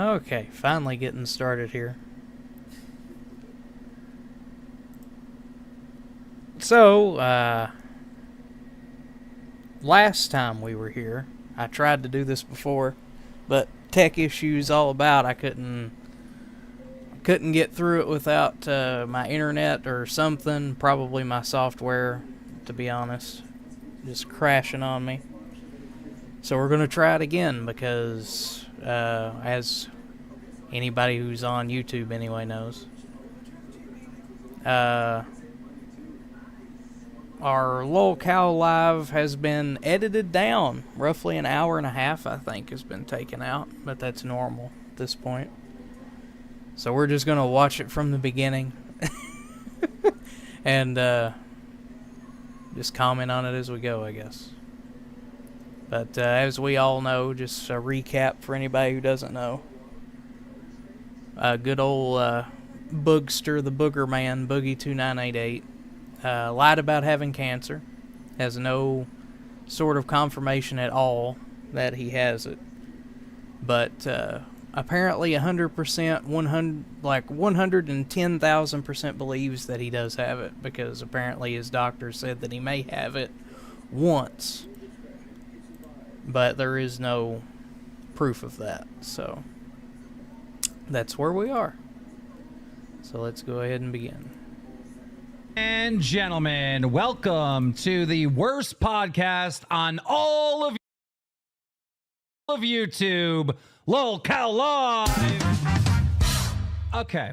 Okay, finally getting started here. So, last time we were here, I tried to do this before, but tech issues all about. I couldn't get through it without my internet or something. Probably my software, to be honest, just crashing on me. So we're going to try it again because, as anybody who's on YouTube anyway knows, our Lolcowlive has been edited down. Roughly an hour and a half, I think, has been taken out, but that's normal at this point. So we're just going to watch it from the beginning and just comment on it as we go, I guess. But as we all know, just a recap for anybody who doesn't know. Good old boogster, the Boogerman, Boogie2988, lied about having cancer. Has no sort of confirmation at all that he has it. But apparently 100%, 110,000% believes that he does have it, because apparently his doctor said that he may have it once. But there is no proof of that, so that's where we are. So let's go ahead and begin. And gentlemen, welcome to the worst podcast on all of YouTube, Lolcowlive. Okay,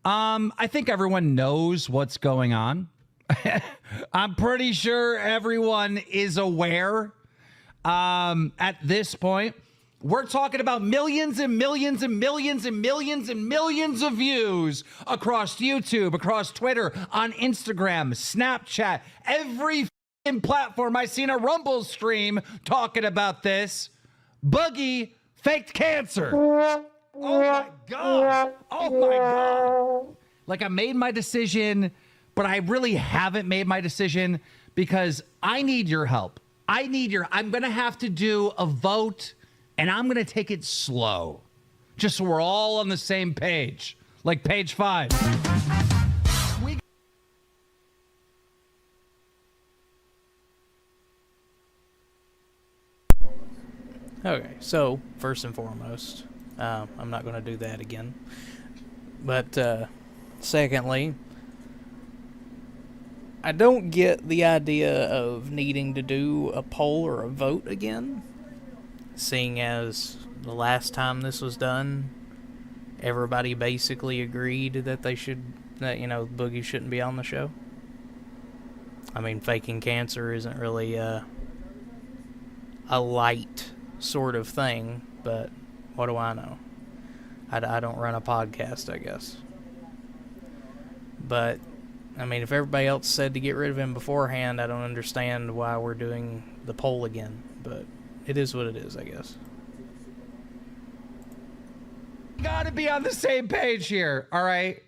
I think everyone knows what's going on. I'm pretty sure everyone is aware. At this point, we're talking about millions and millions and millions and millions and millions of views across YouTube, across Twitter, on Instagram, Snapchat, every platform. I seen a Rumble stream talking about this. Boogie faked cancer. Oh my God. Oh my God. Like, I made my decision, but I really haven't made my decision because I need your help. I'm going to have to do a vote, and I'm going to take it slow, just so we're all on the same page, like page 5. Okay, so first and foremost, I'm not going to do that again. But secondly, I don't get the idea of needing to do a poll or a vote again, seeing as the last time this was done, everybody basically agreed that Boogie shouldn't be on the show. I mean, faking cancer isn't really a light sort of thing, but what do I know? I don't run a podcast, I guess. But I mean, if everybody else said to get rid of him beforehand, I don't understand why we're doing the poll again. But it is what it is, I guess. Gotta be on the same page here, all right?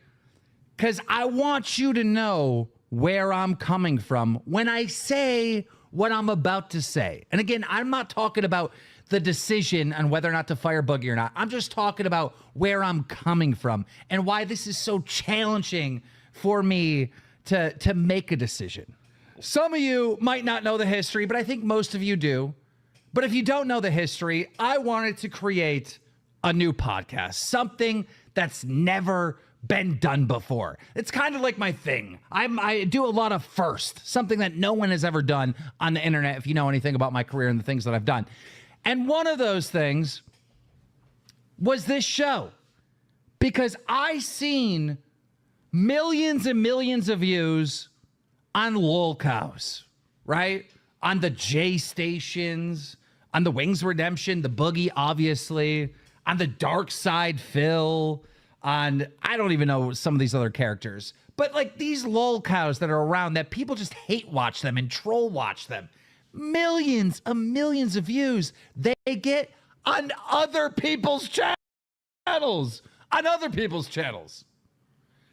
Because I want you to know where I'm coming from when I say what I'm about to say. And again, I'm not talking about the decision on whether or not to fire Boogie or not. I'm just talking about where I'm coming from and why this is so challenging for me to make a decision. Some of you might not know the history, but I think most of you do. But if you don't know the history, I wanted to create a new podcast, something that's never been done before. It's kind of like my thing. I do a lot of first, something that no one has ever done on the internet, if you know anything about my career and the things that I've done. And one of those things was this show, because I seen millions and millions of views on LOLCOWs, right? On the J stations, on the Wings Redemption, the Boogie, obviously, on the Dark Side Phil, on, I don't even know some of these other characters, but like these LOLCOWs that are around that people just hate watch them and troll watch them. Millions of millions of views they get on other people's channels,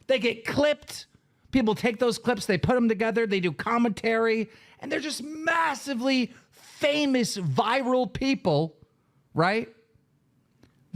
They get clipped. People take those clips, they put them together, they do commentary, and they're just massively famous, viral people, right?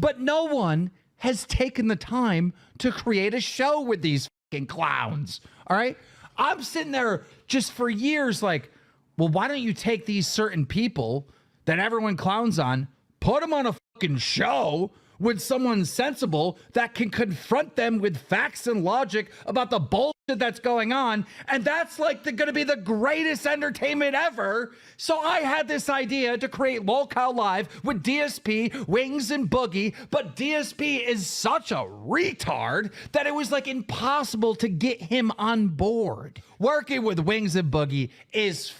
But no one has taken the time to create a show with these fucking clowns. All right. I'm sitting there just for years like, well, why don't you take these certain people that everyone clowns on, put them on a fucking show with someone sensible that can confront them with facts and logic about the bullshit that's going on. And that's like going to be the greatest entertainment ever. So I had this idea to create Lolcowlive with DSP, Wings, and Boogie. But DSP is such a retard that it was like impossible to get him on board. Working with Wings and Boogie is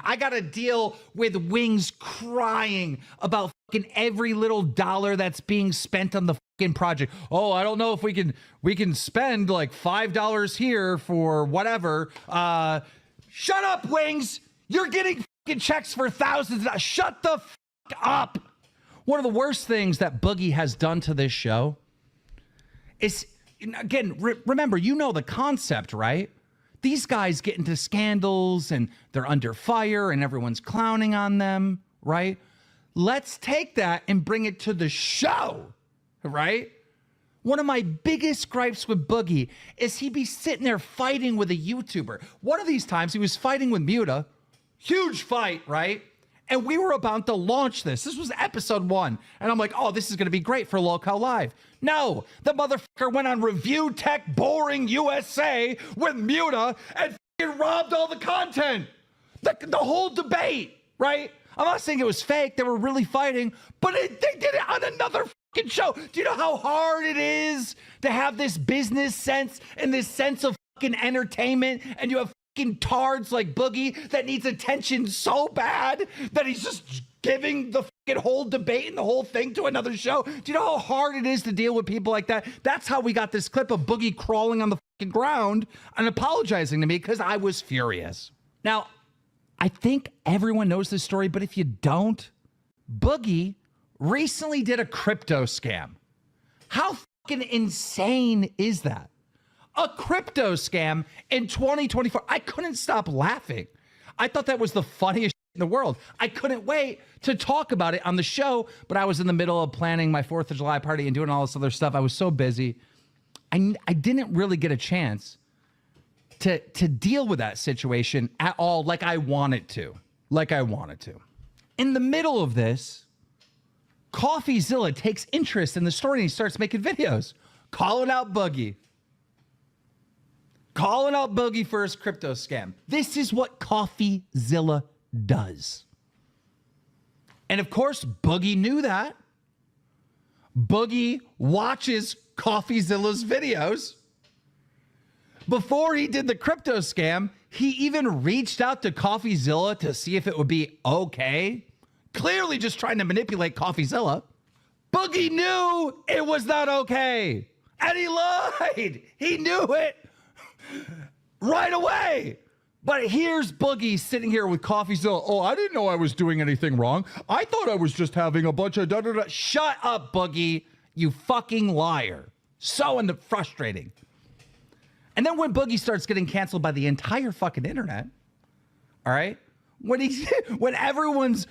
I got to deal with Wings crying about fucking every little dollar that's being spent on the fucking project. Oh, I don't know if we can spend like $5 here for whatever. Shut up, Wings. You're getting fucking checks for thousands. Shut the fuck up. One of the worst things that Boogie has done to this show is, again, remember, you know the concept, right? These guys get into scandals and they're under fire and everyone's clowning on them, right? Let's take that and bring it to the show, right? One of my biggest gripes with Boogie is he be sitting there fighting with a YouTuber. One of these times he was fighting with Muta. Huge fight, right? And we were about to launch this. This was episode 1. And I'm like, oh, this is going to be great for Lolcowlive. No, the motherfucker went on Review Tech Boring USA with Muta and robbed all the content. The whole debate, right? I'm not saying it was fake. They were really fighting, but they did it on another fucking show. Do you know how hard it is to have this business sense and this sense of fucking entertainment, and you have tards like Boogie that needs attention so bad that he's just giving the fucking whole debate and the whole thing to another show? Do you know how hard it is to deal with people like that? That's how we got this clip of Boogie crawling on the fucking ground and apologizing to me because I was furious. Now, I think everyone knows this story, but if you don't, Boogie recently did a crypto scam. How fucking insane is that? A crypto scam in 2024. I couldn't stop laughing. I thought that was the funniest shit in the world. I couldn't wait to talk about it on the show, but I was in the middle of planning my 4th of July party and doing all this other stuff. I was so busy. I didn't really get a chance to deal with that situation at all like I wanted to. In the middle of this, CoffeeZilla takes interest in the story and he starts making videos calling out Boogie. Calling out Boogie for his crypto scam. This is what CoffeeZilla does. And of course, Boogie knew that. Boogie watches CoffeeZilla's videos. Before he did the crypto scam, he even reached out to CoffeeZilla to see if it would be okay. Clearly just trying to manipulate CoffeeZilla. Boogie knew it was not okay. And he lied. He knew it right away. But here's Boogie sitting here with CoffeeZilla. Oh, I didn't know I was doing anything wrong. I thought I was just having a bunch of da-da-da. Shut up, Boogie, you fucking liar. So frustrating. And then when Boogie starts getting canceled by the entire fucking internet, all right, when everyone's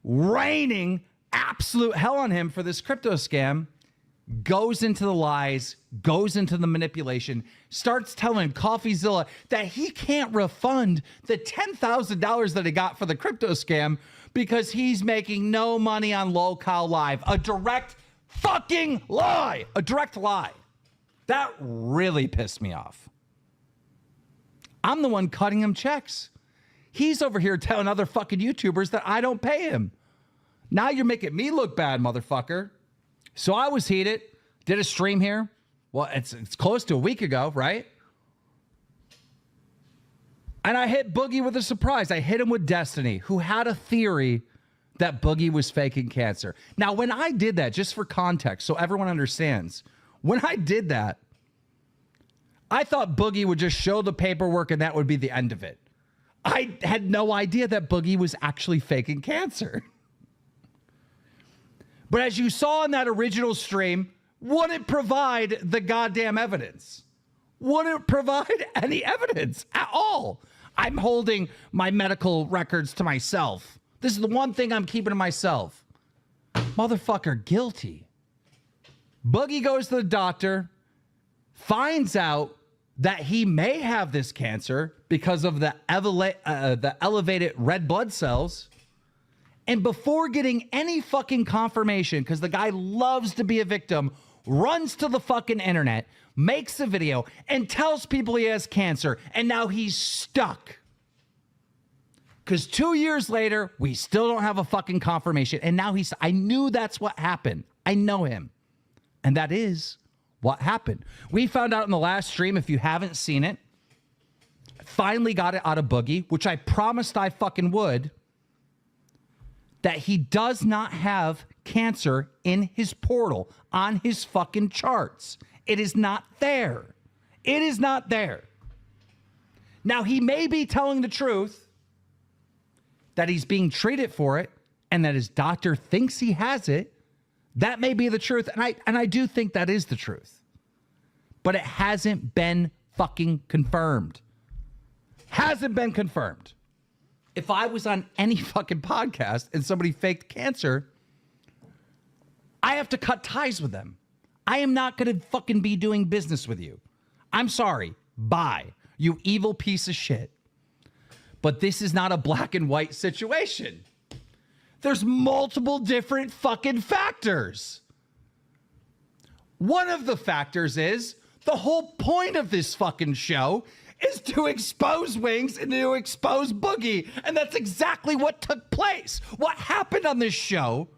raining absolute hell on him for this crypto scam, goes into the lies, goes into the manipulation, starts telling CoffeeZilla that he can't refund the $10,000 that he got for the crypto scam because he's making no money on Lolcowlive. A direct fucking lie. A direct lie. That really pissed me off. I'm the one cutting him checks. He's over here telling other fucking YouTubers that I don't pay him. Now you're making me look bad, motherfucker. So I was heated, did a stream here. Well, it's close to a week ago, right? And I hit Boogie with a surprise. I hit him with Destiny, who had a theory that Boogie was faking cancer. Now, when I did that, just for context, so everyone understands, when I did that, I thought Boogie would just show the paperwork and that would be the end of it. I had no idea that Boogie was actually faking cancer. But as you saw in that original stream, wouldn't provide the goddamn evidence. Wouldn't provide any evidence at all. I'm holding my medical records to myself. This is the one thing I'm keeping to myself. Motherfucker, guilty. Boogie goes to the doctor, finds out that he may have this cancer because of the elevated red blood cells. And before getting any fucking confirmation, because the guy loves to be a victim, runs to the fucking internet, makes a video, and tells people he has cancer. And now he's stuck. Because 2 years later, we still don't have a fucking confirmation. And now I knew that's what happened. I know him. And that is what happened. We found out in the last stream, if you haven't seen it, finally got it out of Boogie, which I promised I fucking would, that he does not have cancer in his portal on his fucking charts. It is not there. It is not there. Now, he may be telling the truth that he's being treated for it and that his doctor thinks he has it. That may be the truth. And I do think that is the truth. But it hasn't been fucking confirmed. Hasn't been confirmed. If I was on any fucking podcast and somebody faked cancer, I have to cut ties with them. I am not going to fucking be doing business with you. I'm sorry. Bye. You evil piece of shit. But this is not a black and white situation. There's multiple different fucking factors. One of the factors is the whole point of this fucking show is to expose Wings and to expose Boogie. And that's exactly what took place. What happened on this show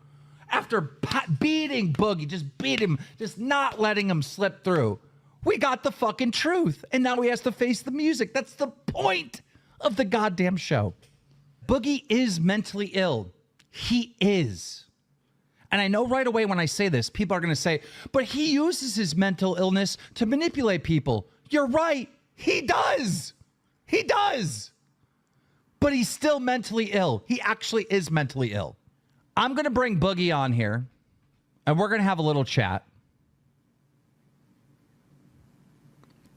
after beating Boogie, just beat him, just not letting him slip through. We got the fucking truth. And now he has to face the music. That's the point of the goddamn show. Boogie is mentally ill. He is. And I know right away when I say this, people are going to say, but he uses his mental illness to manipulate people. You're right. He does. He does. But he's still mentally ill. He actually is mentally ill. I'm going to bring Boogie on here, and we're going to have a little chat.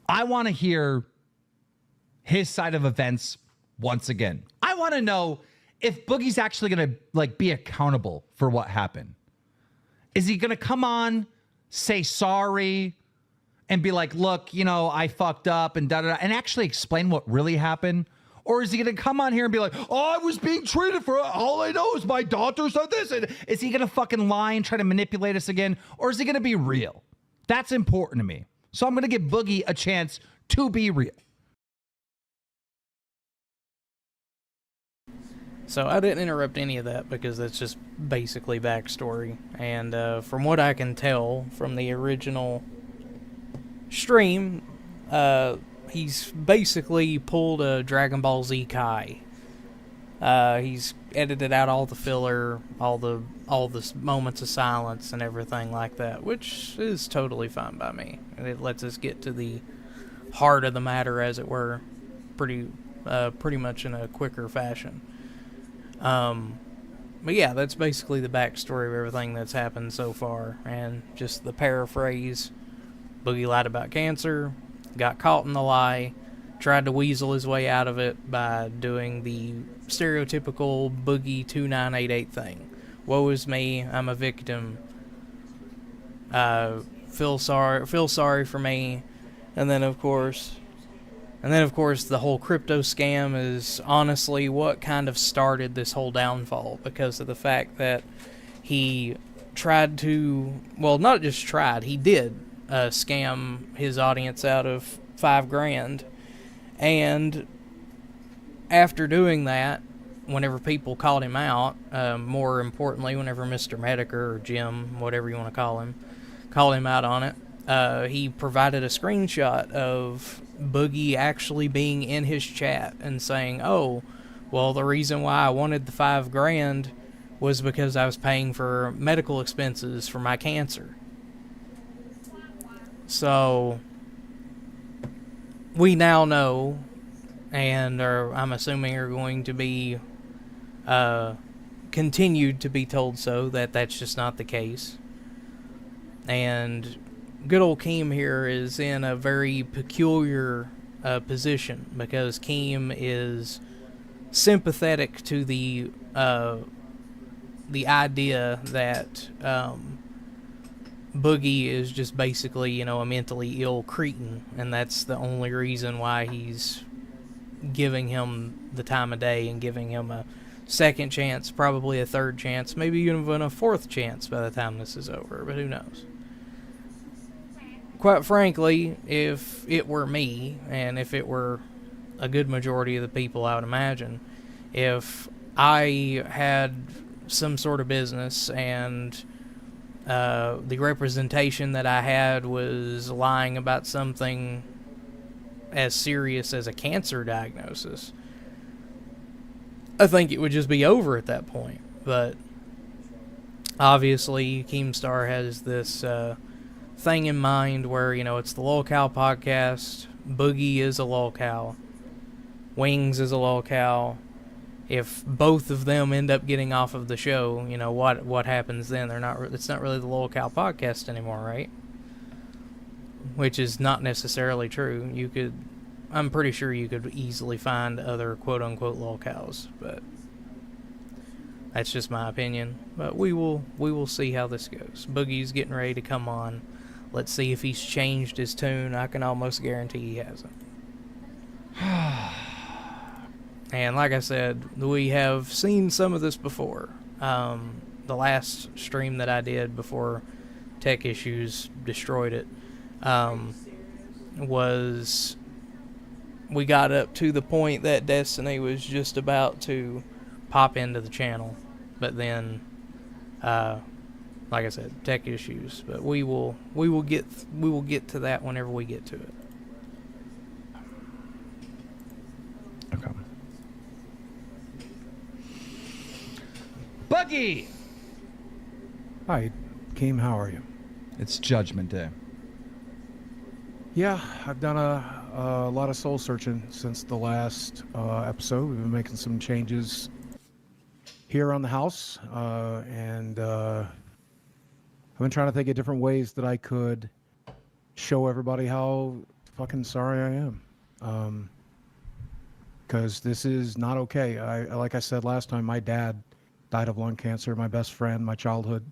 I want to hear his side of events once again. I want to know if Boogie's actually going to be accountable for what happened. Is he going to come on, say sorry, and be like, look, I fucked up and da-da-da, and actually explain what really happened? Or is he going to come on here and be like, oh, I was being treated for it. All I know is my doctor said this. And is he going to fucking lie and try to manipulate us again? Or is he going to be real? That's important to me. So I'm going to give Boogie a chance to be real. So I didn't interrupt any of that because that's just basically backstory. And from what I can tell from the original stream, he's basically pulled a Dragon Ball Z Kai. He's edited out all the filler, all the moments of silence and everything like that, which is totally fine by me. And it lets us get to the heart of the matter, as it were, pretty much in a quicker fashion. But yeah, that's basically the backstory of everything that's happened so far. And just the paraphrase, Boogie lied about cancer, got caught in the lie, tried to weasel his way out of it by doing the stereotypical Boogie2988 thing. Woe is me, I'm a victim. Feel sorry for me. And then of course the whole crypto scam is honestly what kind of started this whole downfall, because of the fact that he tried to, well, not just tried, he did scam his audience out of $5,000. And after doing that, whenever people called him out, more importantly, whenever Mr. Mediker or Jim, whatever you want to call him, called him out on it, he provided a screenshot of Boogie actually being in his chat and saying, oh, well, the reason why I wanted the $5,000 was because I was paying for medical expenses for my cancer. So we now know, and I'm assuming are going to be continued to be told so, that that's just not the case. And good old Keem here is in a very peculiar position, because Keem is sympathetic to the idea that Boogie is just basically, a mentally ill cretin, and that's the only reason why he's giving him the time of day and giving him a second chance, probably a third chance, maybe even a fourth chance by the time this is over, but who knows. Quite frankly, if it were me, and if it were a good majority of the people, I would imagine, if I had some sort of business and the representation that I had was lying about something as serious as a cancer diagnosis, I think it would just be over at that point. But obviously, Keemstar has this thing in mind where, it's the LOLCOW podcast, Boogie is a LOLCOW, Wings is a LOLCOW. If both of them end up getting off of the show, what happens then? It's not really the LOLCOW podcast anymore, right? Which is not necessarily true. I'm pretty sure you could easily find other quote-unquote LOLCOWs, but that's just my opinion. But we will see how this goes. Boogie's getting ready to come on. Let's see if he's changed his tune. I can almost guarantee he hasn't. And like I said, we have seen some of this before. The last stream that I did before tech issues destroyed it was... we got up to the point that Destiny was just about to pop into the channel, but then, like I said, tech issues. But we will get to that whenever we get to it. Okay. Boogie. Hi, Keem. How are you? It's Judgment Day. Yeah, I've done a lot of soul searching since the last episode. We've been making some changes here on the house, and I've been trying to think of different ways that I could show everybody how fucking sorry I am. Because this is not okay. Like I said last time, my dad died of lung cancer. My best friend, my childhood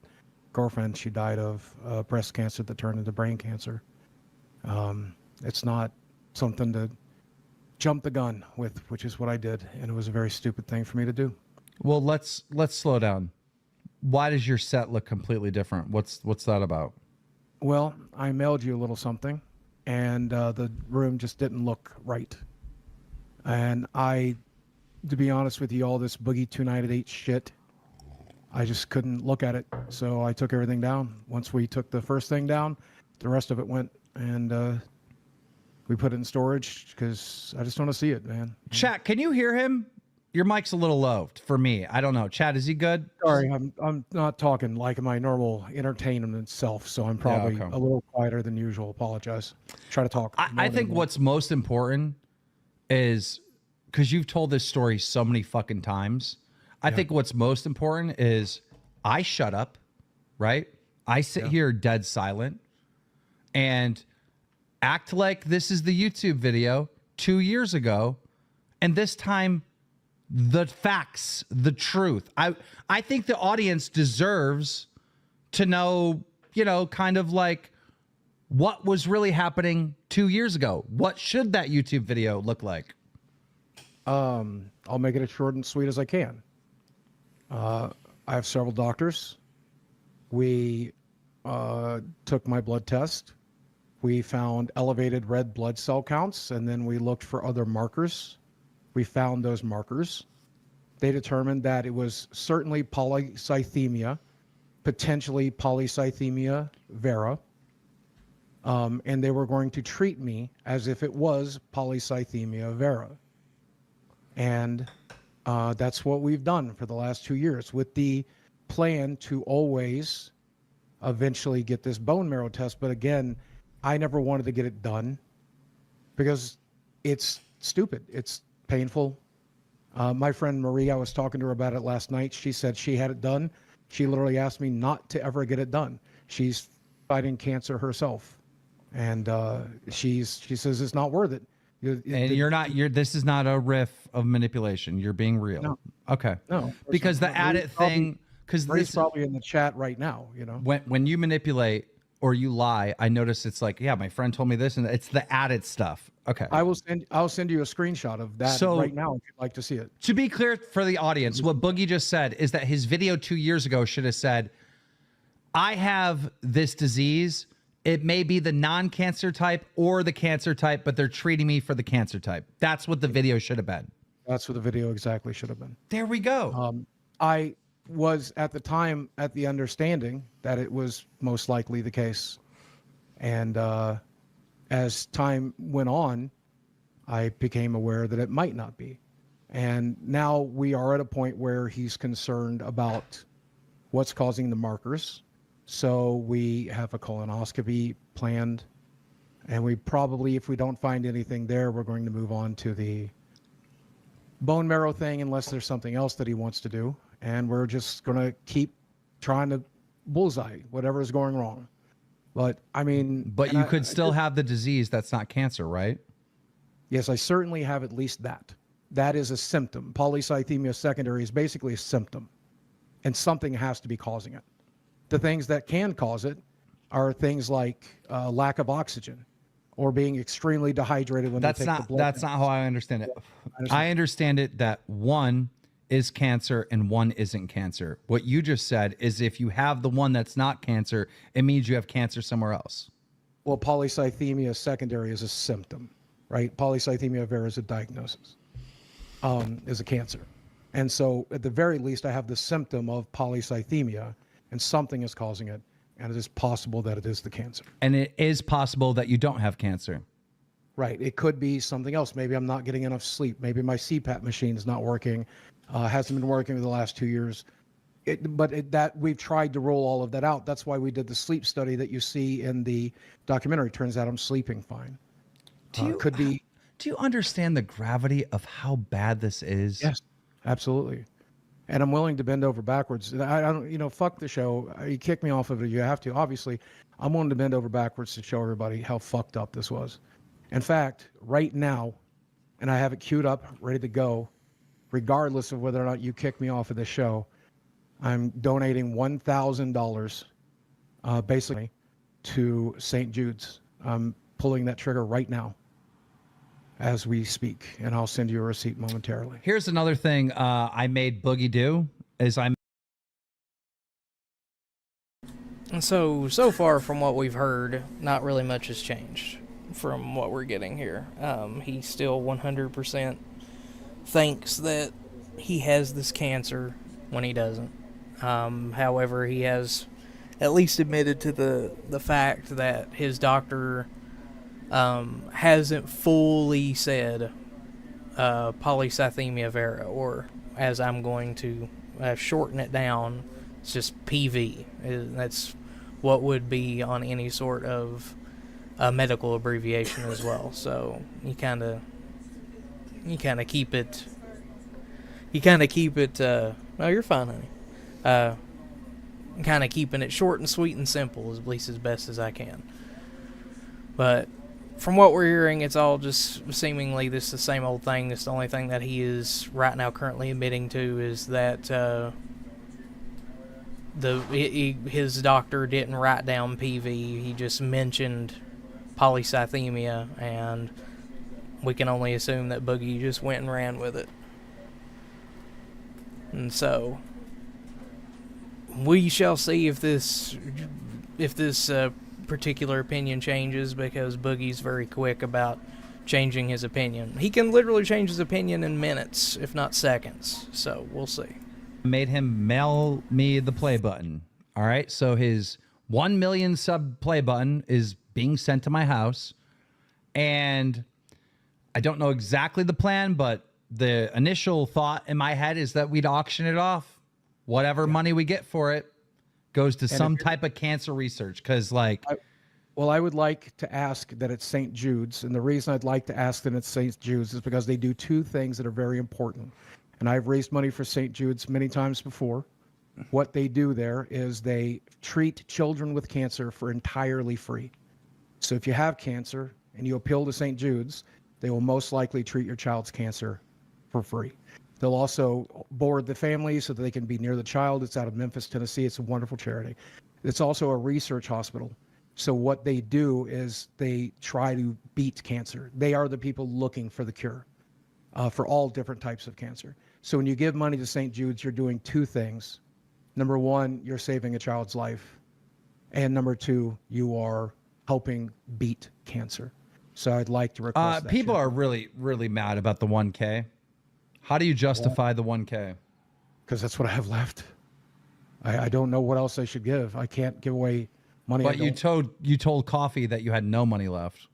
girlfriend, she died of breast cancer that turned into brain cancer. It's not something to jump the gun with, which is what I did, and it was a very stupid thing for me to do. Well, let's slow down. Why does your set look completely different? What's that about? Well, I mailed you a little something, and the room just didn't look right. And to be honest with you, all this Boogie2988 shit, I just couldn't look at it, so I took everything down. Once we took the first thing down, the rest of it went, and we put it in storage because I just want to see it, man. Chat, can you hear him? Your mic's a little low for me. I don't know. Chat, is he good? Sorry, I'm not talking like my normal entertainment self, so I'm probably a little quieter than usual. Apologize. Try to talk. I think what's most important is, because you've told this story so many fucking times, I think what's most important is I shut up, right? I sit here dead silent and act like this is the YouTube video 2 years ago, and this time the facts, the truth. I think the audience deserves to know, kind of like what was really happening 2 years ago. What should that YouTube video look like? I'll make it as short and sweet as I can. I have several doctors. We took my blood test. We found elevated red blood cell counts, and then we looked for other markers. We found those markers. They determined that it was certainly polycythemia, potentially polycythemia vera, and they were going to treat me as if it was polycythemia vera. And that's what we've done for the last 2 years, with the plan to always eventually get this bone marrow test. But again, I never wanted to get it done because it's stupid. It's painful. My friend Marie, I was talking to her about it last night. She said she had it done. She literally asked me not to ever get it done. She's fighting cancer herself, and she says it's not worth it. This is not a riff of manipulation. You're being real. No. Okay. No. Because the added thing, because Marie's probably in the chat right now. When you manipulate, or you lie, I notice it's like, yeah, my friend told me this, and it's the added stuff. Okay. I'll send you a screenshot of that right now if you'd like to see it. To be clear for the audience, what Boogie just said is that his video 2 years ago should have said, I have this disease. It may be the non-cancer type or the cancer type, but they're treating me for the cancer type. That's what the video should have been. That's what the video exactly should have been. There we go. I was at the time at the understanding that it was most likely the case. And as time went on, I became aware that it might not be. And now we are at a point where he's concerned about what's causing the markers. So we have a colonoscopy planned. And we probably, if we don't find anything there, we're going to move on to the bone marrow thing unless there's something else that he wants to do. And we're just going to keep trying to bullseye whatever is going wrong. But I mean, but you could still have the disease that's not cancer, right? Yes, I certainly have at least that. That is a symptom. Polycythemia secondary is basically a symptom, and something has to be causing it. The things that can cause it are things like lack of oxygen or being extremely dehydrated when they take the blood. That's not how I understand it. I understand it that one is cancer and one isn't cancer. What you just said is if you have the one that's not cancer, it means you have cancer somewhere else. Well, polycythemia secondary is a symptom, right? Polycythemia vera is a diagnosis, is a cancer. And so at the very least, I have the symptom of polycythemia and something is causing it. And it is possible that it is the cancer. And it is possible that you don't have cancer. Right. It could be something else. Maybe I'm not getting enough sleep. Maybe my CPAP machine is not working. Hasn't been working for the last 2 years. That we've tried to roll all of that out. That's why we did the sleep study that you see in the documentary. Turns out I'm sleeping fine. Do you understand the gravity of how bad this is? Yes, absolutely. And I'm willing to bend over backwards. I don't, fuck the show. You kick me off of it, you have to. Obviously, I'm willing to bend over backwards to show everybody how fucked up this was. In fact, right now, and I have it queued up, ready to go, regardless of whether or not you kick me off of the show, I'm donating $1,000 basically to St. Jude's. I'm pulling that trigger right now as we speak, and I'll send you a receipt momentarily. Here's another thing I made Boogie do is So far from what we've heard, not really much has changed from what we're getting here. He still 100% thinks that he has this cancer when he doesn't. However, he has at least admitted to the fact that his doctor hasn't fully said polycythemia vera, or as I'm going to shorten it down, it's just PV. That's what would be on any sort of medical abbreviation as well. So you kind of keep it. No, you're fine, honey. Kind of keeping it short and sweet and simple, at least as best as I can. But from what we're hearing, it's all just seemingly the same old thing. This the only thing that he is right now currently admitting to is that his doctor didn't write down PV. He just mentioned polycythemia, and we can only assume that Boogie just went and ran with it. And so we shall see if this particular opinion changes, because Boogie's very quick about changing his opinion. He can literally change his opinion in minutes, if not seconds. So we'll see. Made him mail me the play button. All right, so his 1 million sub play button is being sent to my house, and I don't know exactly the plan, but the initial thought in my head is that we'd auction it off. Whatever money we get for it goes to some type of cancer research. Because, I would like to ask that it's St. Jude's. And the reason I'd like to ask that it's St. Jude's is because they do two things that are very important. And I've raised money for St. Jude's many times before. What they do there is they treat children with cancer for entirely free. So if you have cancer and you appeal to St. Jude's, they will most likely treat your child's cancer for free. They'll also board the family so that they can be near the child. It's out of Memphis, Tennessee. It's a wonderful charity. It's also a research hospital. So what they do is they try to beat cancer. They are the people looking for the cure for all different types of cancer. So when you give money to St. Jude's, you're doing two things. Number one, you're saving a child's life. And number two, you are helping beat cancer. So I'd like to request that. People are really, really mad about the 1K. How do you justify the 1K? Because that's what I have left. I don't know what else I should give. I can't give away money. But you told Coffee that you had no money left,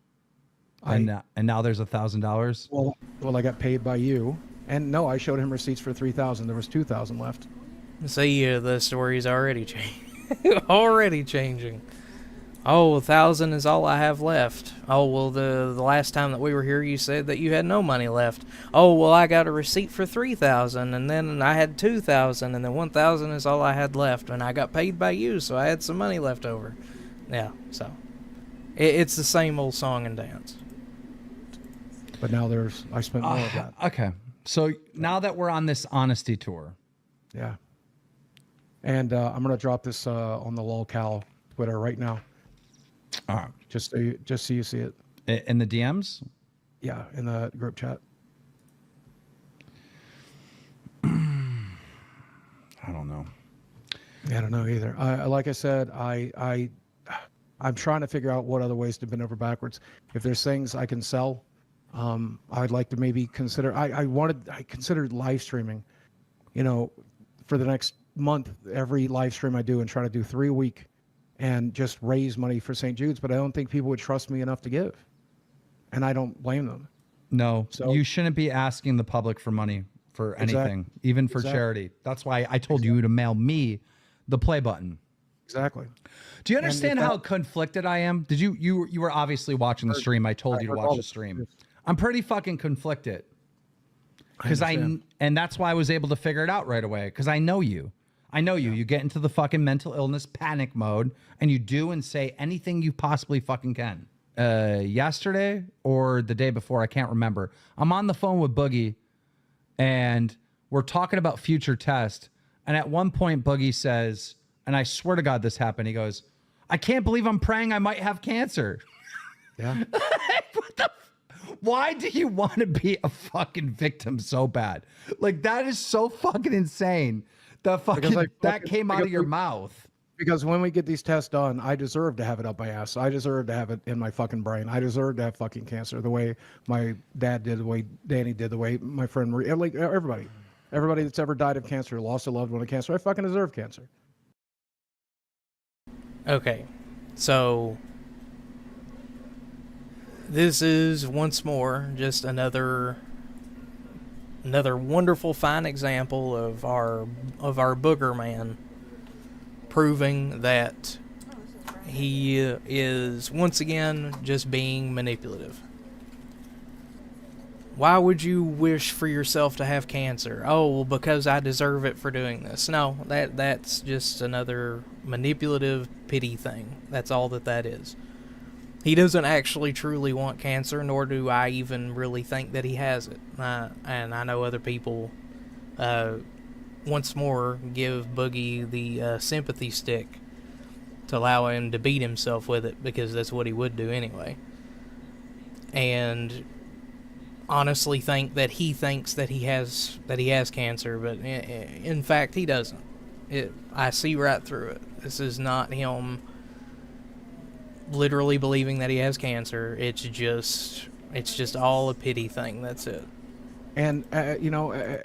and now there's $1,000. Well, I got paid by you, and no, I showed him receipts for 3,000. There was 2,000 left. See, the story's already changing. Already changing. Oh, 1,000 is all I have left. Oh, well, the last time that we were here, you said that you had no money left. Oh, well, I got a receipt for 3,000, and then I had 2,000, and then 1,000 is all I had left, and I got paid by you, so I had some money left over. Yeah, so it's the same old song and dance. But now I spent more of that. Okay, so now that we're on this honesty tour, yeah, and I'm gonna drop this on the LOLCOW Twitter right now. all right, Just so you see it. in the DMs. Yeah, in the group chat. I don't know. I don't know either. Like I said, I'm trying to figure out what other ways to bend over backwards. If there's things I can sell, I'd like to maybe consider. I considered live streaming, for the next month, every live stream I do, and try to do 3 a week, and just raise money for St. Jude's. But I don't think people would trust me enough to give, and I don't blame them. No, So- you shouldn't be asking the public for money for anything, even for charity. That's why I told you to mail me the play button. Exactly. Do you understand how conflicted I am? Did you were obviously watching the stream. I told you to watch the stream. I'm pretty fucking conflicted. Because and that's why I was able to figure it out right away. Because I know you. I know you. You get into the fucking mental illness panic mode, and you do and say anything you possibly fucking can. Yesterday or the day before, I can't remember. I'm on the phone with Boogie, and we're talking about future test. And at one point, Boogie says, and I swear to God this happened, he goes, "I can't believe I'm praying I might have cancer." Yeah. Why do you want to be a fucking victim so bad? Like, that is so fucking insane. That came out of your mouth. Because when we get these tests done, I deserve to have it up my ass. I deserve to have it in my fucking brain. I deserve to have fucking cancer the way my dad did, the way Danny did, the way my friend Marie, like everybody that's ever died of cancer, lost a loved one of cancer. I fucking deserve cancer. Okay, so this is once more just another wonderful, fine example of our Boogerman proving that he is once again just being manipulative. Why would you wish for yourself to have cancer? Oh, well, because I deserve it for doing this. No, that's just another manipulative pity thing. That's all that is. He doesn't actually truly want cancer, nor do I even really think that he has it. And I know other people, once more, give Boogie the sympathy stick to allow him to beat himself with it, because that's what he would do anyway. And honestly think that he thinks that he has cancer, but in fact he doesn't. I see right through it. This is not him literally believing that he has cancer. It's just all a pity thing. That's it. And we're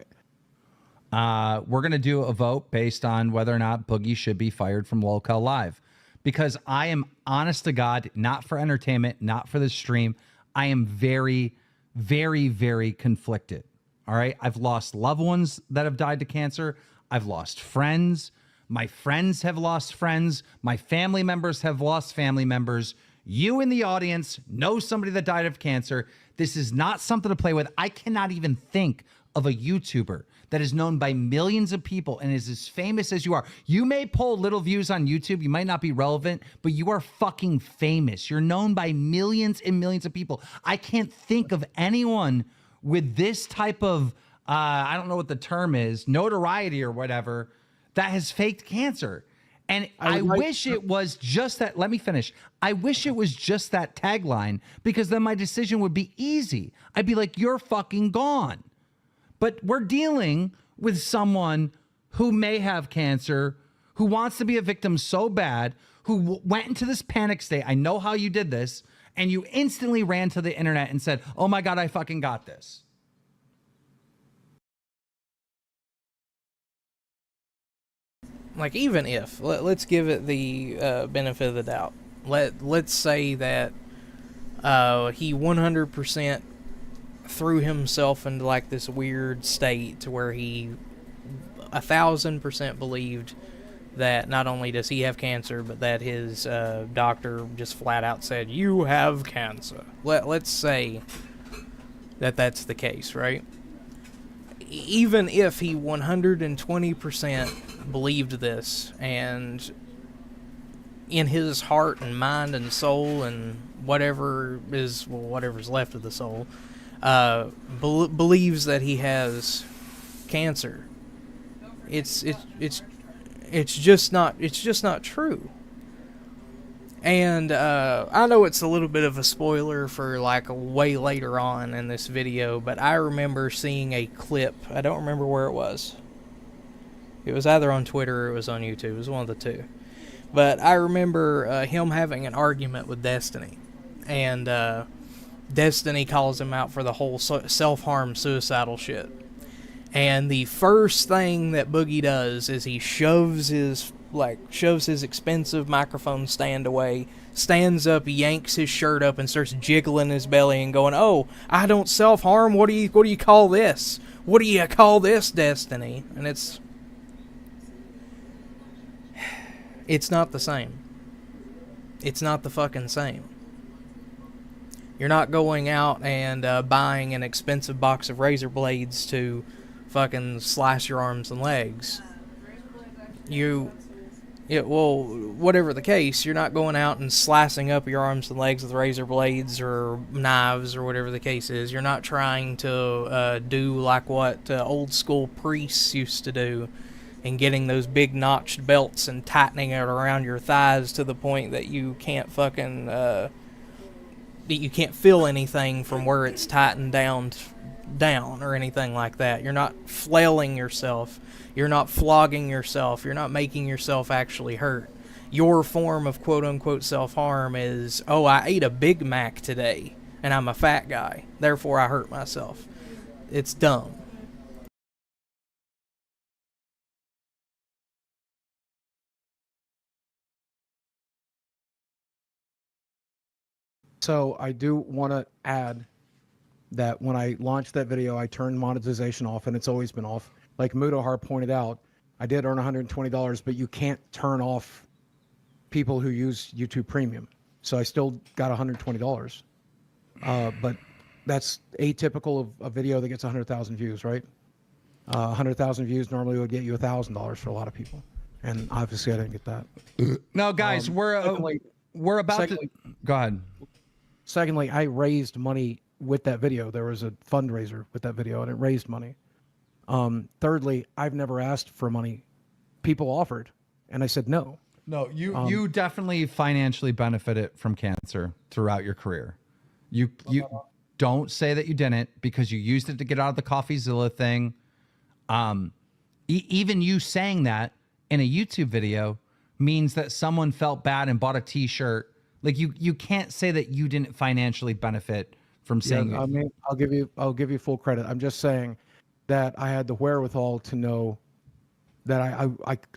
gonna do a vote based on whether or not Boogie should be fired from Lolcowlive, because I am, honest to God, not for entertainment, not for the stream, I am very, very, very conflicted. All right, I've lost loved ones that have died to cancer. I've lost friends. My friends have lost friends. My family members have lost family members. You in the audience know somebody that died of cancer. This is not something to play with. I cannot even think of a YouTuber that is known by millions of people and is as famous as you are. You may pull little views on YouTube. You might not be relevant, but you are fucking famous. You're known by millions and millions of people. I can't think of anyone with this type of, I don't know what the term is, notoriety or whatever, that has faked cancer. And I wish it was just that. Let me finish. I wish it was just that tagline, because then my decision would be easy. I'd be like, you're fucking gone. But we're dealing with someone who may have cancer, who wants to be a victim so bad, who went into this panic state. I know how you did this. And you instantly ran to the internet and said, oh my God, I fucking got this. Like, even if, let's give it the benefit of the doubt. Let's say that he 100% threw himself into like this weird state to where he 1,000% believed that not only does he have cancer, but that his doctor just flat out said, you have cancer. Let's say that that's the case, right? Even if he 120% believed this, and in his heart and mind and soul and whatever's left of the soul, believes that he has cancer, it's just not true. And I know it's a little bit of a spoiler for like way later on in this video, but I remember seeing a clip. I don't remember where it was. It was either on Twitter or it was on YouTube. It was one of the two. But I remember him having an argument with Destiny. And Destiny calls him out for the whole self-harm, suicidal shit. And the first thing that Boogie does is he shoves his expensive microphone stand away, stands up, yanks his shirt up, and starts jiggling his belly and going, "Oh, I don't self-harm. What do you call this? What do you call this, Destiny?" And it's not the same. It's not the fucking same. You're not going out and buying an expensive box of razor blades to fucking slice your arms and legs. Whatever the case, you're not going out and slicing up your arms and legs with razor blades or knives or whatever the case is. You're not trying to do like what old school priests used to do, and getting those big notched belts and tightening it around your thighs to the point that you can't fucking you can't feel anything from where it's tightened down or anything like that. You're not flailing yourself. You're not flogging yourself. You're not making yourself actually hurt. Your form of quote-unquote self-harm is, oh, I ate a Big Mac today, and I'm a fat guy, therefore I hurt myself. It's dumb. So I do want to add that when I launched that video, I turned monetization off, and it's always been off. Like Mudohar pointed out, I did earn $120, but you can't turn off people who use YouTube Premium. So I still got $120. But that's atypical of a video that gets 100,000 views, right? 100,000 views normally would get you $1,000 for a lot of people. And obviously I didn't get that. No, guys, we're about to... Go ahead. Secondly, I raised money with that video. There was a fundraiser with that video, and it raised money. Thirdly, I've never asked for money. People offered, and I said no. No, you definitely financially benefited from cancer throughout your career. You don't say that you didn't, because you used it to get out of the CoffeeZilla thing. Even you saying that in a YouTube video means that someone felt bad and bought a T-shirt. Like you can't say that you didn't financially benefit from saying. Yeah, I mean, I'll give you full credit. I'm just saying that I had the wherewithal to know that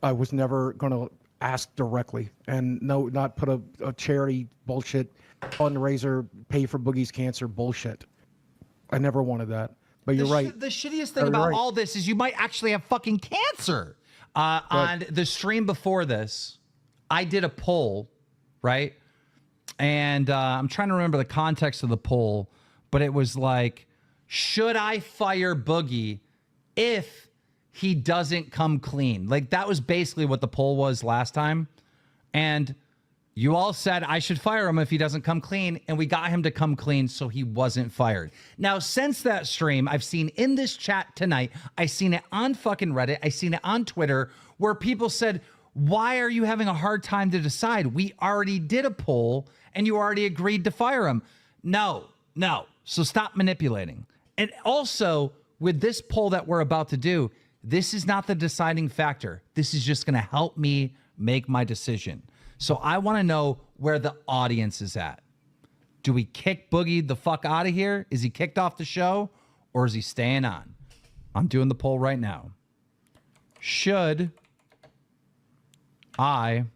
I was never going to ask directly, and not put a charity bullshit fundraiser, pay for Boogie's cancer bullshit. I never wanted that. But you're right. The shittiest thing about all this is you might actually have fucking cancer. On the stream before this, I did a poll, right? And I'm trying to remember the context of the poll, but it was like, should I fire Boogie if he doesn't come clean? Like, that was basically what the poll was last time. And you all said I should fire him if he doesn't come clean, and we got him to come clean, so he wasn't fired. Now, since that stream, I've seen in this chat tonight, I've seen it on fucking Reddit, I've seen it on Twitter, where people said, Why are you having a hard time to decide? We already did a poll and you already agreed to fire him. No. So stop manipulating. And also, with this poll that we're about to do, this is not the deciding factor. This is just going to help me make my decision. So I want to know where the audience is at. Do we kick Boogie the fuck out of here? Is he kicked off the show or is he staying on? I'm doing the poll right now. Should I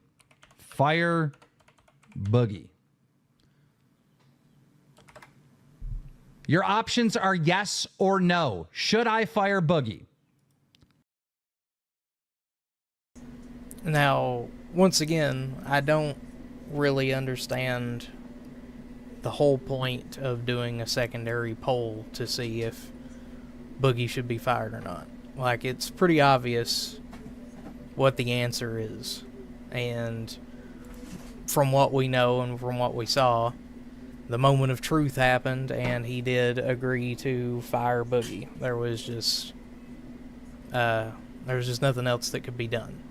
fire Boogie? Your options are yes or no. Should I fire Boogie? Now, once again, I don't really understand the whole point of doing a secondary poll to see if Boogie should be fired or not. Like, it's pretty obvious what the answer is. And from what we know and from what we saw, the moment of truth happened and he did agree to fire Boogie. There was just nothing else that could be done.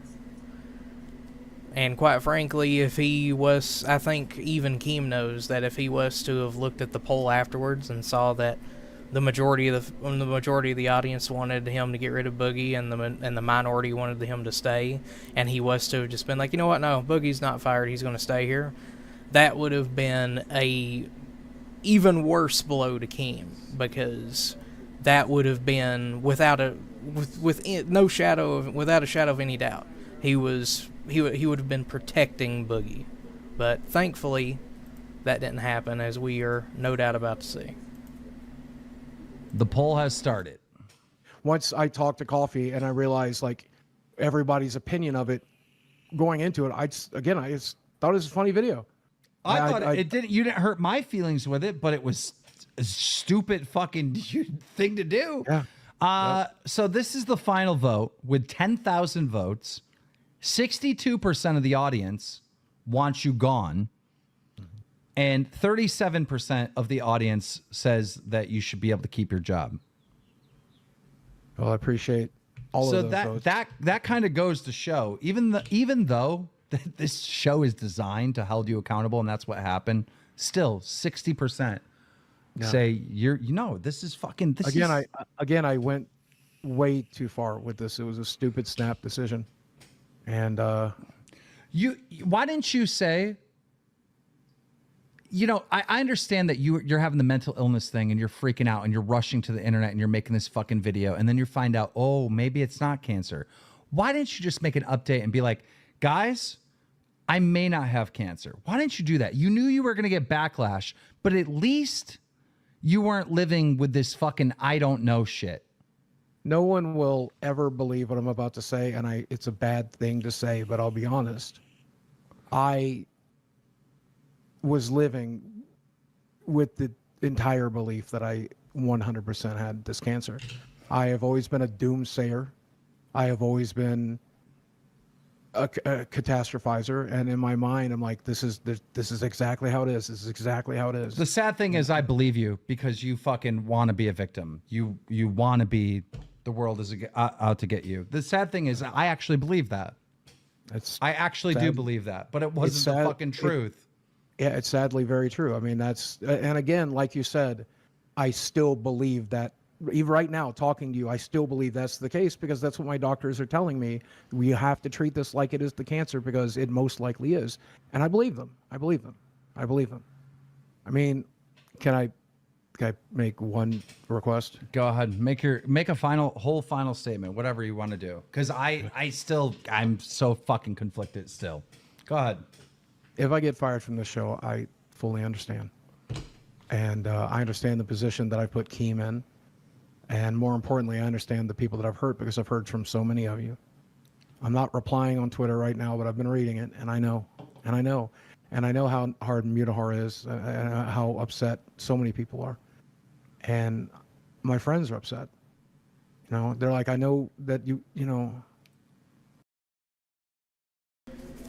And quite frankly, if he was, I think even Keem knows that if he was to have looked at the poll afterwards and saw that the majority of the audience wanted him to get rid of Boogie and the minority wanted him to stay, and he was to have just been like, you know what, no, Boogie's not fired, he's going to stay here, that would have been a even worse blow to Keem, because that would have been without a shadow of any doubt. He would have been protecting Boogie. But thankfully, that didn't happen, as we are no doubt about to see. The poll has started. Once I talked to Coffee and I realized like everybody's opinion of it going into it, I just thought it was a funny video. I thought it didn't. You didn't hurt my feelings with it, but it was a stupid fucking thing to do. Yeah. So this is the final vote with 10,000 votes. 62% of the audience wants you gone, and 37% of the audience says that you should be able to keep your job. Well, I appreciate all of those votes. that kind of goes to show, even though this show is designed to hold you accountable, and that's what happened, still 60% say this is fucking this I went way too far with this. It was a stupid snap decision. And why didn't you say, I understand that you're having the mental illness thing and you're freaking out and you're rushing to the internet and you're making this fucking video and then you find out, oh, maybe it's not cancer. Why didn't you just make an update and be like, guys, I may not have cancer? Why didn't you do that? You knew you were going to get backlash, but at least you weren't living with this fucking I don't know shit. No one will ever believe what I'm about to say, and it's a bad thing to say, but I'll be honest. I was living with the entire belief that I 100% had this cancer. I have always been a doomsayer. I have always been a catastrophizer, and in my mind, I'm like, this is exactly how it is. This is exactly how it is. The sad thing is, I believe you because you fucking want to be a victim. You want to be. The world is out to get you. The sad thing is, I actually believe that. I actually do believe that, but it wasn't the fucking truth. It's sadly very true. I mean, and again, like you said, I still believe that. Even right now, talking to you, I still believe that's the case because that's what my doctors are telling me. We have to treat this like it is the cancer because it most likely is. And I believe them. I believe them. I mean, can I make one request? Go ahead. Make a whole final statement, whatever you want to do. Because I'm so fucking conflicted still. Go ahead. If I get fired from this show, I fully understand. And I understand the position that I put Keem in. And more importantly, I understand the people that I've hurt because I've heard from so many of you. I'm not replying on Twitter right now, but I've been reading it, and I know how hard Mutahar is, and how upset so many people are. And my friends are upset. They're like, I know that you.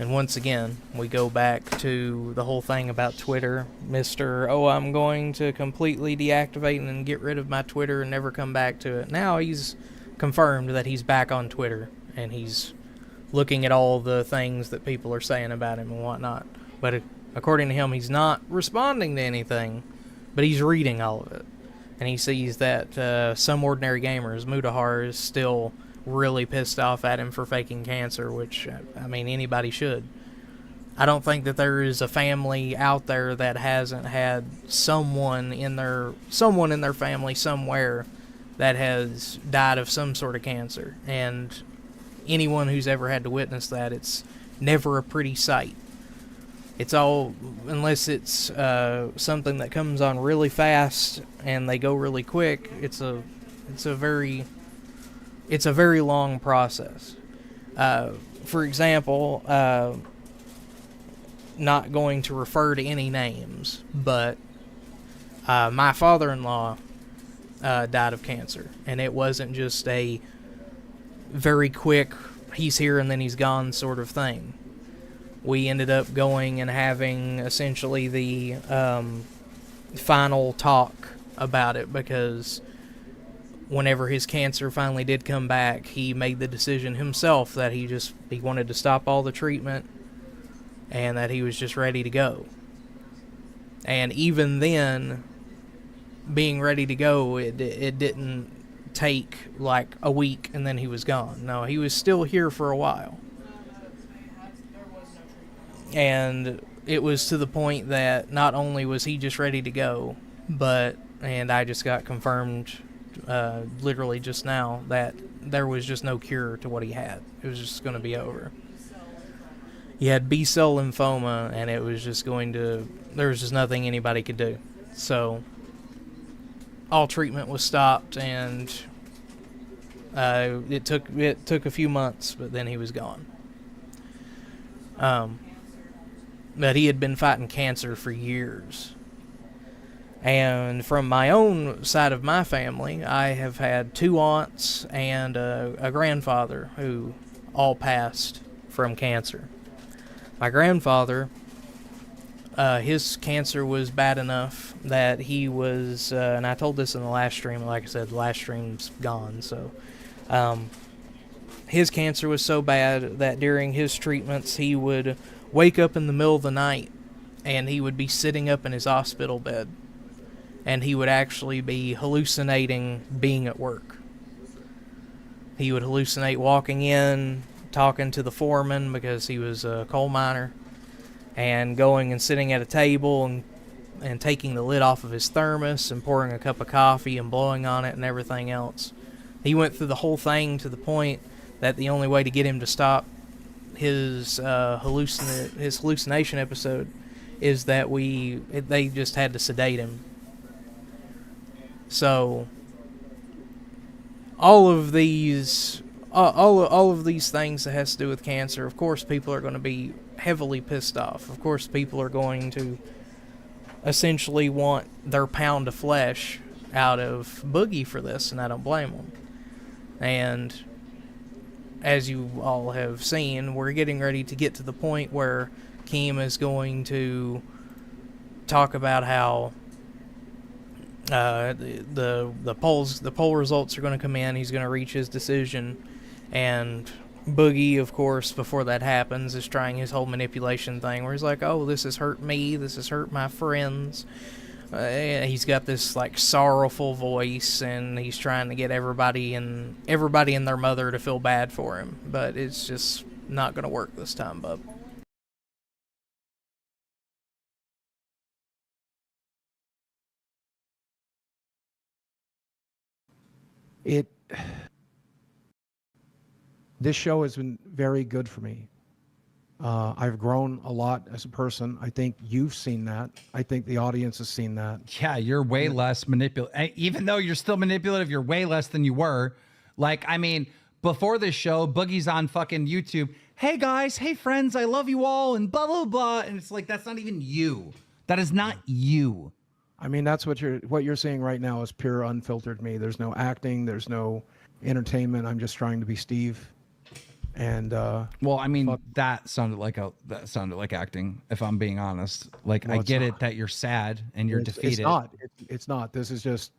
And once again, we go back to the whole thing about Twitter. I'm going to completely deactivate and get rid of my Twitter and never come back to it. Now he's confirmed that he's back on Twitter, and he's looking at all the things that people are saying about him and whatnot. But according to him, he's not responding to anything, but he's reading all of it. And he sees that some ordinary gamers, Mudahar, is still really pissed off at him for faking cancer, which, I mean, anybody should. I don't think that there is a family out there that hasn't had someone in their family somewhere that has died of some sort of cancer. And anyone who's ever had to witness that, it's never a pretty sight. It's all, unless it's something that comes on really fast and they go really quick, it's a very long process. For example, not going to refer to any names, but my father-in-law died of cancer, and it wasn't just a very quick, he's here and then he's gone sort of thing. We ended up going and having essentially the final talk about it, because whenever his cancer finally did come back, he made the decision himself that he wanted to stop all the treatment and that he was just ready to go. And even then, being ready to go, it didn't take like a week and then he was gone. No, he was still here for a while. And it was to the point that not only was he just ready to go, and I just got confirmed literally just now that there was just no cure to what he had. It was just going to be over. He had B-cell lymphoma, and it was just there was just nothing anybody could do. So all treatment was stopped, and it took a few months, but then he was gone. But he had been fighting cancer for years. And from my own side of my family, I have had 2 aunts and a grandfather who all passed from cancer. My grandfather, his cancer was bad enough that he was, and I told this in the last stream, like I said, the last stream's gone, so his cancer was so bad that during his treatments he would wake up in the middle of the night and he would be sitting up in his hospital bed and he would actually be hallucinating being at work. He would hallucinate walking in, talking to the foreman because he was a coal miner, and going and sitting at a table and taking the lid off of his thermos and pouring a cup of coffee and blowing on it and everything else. He went through the whole thing to the point that the only way to get him to stop his hallucination episode is that they just had to sedate him. So all of these things that has to do with cancer, of course people are going to be heavily pissed off. Of course people are going to essentially want their pound of flesh out of Boogie for this, and I don't blame them. And as you all have seen, we're getting ready to get to the point where Keem is going to talk about how the poll results are going to come in. He's going to reach his decision, and Boogie, of course, before that happens, is trying his whole manipulation thing where he's like, "Oh, this has hurt me. This has hurt my friends." He's got this like sorrowful voice, and he's trying to get everybody and their mother to feel bad for him, but it's just not going to work this time, bub. This show has been very good for me. I've grown a lot as a person. I think you've seen that. I think the audience has seen that. Yeah, you're way less manipulative. Even though you're still manipulative, you're way less than you were. Like, I mean, before this show, Boogie's on fucking YouTube. Hey guys, hey friends, I love you all, and blah, blah, blah. And it's like, that's not even you. That is not you. I mean, that's what you're seeing right now is pure unfiltered me. There's no acting. There's no entertainment. I'm just trying to be Steve. And well, I mean, that sounded like acting, if I'm being honest. Like, no, I get it that you're sad and you're defeated. It's not. That's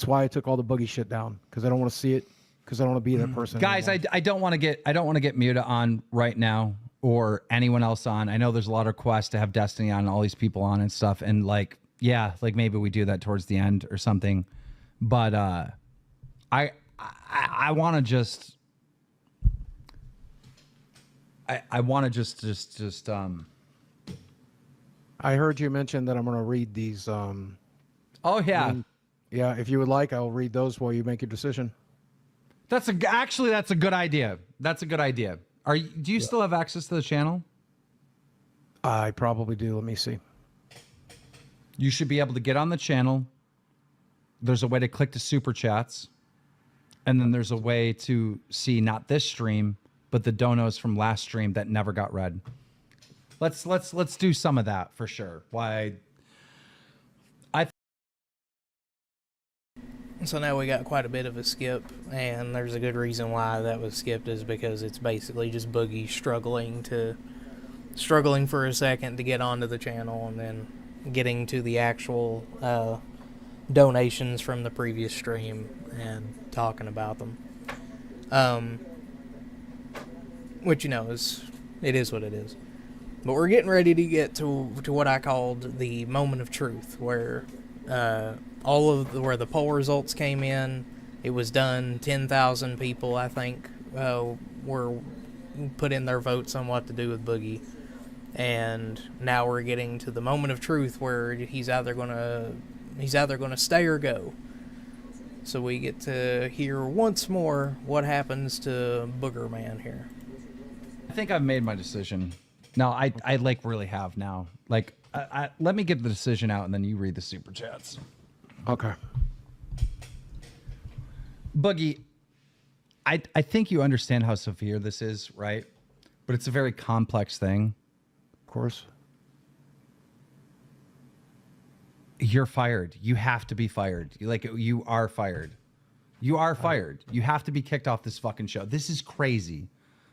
why I took all the Boogie shit down, because I don't want to see it. because I don't want to be that person. Guys, anymore. I don't want to get Muta on right now or anyone else on. I know there's a lot of requests to have Destiny on, all these people on and stuff, and like, yeah, like maybe we do that towards the end or something. But I want to just I want to just I heard you mention that I'm going to read these. Oh yeah. Yeah, if you would like, I'll read those while you make your decision. Actually that's a good idea. That's a good idea. Do you still have access to the channel? I probably do. Let me see. You should be able to get on the channel. There's a way to click to super chats. And then there's a way to see not this stream, but the donos from last stream that never got read. Let's do some of that for sure. So now we got quite a bit of a skip, and there's a good reason why that was skipped, is because it's basically just Boogie struggling for a second to get onto the channel, and then getting to the actual donations from the previous stream and talking about them. Which, you know, it is what it is. But we're getting ready to get to what I called the moment of truth, where where the poll results came in. It was done. 10,000 people, I think, were put in their votes on what to do with Boogie. And now we're getting to the moment of truth, where he's either gonna stay or go. So we get to hear once more what happens to Boogerman here. I think I've made my decision. No, I like really have now. Like, let me get the decision out, and then you read the super chats. Okay. Boogie, I think you understand how severe this is, right? But it's a very complex thing. Of course. You're fired. You have to be fired. You are fired. You are fired. You have to be kicked off this fucking show. This is crazy.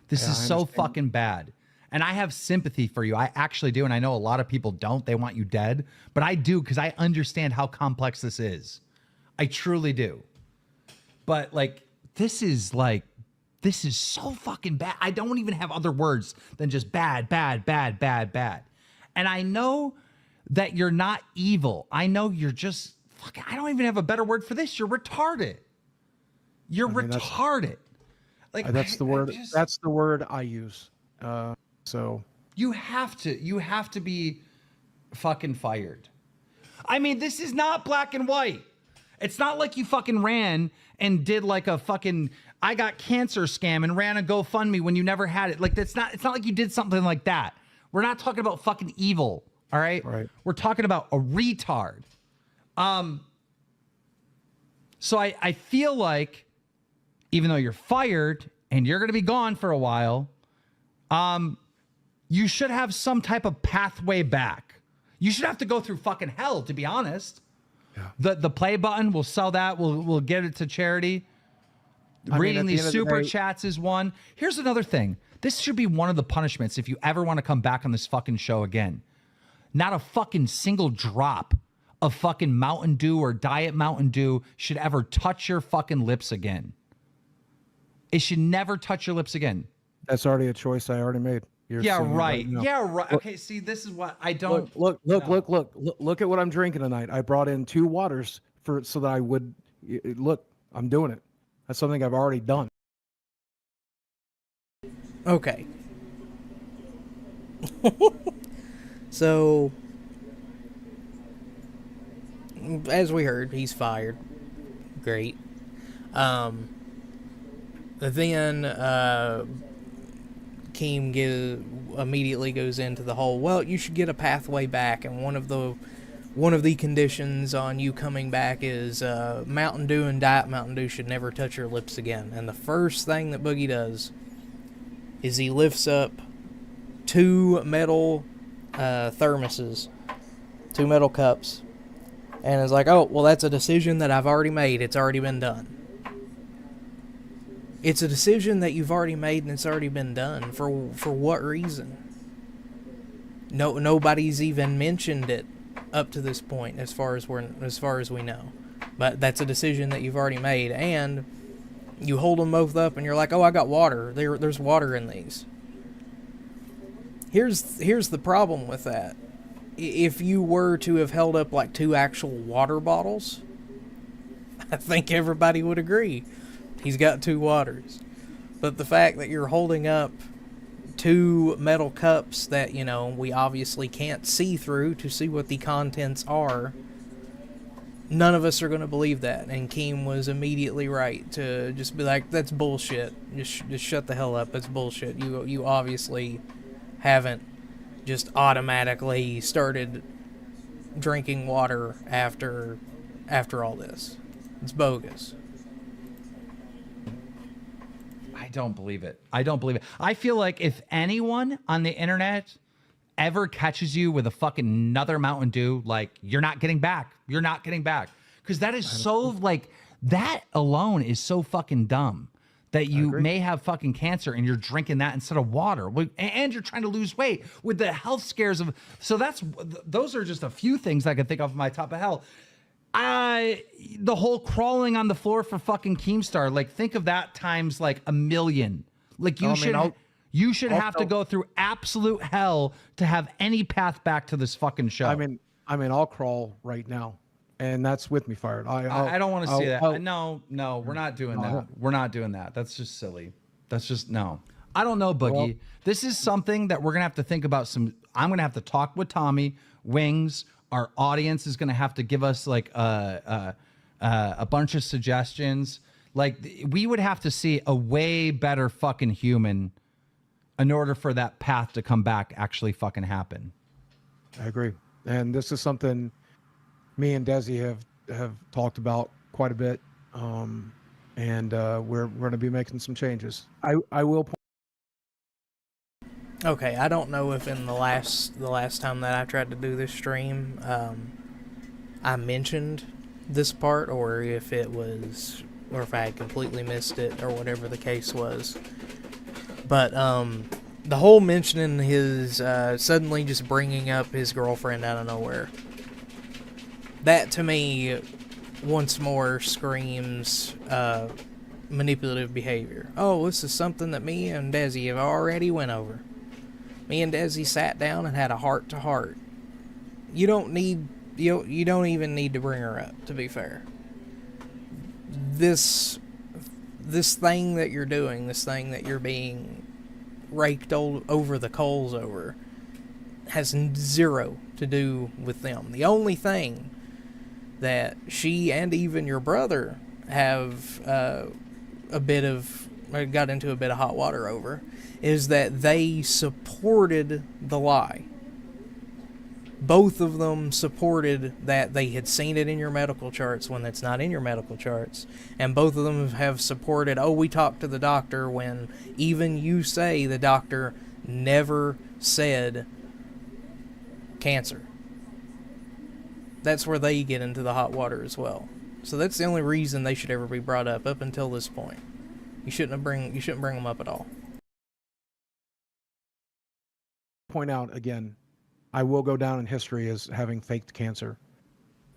This is so fucking bad. And I have sympathy for you. I actually do. And I know a lot of people don't. They want you dead. But I do, because I understand how complex this is. I truly do. But like, this is so fucking bad. I don't even have other words than just bad, bad, bad, bad, bad. And I know that you're not evil. I know you're just fucking, I don't even have a better word for this. You're retarded. You're retarded. Like, that's the word. That's the word I use. So you have to be fucking fired. I mean, this is not black and white. It's not like you fucking ran and did like a fucking I got cancer scam and ran a GoFundMe when you never had it. Like, it's not like you did something like that. We're not talking about fucking evil, all right? Right. We're talking about a retard. So I feel like, even though you're fired and you're going to be gone for a while, you should have some type of pathway back. You should have to go through fucking hell, to be honest. Yeah. The play button, we'll sell that. We'll get it to charity. Reading these super chats is one. Here's another thing. This should be one of the punishments if you ever want to come back on this fucking show again. Not a fucking single drop of fucking Mountain Dew or Diet Mountain Dew should ever touch your fucking lips again. It should never touch your lips again. That's already a choice I already made. Yeah, right. Yeah, right. Okay, see, this is what I don't... Look at what I'm drinking tonight. I brought in 2 waters so that I would... Look, I'm doing it. That's something I've already done. Okay. So, as we heard, he's fired. Great. Then Keem immediately goes into the whole, well, you should get a pathway back, and one of the conditions on you coming back is Mountain Dew and Diet Mountain Dew should never touch your lips again. And the first thing that Boogie does is he lifts up 2 metal thermoses, 2 metal cups, and is like, oh, well, that's a decision that I've already made. It's already been done. It's a decision that you've already made, and it's already been done. For what reason? Nobody's even mentioned it up to this point, as far as we know. But that's a decision that you've already made, and You hold them both up and you're like, oh, I got water. There's water in these. Here's the problem with that. If you were to have held up like 2 actual water bottles, I think everybody would agree. He's got 2 waters. But the fact that you're holding up 2 metal cups that, you know, we obviously can't see through to see what the contents are, none of us are going to believe that. And Keem was immediately right to just be like, that's bullshit. Just shut the hell up. That's bullshit. You obviously haven't just automatically started drinking water after all this. It's bogus. I don't believe it. I don't believe it. I feel like if anyone on the internet ever catches you with a fucking another Mountain Dew, like, you're not getting back. You're not getting back. Because that is so, like, that alone is so fucking dumb. That you may have fucking cancer and you're drinking that instead of water. And you're trying to lose weight with the health scares of... So those are just a few things I can think of my top of hell. The whole crawling on the floor for fucking Keemstar, like, think of that times like a million. Like, you should have to go through absolute hell to have any path back to this fucking show. I mean, I'll crawl right now, and that's with me fired. I don't want to see that. No, we're not doing that. We're not doing that. That's just silly. That's just, no. I don't know, Boogie. Well, this is something that we're gonna have to think about. I'm gonna have to talk with Tommy, Wings. Our audience is going to have to give us like a bunch of suggestions. Like, we would have to see a way better fucking human in order for that path to come back actually fucking happen. I agree. And this is something me and Desi have talked about quite a bit. And we're going to be making some changes. I will point. Okay, I don't know if in the last time that I tried to do this stream, I mentioned this part, or if I had completely missed it, or whatever the case was. But the whole mentioning his suddenly just bringing up his girlfriend out of nowhere, that to me once more screams manipulative behavior. Oh, this is something that me and Desi have already went over. Me and Desi sat down and had a heart-to-heart. You don't even need to bring her up, to be fair. This thing that you're doing, this thing that you're being raked over the coals over, has zero to do with them. The only thing that she and even your brother have got into a bit of hot water over is that they supported the lie. Both of them supported that they had seen it in your medical charts when it's not in your medical charts. And both of them have supported, oh, we talked to the doctor, when even you say the doctor never said cancer. That's where they get into the hot water as well. So that's the only reason they should ever be brought up until this point. You shouldn't bring them up at all. Point out again, I will go down in history as having faked cancer,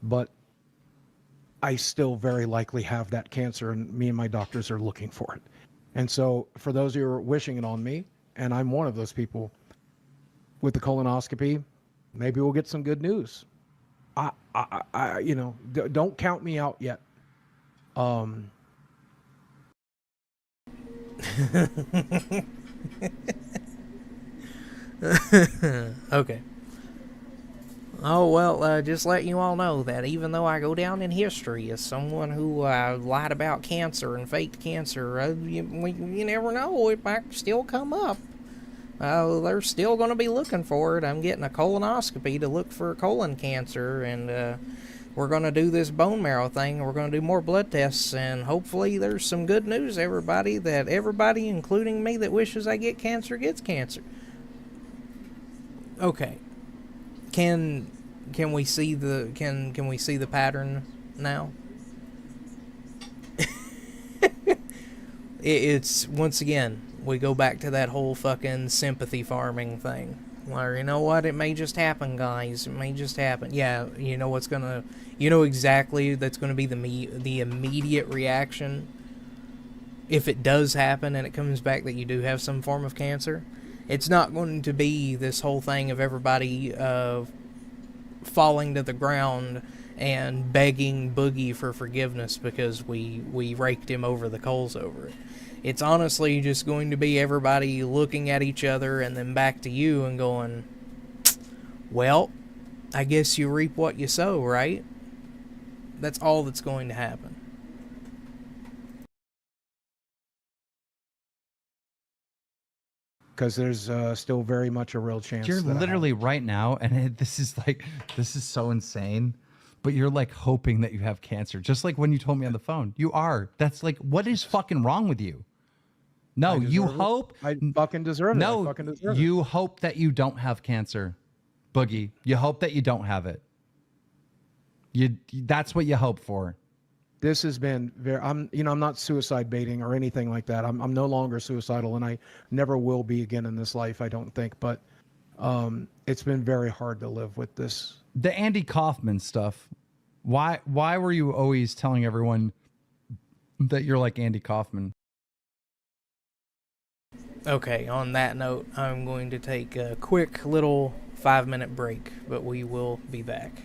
but I still very likely have that cancer, and me and my doctors are looking for it. And so for those who are wishing it on me, and I'm one of those people, with the colonoscopy, maybe we'll get some good news. Don't count me out yet. Okay. Oh, well, just letting you all know that even though I go down in history as someone who lied about cancer and faked cancer, you never know, it might still come up. They're still going to be looking for it. I'm getting a colonoscopy to look for colon cancer, and we're going to do this bone marrow thing. We're going to do more blood tests, and hopefully there's some good news, everybody, that everybody, including me, that wishes I get cancer gets cancer. Okay. Can we see the pattern now? It's once again, we go back to that whole fucking sympathy farming thing. Or, you know what, it may just happen, guys. It may just happen. Yeah, you know exactly that's gonna be the immediate reaction if it does happen and it comes back that you do have some form of cancer, it's not going to be this whole thing of everybody falling to the ground and begging Boogie for forgiveness because we raked him over the coals over it. It's honestly just going to be everybody looking at each other and then back to you and going, well, I guess you reap what you sow, right? That's all that's going to happen. Because there's still very much a real chance. You're literally right now, and this is so insane. But you're like hoping that you have cancer, just like when you told me on the phone. You are. That's like, what is fucking wrong with you? No, you hope. I fucking deserve it. No, I fucking deserve it. you hope that you don't have cancer, Boogie. You hope that you don't have it. That's what you hope for. This has been very. I'm not suicide baiting or anything like that. I'm no longer suicidal, and I never will be again in this life. I don't think, but it's been very hard to live with this. The Andy Kaufman stuff. Why were you always telling everyone that you're like Andy Kaufman? Okay, on that note, I'm going to take a quick little 5-minute break, but we will be back.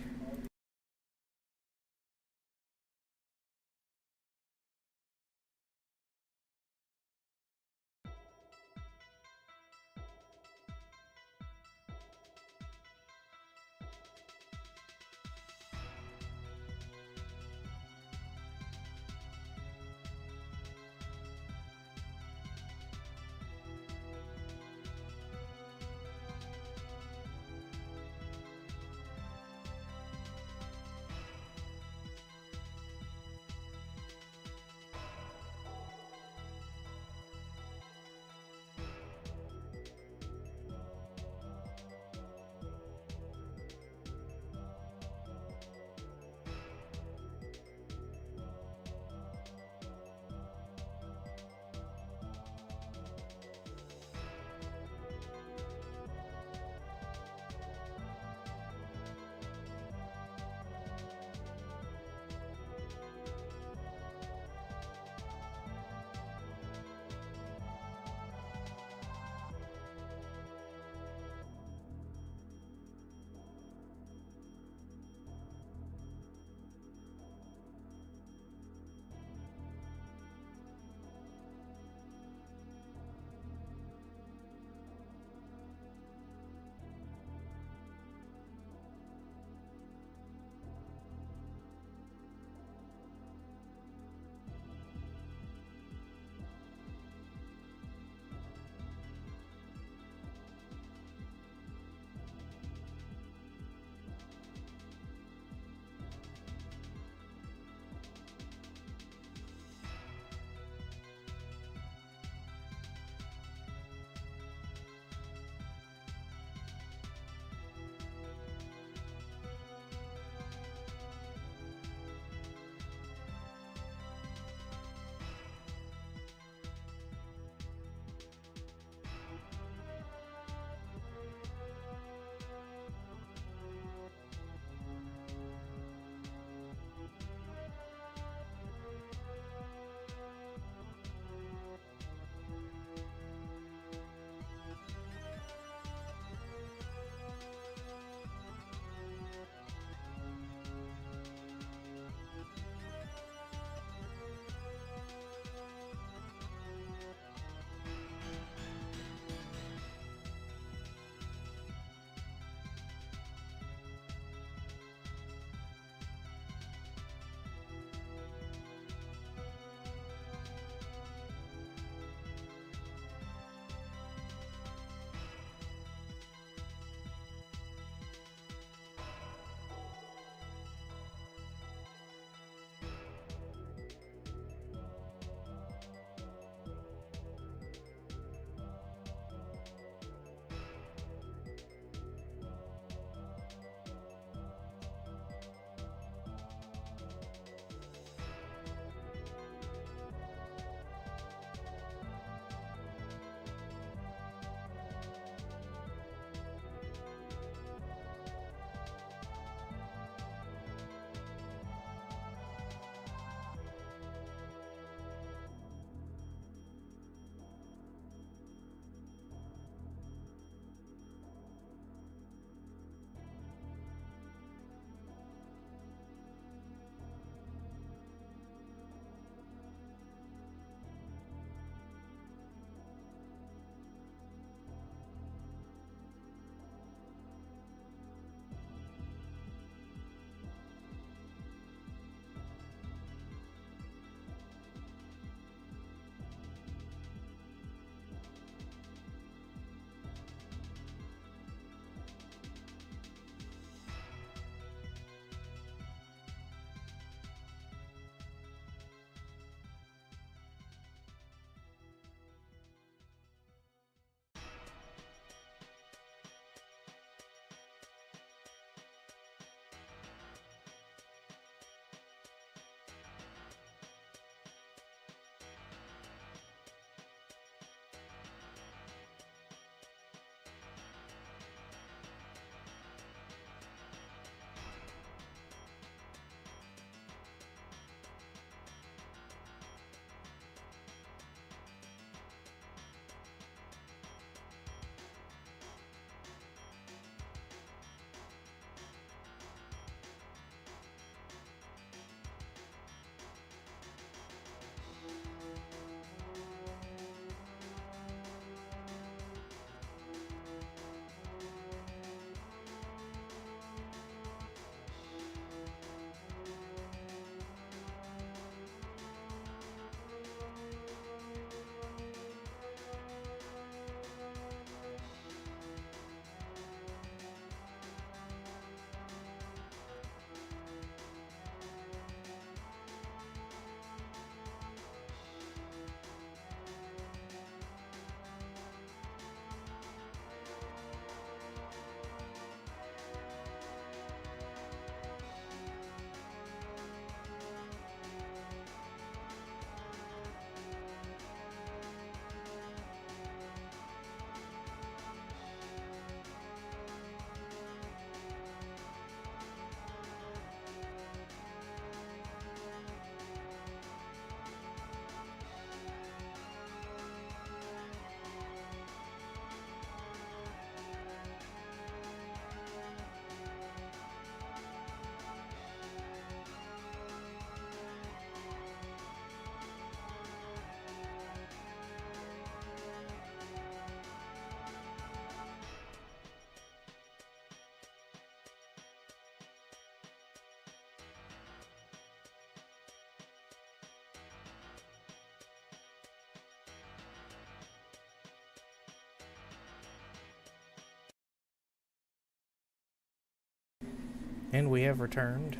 And we have returned,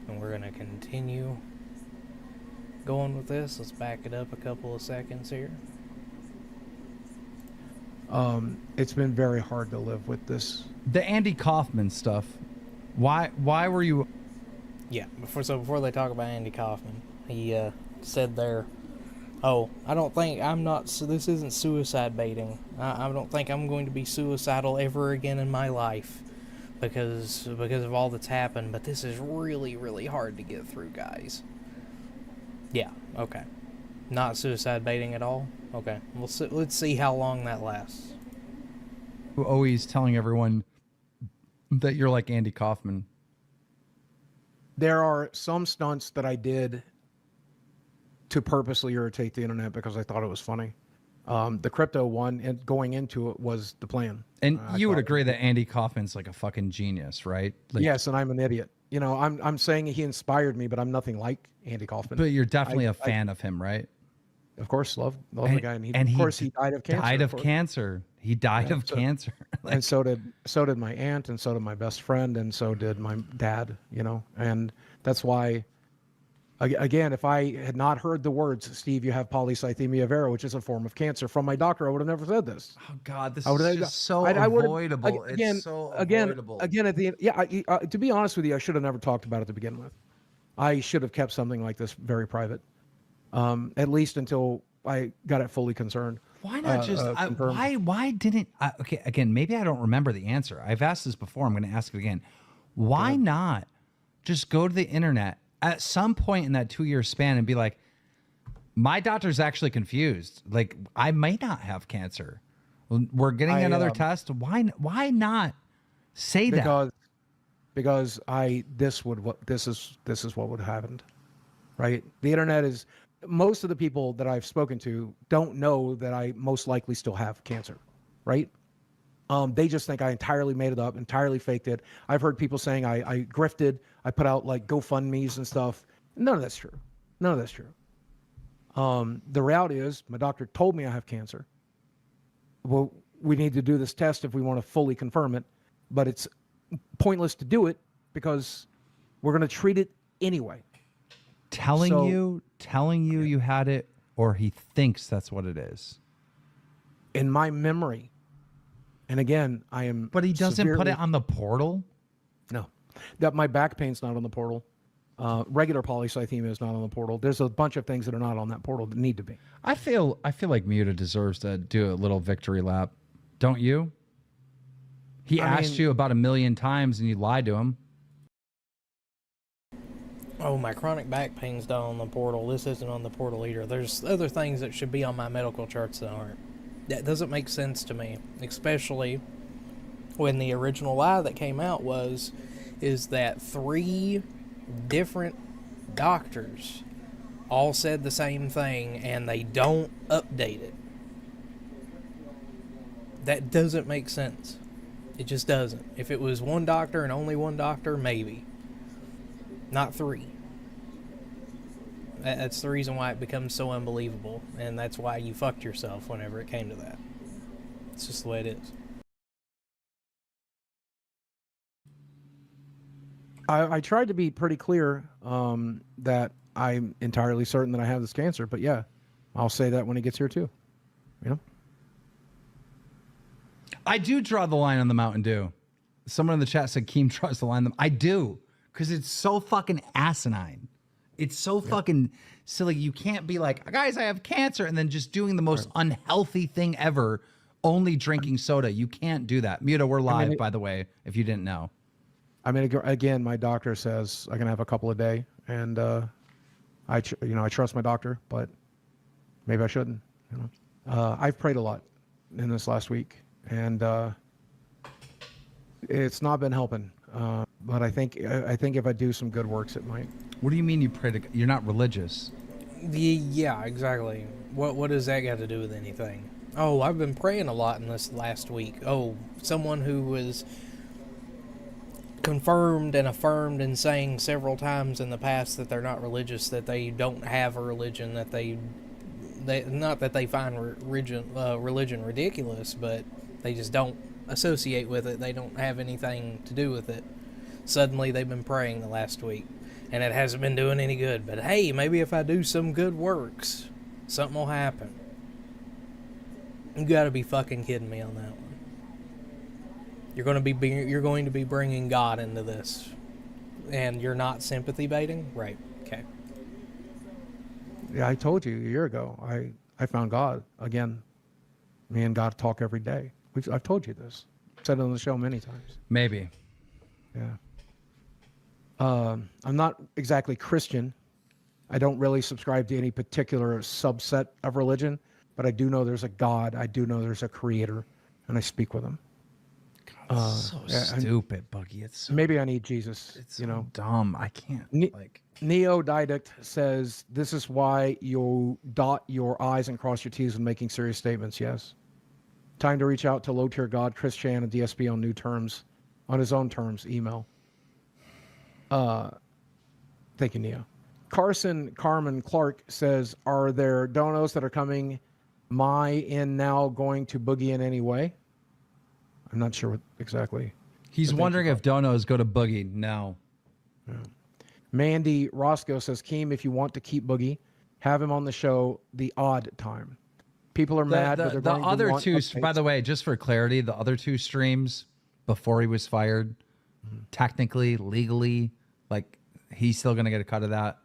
and we're going to continue going with this. Let's back it up a couple of seconds here. It's been very hard to live with this. The Andy Kaufman stuff. Why were you? Yeah, before they talk about Andy Kaufman, he said there, "Oh, so this isn't suicide baiting. I don't think I'm going to be suicidal ever again in my life because of all that's happened, but this is really, really hard to get through, guys." Yeah, okay. Not suicide baiting at all? Okay, let's see how long that lasts. Always telling everyone that you're like Andy Kaufman. There are some stunts that I did to purposely irritate the internet because I thought it was funny. The crypto one and going into it was the plan. And you would agree that Andy Kaufman's like a fucking genius, right? Like, yes, and I'm an idiot. You know, I'm saying he inspired me, but I'm nothing like Andy Kaufman. But you're definitely a fan of him, right? Of course, love the guy, and of course he died of cancer. He died of cancer. Like, and so did my aunt, and so did my best friend, and so did my dad. You know, and that's why. Again, if I had not heard the words, "Steve, you have polycythemia vera, which is a form of cancer," from my doctor, I would have never said this. oh God, this is just so avoidable. It's so avoidable. Again, at the end, to be honest with you, I should have never talked about it to begin with. I should have kept something like this very private, at least until I got it fully concerned. Why not just why didn't okay, again, maybe I don't remember the answer. I've asked this before, I'm going to ask it again. Why not just go to the internet at some point in that 2-year span and be like, my doctor's actually confused, like I may not have cancer, we're getting another test? Why not say that? Because this is what would have happened, right? The internet is, most of the people that I've spoken to don't know that I most likely still have cancer, right? They just think I entirely made it up, entirely faked it. I've heard people saying I grifted, I put out like GoFundMes and stuff. None of that's true. None of that's true. The reality is my doctor told me I have cancer. Well, we need to do this test if we want to fully confirm it, but it's pointless to do it because we're going to treat it anyway. Telling you you had it, or he thinks that's what it is. In my memory, and again, I am. But he doesn't put it on the portal. No, that my back pain's not on the portal. Regular polycythemia is not on the portal. There's a bunch of things that are not on that portal that need to be. I feel like Muta deserves to do a little victory lap, don't you? He asked you about 1 million times and you lied to him. Oh, my chronic back pain's not on the portal. This isn't on the portal either. There's other things that should be on my medical charts that aren't. That doesn't make sense to me, especially when the original lie that came out is that 3 different doctors all said the same thing and they don't update it. That doesn't make sense. It just doesn't. If it was one doctor and only one doctor, maybe. Not 3. That's the reason why it becomes so unbelievable, and that's why you fucked yourself whenever it came to that. It's just the way it is. I tried to be pretty clear that I'm entirely certain that I have this cancer, but yeah, I'll say that when it gets here too. You know? I do draw the line on the Mountain Dew. Someone in the chat said Keem draws the line. I do, because it's so fucking asinine. It's so fucking silly. You can't be like, guys, I have cancer, and then just doing the most unhealthy thing ever, only drinking soda. You can't do that. Muta, we're live, by the way, if you didn't know. I mean, again, my doctor says I can have a couple a day, and I trust my doctor, but maybe I shouldn't. You know, I've prayed a lot in this last week, and it's not been helping. But I think if I do some good works, it might. What do you mean you pray to? You're not religious. Yeah, exactly. What does that got to do with anything? Oh, I've been praying a lot in this last week. Oh, someone who was confirmed and affirmed and saying several times in the past that they're not religious, that they don't have a religion, that they not that they find religion ridiculous, but they just don't associate with it. They don't have anything to do with it. Suddenly they've been praying the last week, and it hasn't been doing any good. But hey, maybe if I do some good works, something will happen. You gotta be fucking kidding me on that one. You're going to be bringing God into this, and you're not sympathy baiting, right? Okay. Yeah, I told you a year ago. I found God again. Me and God talk every day. I've told you this. Said it on the show many times. Maybe. Yeah. I'm not exactly Christian. I don't really subscribe to any particular subset of religion, but I do know there's a God. I do know there's a creator, and I speak with him. So stupid, Boogie. It's so, maybe I need Jesus. it's so dumb. I can't. Neo Didact says, this is why you dot your I's and cross your T's when making serious statements. Yes. Time to reach out to low-tier God, Chris Chan, and DSP on new terms, on his own terms. Email. Thank you, Neo. Carmen Clark says, are there donos that are coming my in now going to Boogie in any way? I'm not sure what exactly. He's wondering if donos go to Boogie. No. Yeah. Mandy Roscoe says, Keem, if you want to keep Boogie, have him on the show the odd time. People are mad, but they're going to want updates. By the way, just for clarity, the other two streams before he was fired, technically, legally, like he's still going to get a cut of that,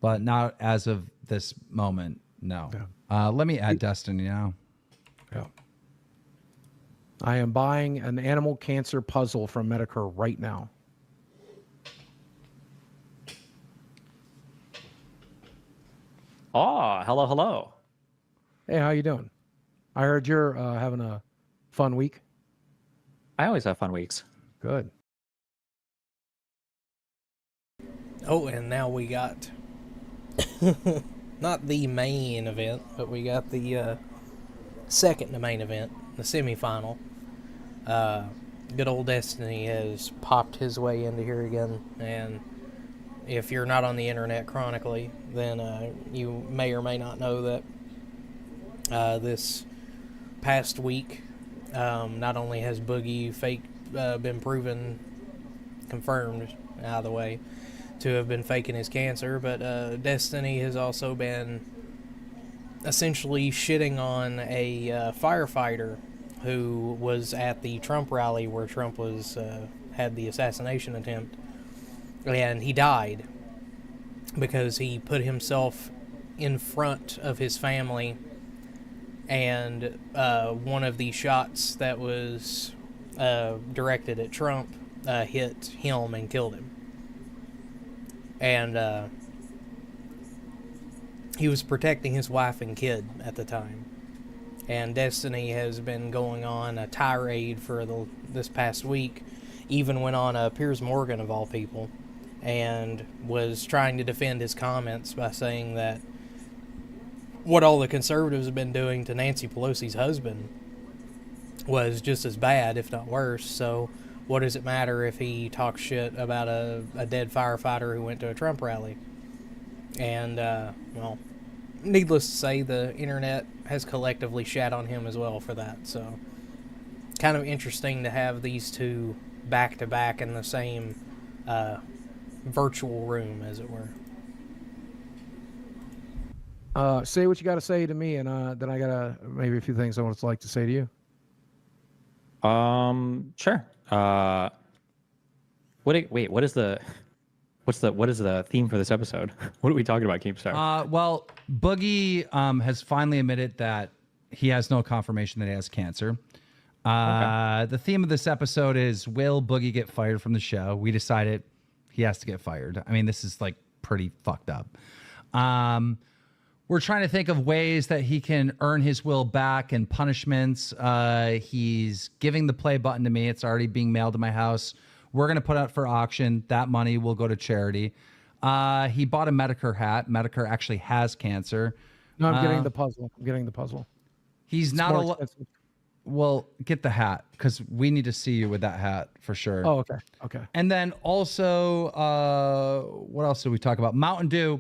but not as of this moment. No. Yeah. Let me add Destiny now. Yeah. I am buying an animal cancer puzzle from Medicare right now. Oh, hello, hello. Hey, how you doing? I heard you're having a fun week. I always have fun weeks. Good. Oh, and now we got not the main event, but we got the second to main event, the semifinal. Good old Destiny has popped his way into here again, and if you're not on the internet chronically, then you may or may not know that this past week, not only has Boogie been proven, confirmed out of the way, to have been faking his cancer, but Destiny has also been essentially shitting on a firefighter who was at the Trump rally where Trump was had the assassination attempt, and he died because he put himself in front of his family, and one of the shots that was directed at Trump hit him and killed him. And he was protecting his wife and kid at the time. And Destiny has been going on a tirade for this past week, even went on Piers Morgan, of all people, and was trying to defend his comments by saying that what all the conservatives have been doing to Nancy Pelosi's husband was just as bad, if not worse. So what does it matter if he talks shit about a dead firefighter who went to a Trump rally? And, well, needless to say, the internet has collectively shat on him as well for that. So kind of interesting to have these two back-to-back in the same virtual room, as it were. Say what you got to say to me, and then I got maybe a few things I would like to say to you. Sure. What is the theme for this episode? What are we talking about, Keemstar? Well, Boogie has finally admitted that he has no confirmation that he has cancer. Okay. The theme of this episode is, will Boogie get fired from the show? We decided he has to get fired. I mean, this is like pretty fucked up. We're trying to think of ways that he can earn his will back and punishments. He's giving the play button to me. It's already being mailed to my house. We're going to put out for auction. That money will go to charity. He bought a Medicare hat. Medicare actually has cancer. No, I'm getting the puzzle. He's it's not well, get the hat, because we need to see you with that hat for sure. Oh, okay. Okay. And then also, what else did we talk about? Mountain Dew.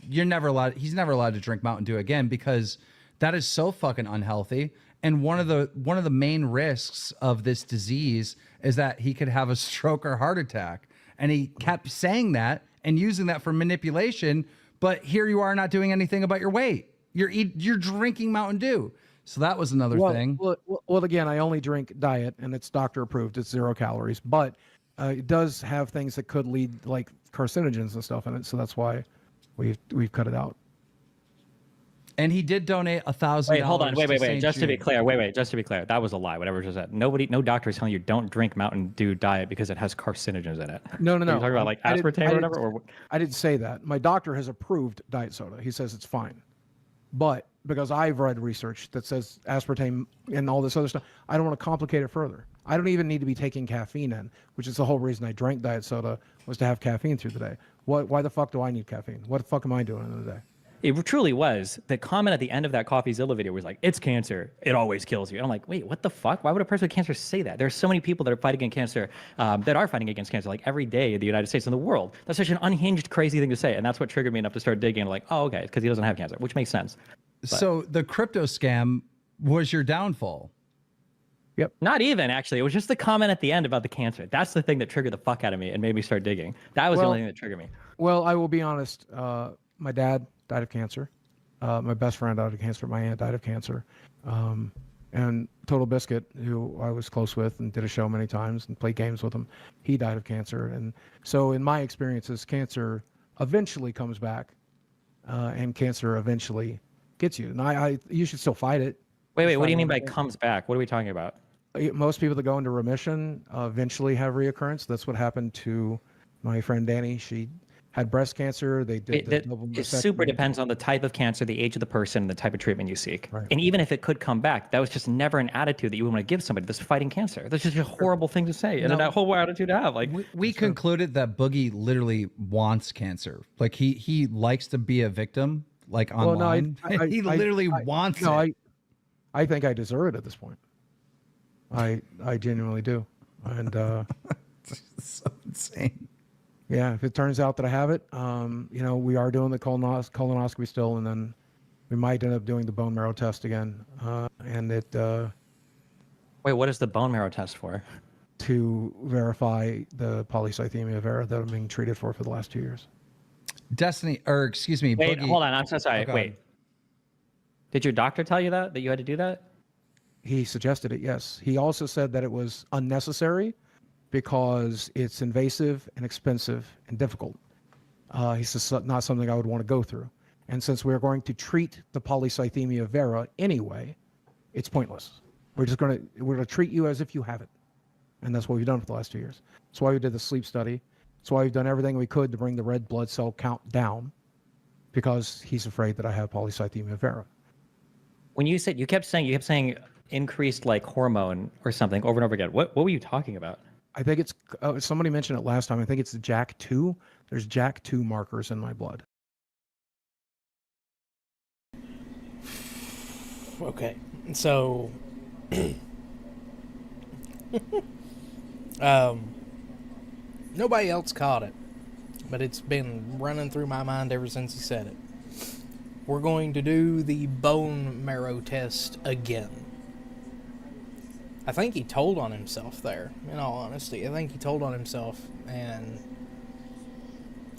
He's never allowed to drink Mountain Dew again, because that is so fucking unhealthy. And one of the main risks of this disease is that he could have a stroke or heart attack. And he kept saying that and using that for manipulation. But here you are not doing anything about your weight. You're drinking Mountain Dew. So that was another thing. Well, again, I only drink diet, and it's doctor approved. It's 0 calories, but it does have things that could lead like carcinogens and stuff in it. So that's why we've cut it out. And he did donate $1,000. Wait, hold on. Wait. Just to be Jude. clear. Just to be clear. That was a lie. Whatever just said. No doctor is telling you don't drink Mountain Dew diet because it has carcinogens in it. No. Are you talking about like aspartame or whatever? Or I didn't say that. My doctor has approved diet soda. He says it's fine. But because I've read research that says aspartame and all this other stuff, I don't want to complicate it further. I don't even need to be taking caffeine in, which is the whole reason I drank diet soda, was to have caffeine through the day. Why the fuck do I need caffeine? What the fuck am I doing in the day? it truly was. The comment at the end of that CoffeeZilla video was like, "It's cancer. It always kills you." And I'm like, wait, what the fuck? Why would a person with cancer say that? There's so many people that are fighting against cancer, like every day in the United States and the world. That's such an unhinged, crazy thing to say, and that's what triggered me enough to start digging. Like, oh, okay, because he doesn't have cancer, which makes sense. But, so the crypto scam was your downfall. Yep. Not even, actually. It was just the comment at the end about the cancer. That's the thing that triggered the fuck out of me and made me start digging. That was the only thing that triggered me. Well, I will be honest. My dad died of cancer. My best friend died of cancer. My aunt died of cancer. And Total Biscuit, who I was close with and did a show many times and played games with him, he died of cancer. And so in my experiences, cancer eventually comes back, and cancer eventually gets you. And you should still fight it. Wait, what do you mean by comes back? What are we talking about? Most people that go into remission eventually have reoccurrence. That's what happened to my friend Danny. She had breast cancer. They did it super depends on the type of cancer, the age of the person, and the type of treatment you seek. Right. And even if it could come back, that was just never an attitude that you would want to give somebody that's fighting cancer. That's just a horrible thing to say, and a whole attitude to have. Like we concluded that Boogie literally wants cancer. Like he likes to be a victim, like online. Well, no, he literally wants it. I think I deserve it at this point. I genuinely do. And so insane. Yeah, if it turns out that I have it, we are doing the colonoscopy still, and then we might end up doing the bone marrow test again. Wait, what is the bone marrow test for? To verify the polycythemia vera that I'm being treated for the last 2 years. Wait, Boogie. Hold on. I'm so sorry. Oh, wait. Did your doctor tell you that you had to do that? He suggested it, yes. He also said that it was unnecessary because it's invasive and expensive and difficult. He says not something I would want to go through. And since we're going to treat the polycythemia vera anyway, it's pointless. We're going to treat you as if you have it. And that's what we've done for the last 2 years. That's why we did the sleep study. That's why we've done everything we could to bring the red blood cell count down, because he's afraid that I have polycythemia vera. When you kept saying increased like hormone or something over and over again. What were you talking about? I think it's somebody mentioned it last time. I think it's the JAK2. There's JAK2 markers in my blood. Okay, so nobody else caught it, but it's been running through my mind ever since he said it. We're going to do the bone marrow test again. I think he told on himself there, in all honesty. I think he told on himself, and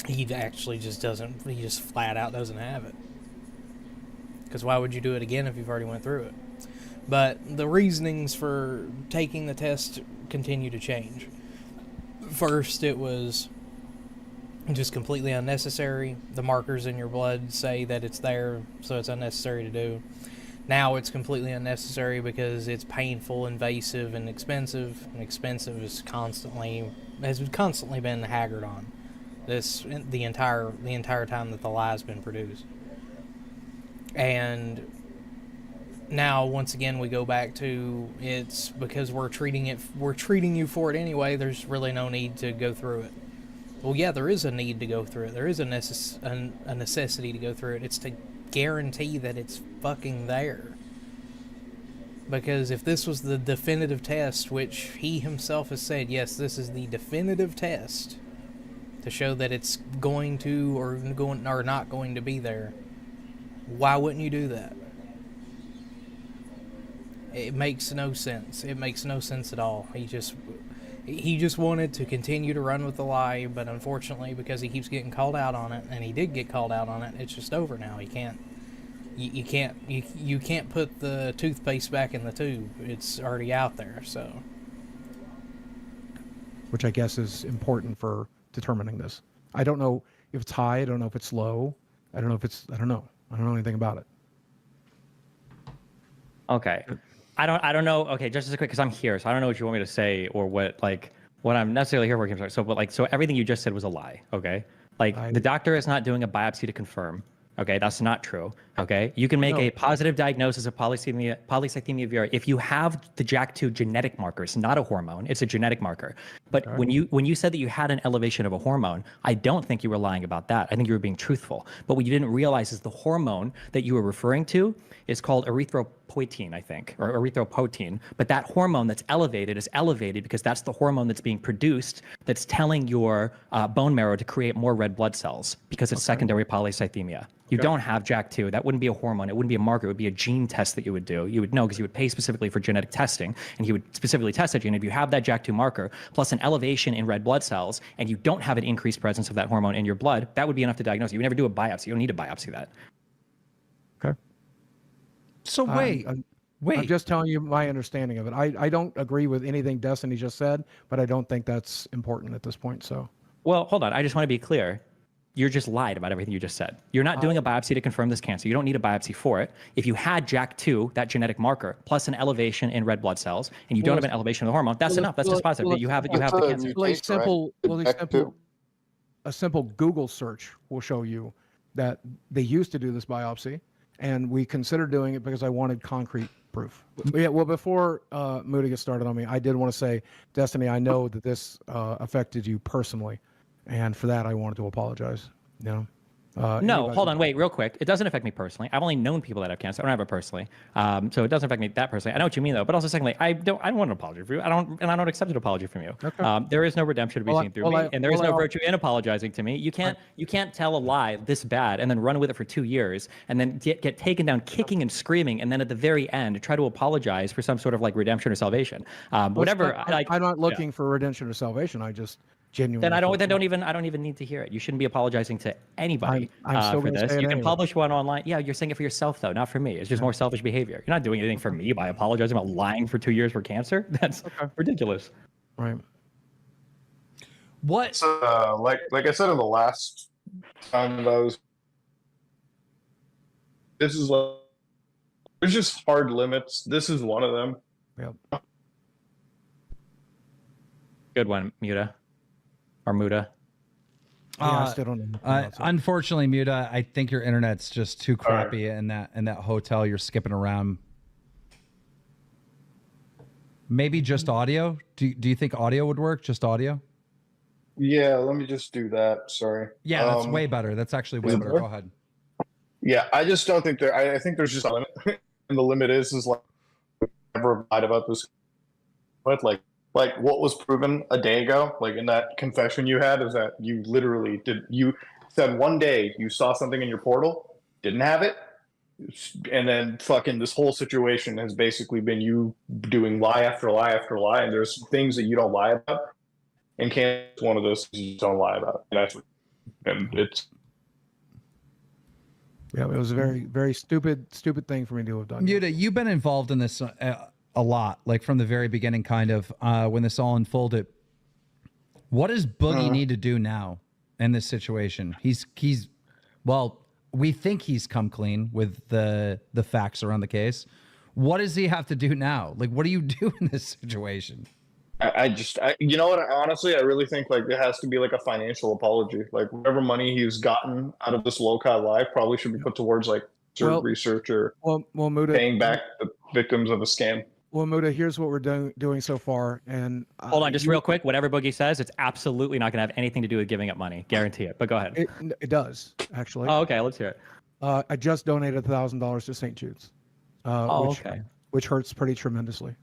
he actually just doesn't, he just flat out doesn't have it. Because why would you do it again if you've already went through it? But the reasonings for taking the test continue to change. First, it was just completely unnecessary. The markers in your blood say that it's there, so it's unnecessary to do. Now it's completely unnecessary because it's painful, invasive, and expensive. And expensive has constantly been haggard on the entire time that the lie's been produced. And now once again we go back to it's because we're treating you for it anyway. There's really no need to go through it. Well, yeah, there is a need to go through it. There is a necessity to go through it. It's to guarantee that it's fucking there. Because if this was the definitive test, which he himself has said, yes, this is the definitive test to show that it's going to or not going to be there, why wouldn't you do that? It makes no sense. It makes no sense at all. he just wanted to continue to run with the lie, but unfortunately, because he keeps getting called out on it, and he did get called out on it, it's just over now. You can't put the toothpaste back in the tube. It's already out there. So, which I guess is important for determining this. I don't know if it's high. I don't know if it's low. I don't know if it's. I don't know. I don't know anything about it. Okay. I don't know. Okay, just as a quick, because I'm here, so I don't know what you want me to say or what I'm necessarily here for. So everything you just said was a lie. Okay, the doctor is not doing a biopsy to confirm. Okay, that's not true. Okay, you can make a positive diagnosis of polycythemia vera if you have the JAK2 genetic marker. It's not a hormone; it's a genetic marker. But when you said that you had an elevation of a hormone, I don't think you were lying about that. I think you were being truthful. But what you didn't realize is the hormone that you were referring to is called erythropoietin, I think, or erythropoietin. But that hormone that's elevated is elevated because that's the hormone that's being produced that's telling your bone marrow to create more red blood cells because it's secondary polycythemia. You don't have JAK2. That wouldn't be a hormone. It wouldn't be a marker. It would be a gene test that you would do. You would know because you would pay specifically for genetic testing, and he would specifically test that gene. If you have that JAK2 marker plus an elevation in red blood cells, and you don't have an increased presence of that hormone in your blood, that would be enough to diagnose. You would never do a biopsy. You don't need to biopsy that. Okay. So wait. I'm just telling you my understanding of it. I don't agree with anything Destiny just said, but I don't think that's important at this point. So. Well, hold on. I just want to be clear. You're just lied about everything you just said. You're not doing a biopsy to confirm this cancer. You don't need a biopsy for it. If you had JAK2, that genetic marker, plus an elevation in red blood cells, and you don't have an elevation of the hormone, that's enough. That's just positive that you have the cancer. A simple Google search will show you that they used to do this biopsy, and we considered doing it because I wanted concrete proof. Yeah, well, before Moody gets started on me, I did want to say, Destiny, I know that this affected you personally. And for that, I wanted to apologize. You know? No, hold on, wait, real quick. It doesn't affect me personally. I've only known people that have cancer. I don't have it personally, so it doesn't affect me that personally. I know what you mean, though. But also, secondly, I don't want an apology from you. I don't accept an apology from you. Okay. There is no redemption to be seen through me, and there is no virtue in apologizing to me. You can't tell a lie this bad and then run with it for 2 years and then get taken down kicking and screaming, and then at the very end try to apologize for some sort of redemption or salvation. Whatever. I'm not looking for redemption or salvation. I just. Genuinely. Then I don't even need to hear it. You shouldn't be apologizing to anybody for this. You can publish one online. Yeah, you're saying it for yourself though, not for me. It's just more selfish behavior. You're not doing anything for me by apologizing about lying for 2 years for cancer. That's ridiculous. Right. What? So, like I said in the last time that I was, there's just hard limits. This is one of them. Yep. Good one, Muta. Or Muta. I still don't know. Unfortunately, Muta, I think your internet's just too crappy in that hotel. You're skipping around. Maybe just audio. Do you think audio would work? Just audio? Yeah, let me just do that. Sorry. Yeah, that's way better. That's actually way better. Go ahead. Yeah, I just don't think I think there's just a limit. And the limit is never lied about this. But what was proven a day ago, in that confession you had, is that you literally you said one day you saw something in your portal, didn't have it, and then fucking this whole situation has basically been you doing lie after lie after lie, and there's things that you don't lie about, and can't one of those things you don't lie about. And it's. Yeah, it was a very, very stupid thing for me to have done. Muta, you've been involved in this a lot, from the very beginning, kind of, when this all unfolded. What does Boogie need to do now in this situation? Well, we think he's come clean with the facts around the case. What does he have to do now? What do you do in this situation? You know what? Honestly, I really think it has to be a financial apology. Whatever money he's gotten out of this Lolcowlive probably should be put towards research or Muta, paying back the victims of a scam. Well, Muta, here's what we're doing so far. And hold on, just real quick. Whatever Boogie says, it's absolutely not going to have anything to do with giving up money. Guarantee it. But go ahead. It does, actually. Oh, okay. Let's hear it. I just donated $1,000 to St. Jude's, which hurts pretty tremendously.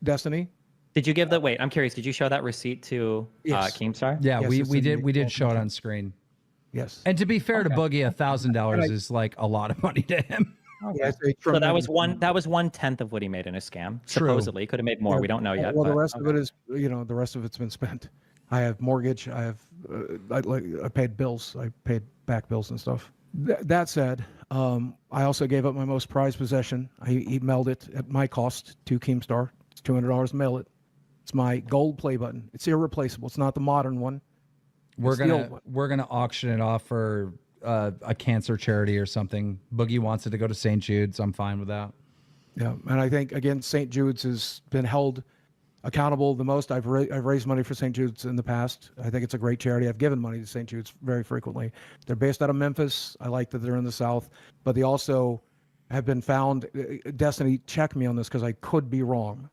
Destiny? Did you give the wait? I'm curious. Did you show that receipt to Keemstar? Yeah, yes, we did show it on screen. Yes. And to be fair to Boogie, $1,000 is a lot of money to him. Yeah, it's a So that was tremendous one. amount. That was 1/10 of what he made in a scam. True. Supposedly, could have made more. Yeah, We don't know yet. Well, the but- rest of it is, the rest of it's been spent. I have mortgage. I have, I paid bills. I paid back bills and stuff. That said, I also gave up my most prized possession. He mailed it at my cost to Keemstar. It's $200 to mail it. It's my gold play button. It's irreplaceable. It's not the modern one. We're It's the old gonna one. auction it off for a cancer charity or something. Boogie wants it to go to St. Jude's. I'm fine with that. Yeah, and I think again, St. Jude's has been held accountable the most. I've raised money for St. Jude's in the past. I think it's a great charity. I've given money to St. Jude's very frequently. They're based out of Memphis. I like that they're in the South, but they also have been found. Destiny, check me on this because I could be wrong,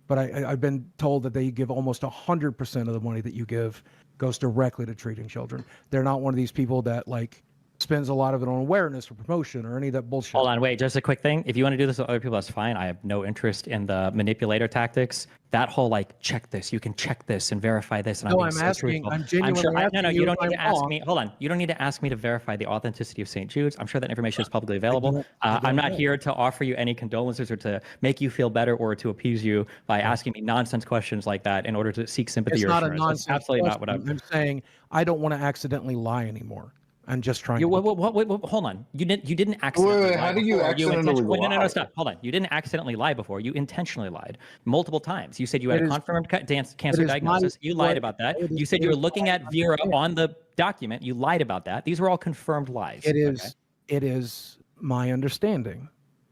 but I've been told that they give almost 100% of the money that you give goes directly to treating children. They're not one of these people that like spends a lot of it on awareness or promotion or any of that bullshit. Hold on, wait, just a quick thing. If you want to do this with other people, that's fine. I have no interest in the manipulator tactics. That whole like, check this, you can check this and verify this. And No, being I'm so asking. truthful. I'm genuinely sure, asking no, you don't if need to I'm ask wrong. me. Hold on, you don't need to ask me to verify the authenticity of St. Jude's. I'm sure that information is publicly available. I'm not here to offer you any condolences or to make you feel better or to appease you by asking me nonsense questions like that in order to seek sympathy It's or not a assurance. nonsense. That's absolutely not what I'm saying. I don't want to accidentally lie anymore. I'm just trying. You, to wait, hold on. You didn't accidentally lie how do you before. accidentally Wait, no, lie? stop. Hold on. You didn't accidentally lie before. You intentionally lied multiple times. You said you had It a is- confirmed cancer it is diagnosis. You lied about that. it is- You said it you were is looking at Vera on the document. You lied about that. These were all confirmed lies. It is. okay? It is my understanding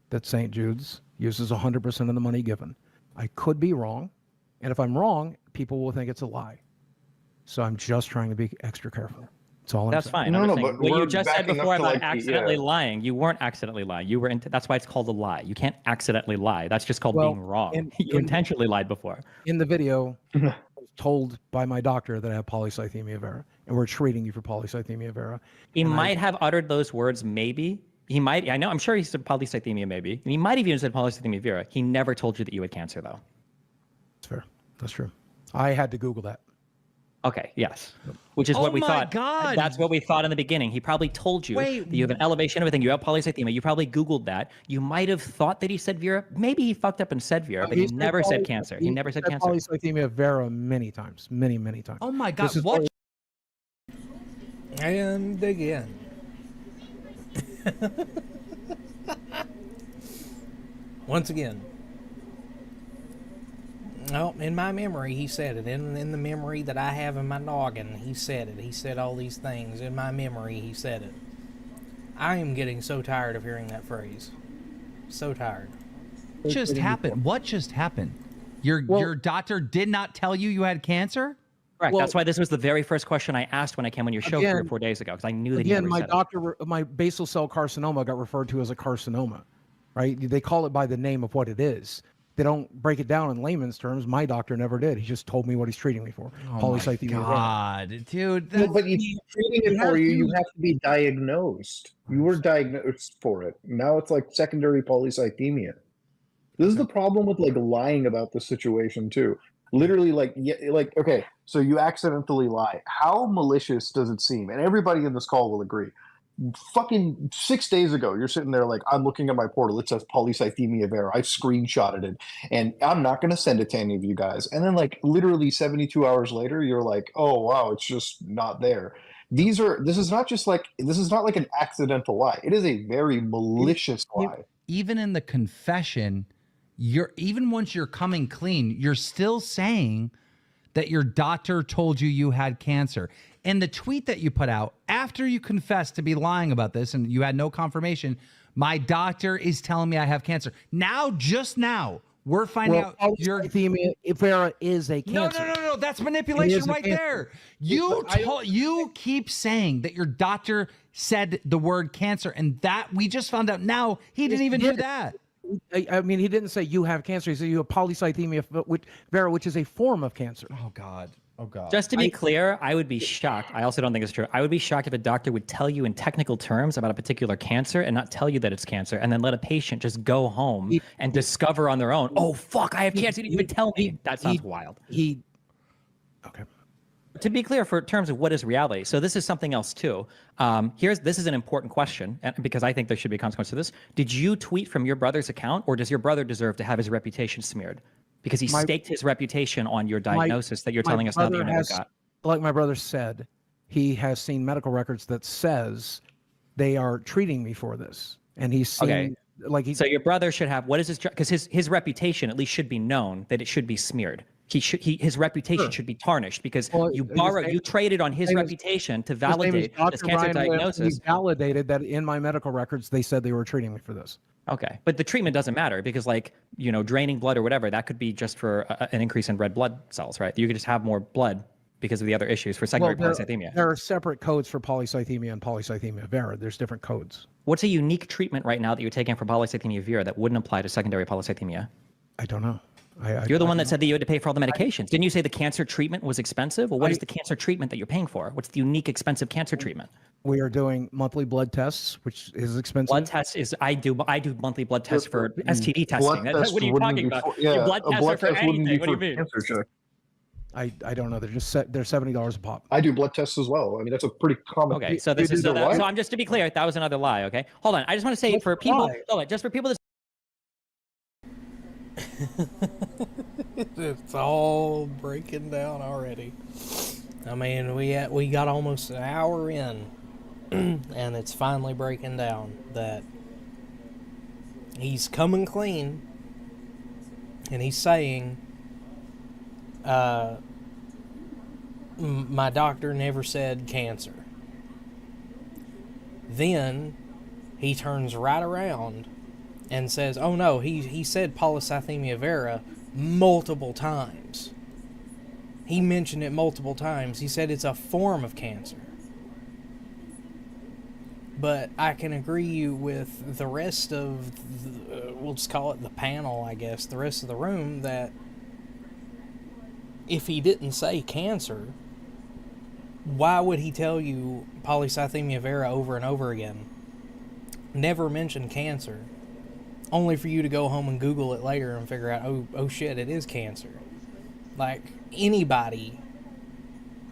that St. Jude's uses 100% of the money given. I could be wrong, and if I'm wrong, people will think it's a lie. So I'm just trying to be extra careful. That's all I'm That's saying. fine. No, I'm no, just saying, but what you we're just said backing up before to, about like, the- accidentally yeah. lying, you weren't accidentally lying. You were. That's why it's called a lie. You can't accidentally lie. That's just called Well, being wrong. in- You in- intentionally lied before. In the video, I was told by my doctor that I have polycythemia vera, and we're treating you for polycythemia vera. He And might have uttered those words, maybe. He might. I know. I'm sure he said polycythemia, maybe. And he might have even said polycythemia vera. He never told you that you had cancer, though. That's fair. That's true. I had to Google that. Okay. Yes. Which is Oh what we my thought. God. That's what we thought in the beginning. He probably told you Wait. that you have an elevation, everything. You have polycythemia. You probably Googled that. You might have thought that he said vera. Maybe he fucked up and said vera, but he said never said poly- cancer. He never said cancer. polycythemia vera many times, many times. Oh my God! This is What? And again. Once again. Well, in my memory, he said it. In the memory that I have in my noggin, he said it. He said all these things. In my memory, he said it. I am getting so tired of hearing that phrase. So tired. What just happened? What just happened? Your doctor did not tell you you had cancer? Correct. Well- That's why this was the very first question I asked when I came on your show 3 or Again- 4 days ago, because I knew that he Again, never my said it. doctor, my basal cell carcinoma got referred to as a carcinoma, right? They call it by the name of what it is. They don't break it down in layman's terms. My doctor never did. He just told me what he's treating me for. Polycythemia vera. God, dude. No, That's, but if he's treating it for you, you have to be diagnosed. You were diagnosed for it. Now it's like secondary polycythemia. This is the problem with like lying about the situation too. Literally, like, yeah, like, okay, so you accidentally lie. How malicious does it seem? And everybody in this call will agree. Fucking 6 days ago, you're sitting there like, I'm looking at my portal. It says polycythemia vera. I've screenshotted it, and I'm not going to send it to any of you guys. And then, like, literally 72 hours later, you're like, oh wow, it's just not there. This is not like an accidental lie. It is a very malicious lie. even in the confession, even once you're coming clean, you're still saying that your doctor told you you had cancer. And the tweet that you put out after you confessed to be lying about this and you had no confirmation, my doctor is telling me I have cancer. Now, just now, we're finding out your polycythemia vera is a cancer. No. That's manipulation is a right cancer. there. You keep saying that your doctor said the word cancer, and that we just found out now he didn't even do that. I mean, he didn't say you have cancer. He said you have polycythemia vera, which is a form of cancer. Oh God. Just to be clear, I would be shocked. I also don't think it's true. I would be shocked if a doctor would tell you in technical terms about a particular cancer and not tell you that it's cancer, and then let a patient just go home and discover on their own, oh, fuck, I have cancer. He didn't even tell me. That sounds wild. Okay. to be clear, for terms of what is reality, so this is something else too. This is an important question, and because I think there should be consequence to this. Did you tweet from your brother's account, or does your brother deserve to have his reputation smeared? Because he staked his reputation on your diagnosis that you're telling us now that you never got. Like my brother said, he has seen medical records that says they are treating me for this, and he's seen So your brother should have, what is his, because his reputation at least should be known that it should be smeared. His reputation should be tarnished because you traded on his reputation to validate this cancer diagnosis. He validated that in my medical records they said they were treating me for this. Okay, but the treatment doesn't matter because, like, draining blood or whatever, that could be just for an increase in red blood cells, right? You could just have more blood because of the other issues for secondary polycythemia. There are separate codes for polycythemia and polycythemia vera. There's different codes. What's a unique treatment right now that you're taking for polycythemia vera that wouldn't apply to secondary polycythemia? I don't know. You're the one that said that you had to pay for all the medications. Didn't you say the cancer treatment was expensive? Well, what is the cancer treatment that you're paying for? What's the unique expensive cancer treatment? We are doing monthly blood tests, which is expensive. Blood tests is I do monthly blood tests for STD testing. What are you talking about? Yeah, blood tests are for anything. What do you mean? Cancer check. I don't know. They're $70 a pop. I do blood tests as well. I mean, that's a pretty common. Okay, so this is so I'm just to be clear, that was another lie. Okay, hold on. I just want to say for people, just for people that. It's all breaking down already. I mean, we got almost an hour in, and it's finally breaking down that he's coming clean, and he's saying, my doctor never said cancer. Then he turns right around and says, oh no, he said polycythemia vera multiple times. He mentioned it multiple times. He said it's a form of cancer. But I can agree with the rest of, we'll just call it the panel, I guess, the rest of the room, that if he didn't say cancer, why would he tell you polycythemia vera over and over again? Never mention cancer. Only for you to go home and Google it later and figure out, oh shit, it is cancer. Like, anybody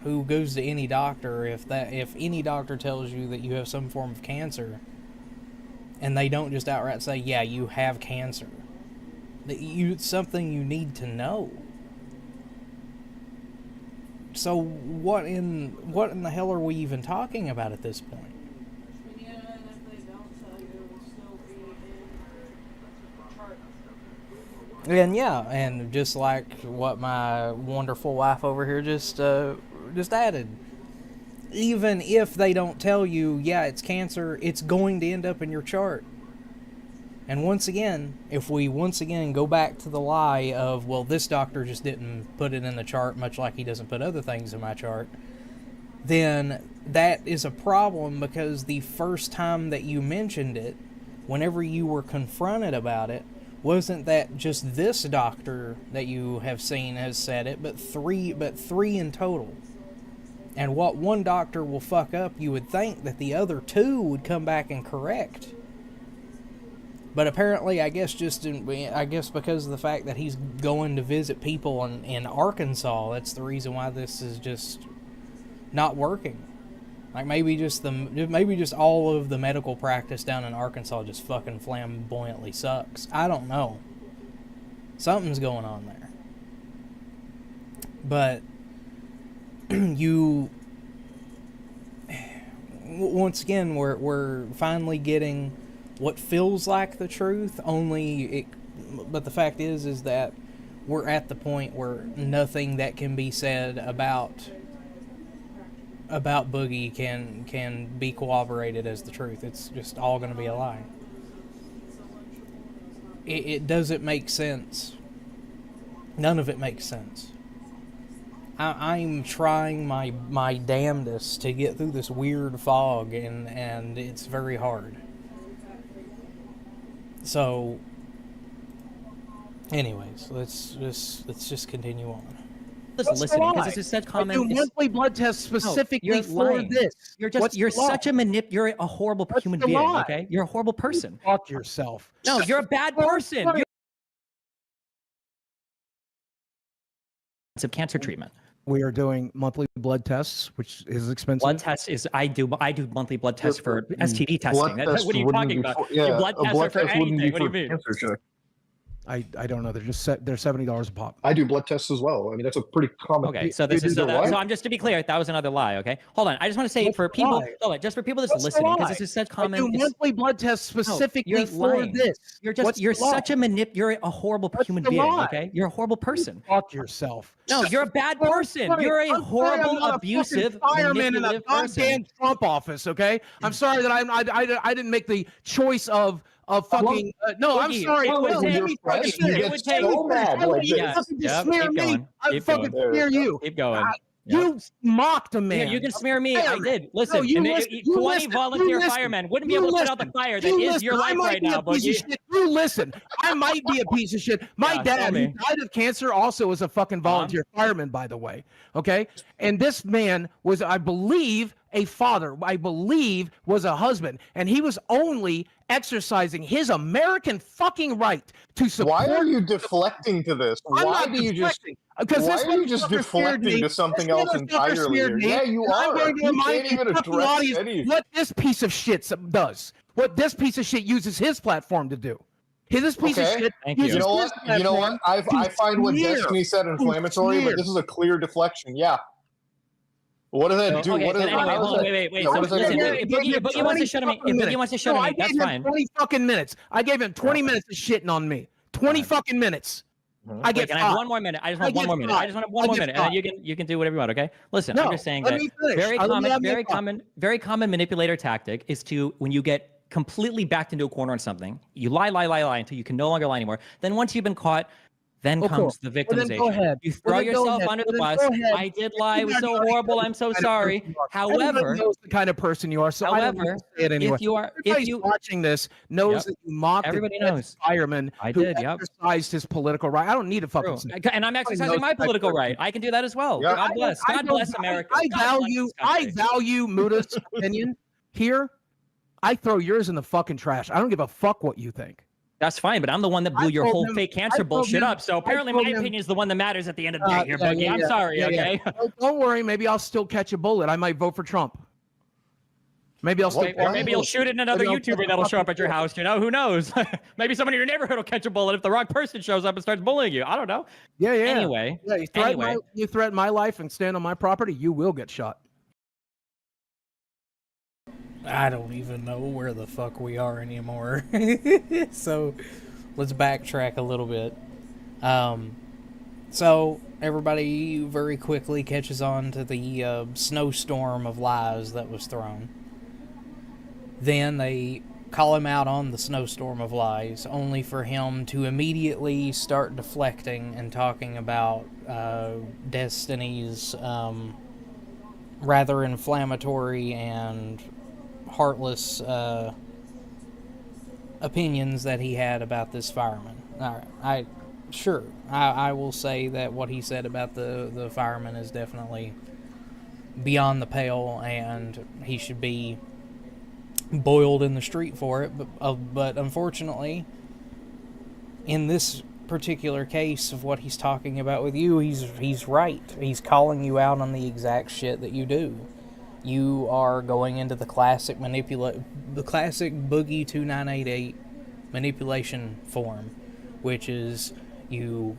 who goes to any doctor, if any doctor tells you that you have some form of cancer, and they don't just outright say, yeah, you have cancer, it's something you need to know. So what in the hell are we even talking about at this point? And yeah, and just like what my wonderful wife over here just added, even if they don't tell you, yeah, it's cancer, it's going to end up in your chart. And once again, if we go back to the lie of, well, this doctor just didn't put it in the chart, much like he doesn't put other things in my chart, then that is a problem, because the first time that you mentioned it, whenever you were confronted about it, wasn't that just this doctor that you have seen has said it, but three in total. And what one doctor will fuck up, you would think that the other two would come back and correct. But apparently, I guess because of the fact that he's going to visit people in Arkansas, that's the reason why this is just not working. Like, maybe just all of the medical practice down in Arkansas just fucking flamboyantly sucks. I don't know. Something's going on there. But once again, we're finally getting what feels like the truth. But the fact is that we're at the point where nothing that can be said about Boogie can be corroborated as the truth. It's just all going to be a lie. It doesn't make sense. None of it makes sense. I'm trying my damnedest to get through this weird fog, and it's very hard. So, anyways, let's just continue on. Listening, because this is such common. I do monthly blood tests specifically for this. You're such a you're a horrible human being. Okay, you're a horrible person. Talk to yourself. No, you're a bad person. Of cancer treatment. We are doing monthly blood tests, which is expensive. Blood test is I do monthly blood tests for STD Blood testing. test What are you wouldn't talking be about? for- Your yeah, blood a tests blood are for test wouldn't be anything. What do you for mean? cancer check. I don't know. They're $70 a pop. I do blood tests as well. I mean, that's a pretty common. Okay, so this is so I'm just to be clear, that was another lie. Okay, hold on. I just want to say What's for the people, lie? hold on, just for people that's What's the listening, because lie? this is such I common. do monthly blood tests specifically you're for lying. this. You're just What's you're the lie? such a you're a horrible What's human the being. lie? Okay, you're a horrible person. Fuck yourself. No, you're a bad person. You're a horrible, abusive, fireman in a manipulative goddamn person. Trump office. Okay, I'm sorry that I didn't make the choice of fucking. No, I'm Boogie, sorry. it would Well, take- let me fucking You finish. get would take- so mad like this. Yes, You yep, smear keep me. going. I Keep fucking going. smear you. Keep going. You mocked a Yeah, man. you can smear me. I Fireman. did. Listen, you and listen, 20 listen, volunteer listen, firemen wouldn't be able to put out the fire that is your life right now, Boogie. You listen. I might be a piece of shit. My Yeah, dad, tell who me. died of cancer, also was a fucking volunteer fireman, by the way. Okay? And this man was, I believe, a father. I believe was a husband. And he was only exercising his American fucking right to support. Why are you deflecting to this? I'm Why not do you just? deflecting, because Why this are you just motherfucker smeared deflecting me. to something This else motherfucker entirely? smeared Here? me, Yeah, you and I'm are. going to You remind can't even the fucking address audience any. what this piece of shit does. What this piece of shit uses his platform to do. This piece of Okay. shit. Thank you. uses You know his what? You know what? platform I find what smear. Destiny said inflammatory, smear. but this is a clear deflection. Yeah. What does that do? Okay, what but does anyway, how does hold on, that- wait. yeah, what So does that listen, do? if Boogie wants to shut him, if Boogie wants to shut him, that's fine. 20 fucking minutes. I gave him 20 minutes of shitting on me. 20 fucking minutes. I Wait, get can I have five. one more minute? I just I want one get more minute. five. I just want one I more get minute, and then five. you can do whatever you want. Okay. Listen, No, I'm just saying let that me finish. very Let me common, have my very thought. common, very common manipulator tactic is to when you get completely backed into a corner on something, you lie until you can no longer lie anymore. Then once you've been caught, then Oh, comes cool. the Well, then go victimization. ahead. You Well, throw then go yourself ahead. under the Well, then bus. go ahead. I did lie. It was so Everybody horrible. knows I'm so the kind of sorry. person you are. Everybody However, knows the kind of person you are. So I don't however, need to say it anyway. Everybody watching this knows Yep. that you mocked Everybody a dead knows. fireman I who did, yep. exercised his political right. I don't need to fucking say it. and I'm exercising knows my the type of political person. right. I can do that as well. Yeah. God bless. I God don't- bless America. I God bless this I country. value Muda's opinion here. I throw yours in the fucking trash. I don't give a fuck what you think. That's fine, but I'm the one that blew your told whole him- fake I cancer told bullshit him- up. So apparently told my him- opinion is the one that matters at the end of the day here, Yeah, Boogie. yeah, I'm yeah, sorry, yeah, okay? yeah. Don't worry. Maybe I'll still catch a bullet. I might vote for Trump. Maybe I'll still. Or maybe you'll shoot at another Maybe I'll YouTuber catch a that'll show up fucking at your bullet. house. You know, who knows? Maybe someone in your neighborhood will catch a bullet if the wrong person shows up and starts bullying you. I don't know. Yeah, yeah. Anyway, Yeah, you threaten my life and stand on my property, you will get shot. I don't even know where the fuck we are anymore. So let's backtrack a little bit. So everybody very quickly catches on to the snowstorm of lies that was thrown. Then they call him out on the snowstorm of lies, only for him to immediately start deflecting and talking about Destiny's rather inflammatory and heartless opinions that he had about this fireman. All right, I will say that what he said about the fireman is definitely beyond the pale, and he should be boiled in the street for it. But unfortunately, in this particular case of what he's talking about with you, he's right. He's calling you out on the exact shit that you do. You are going into the classic Boogie2988 manipulation form, which is you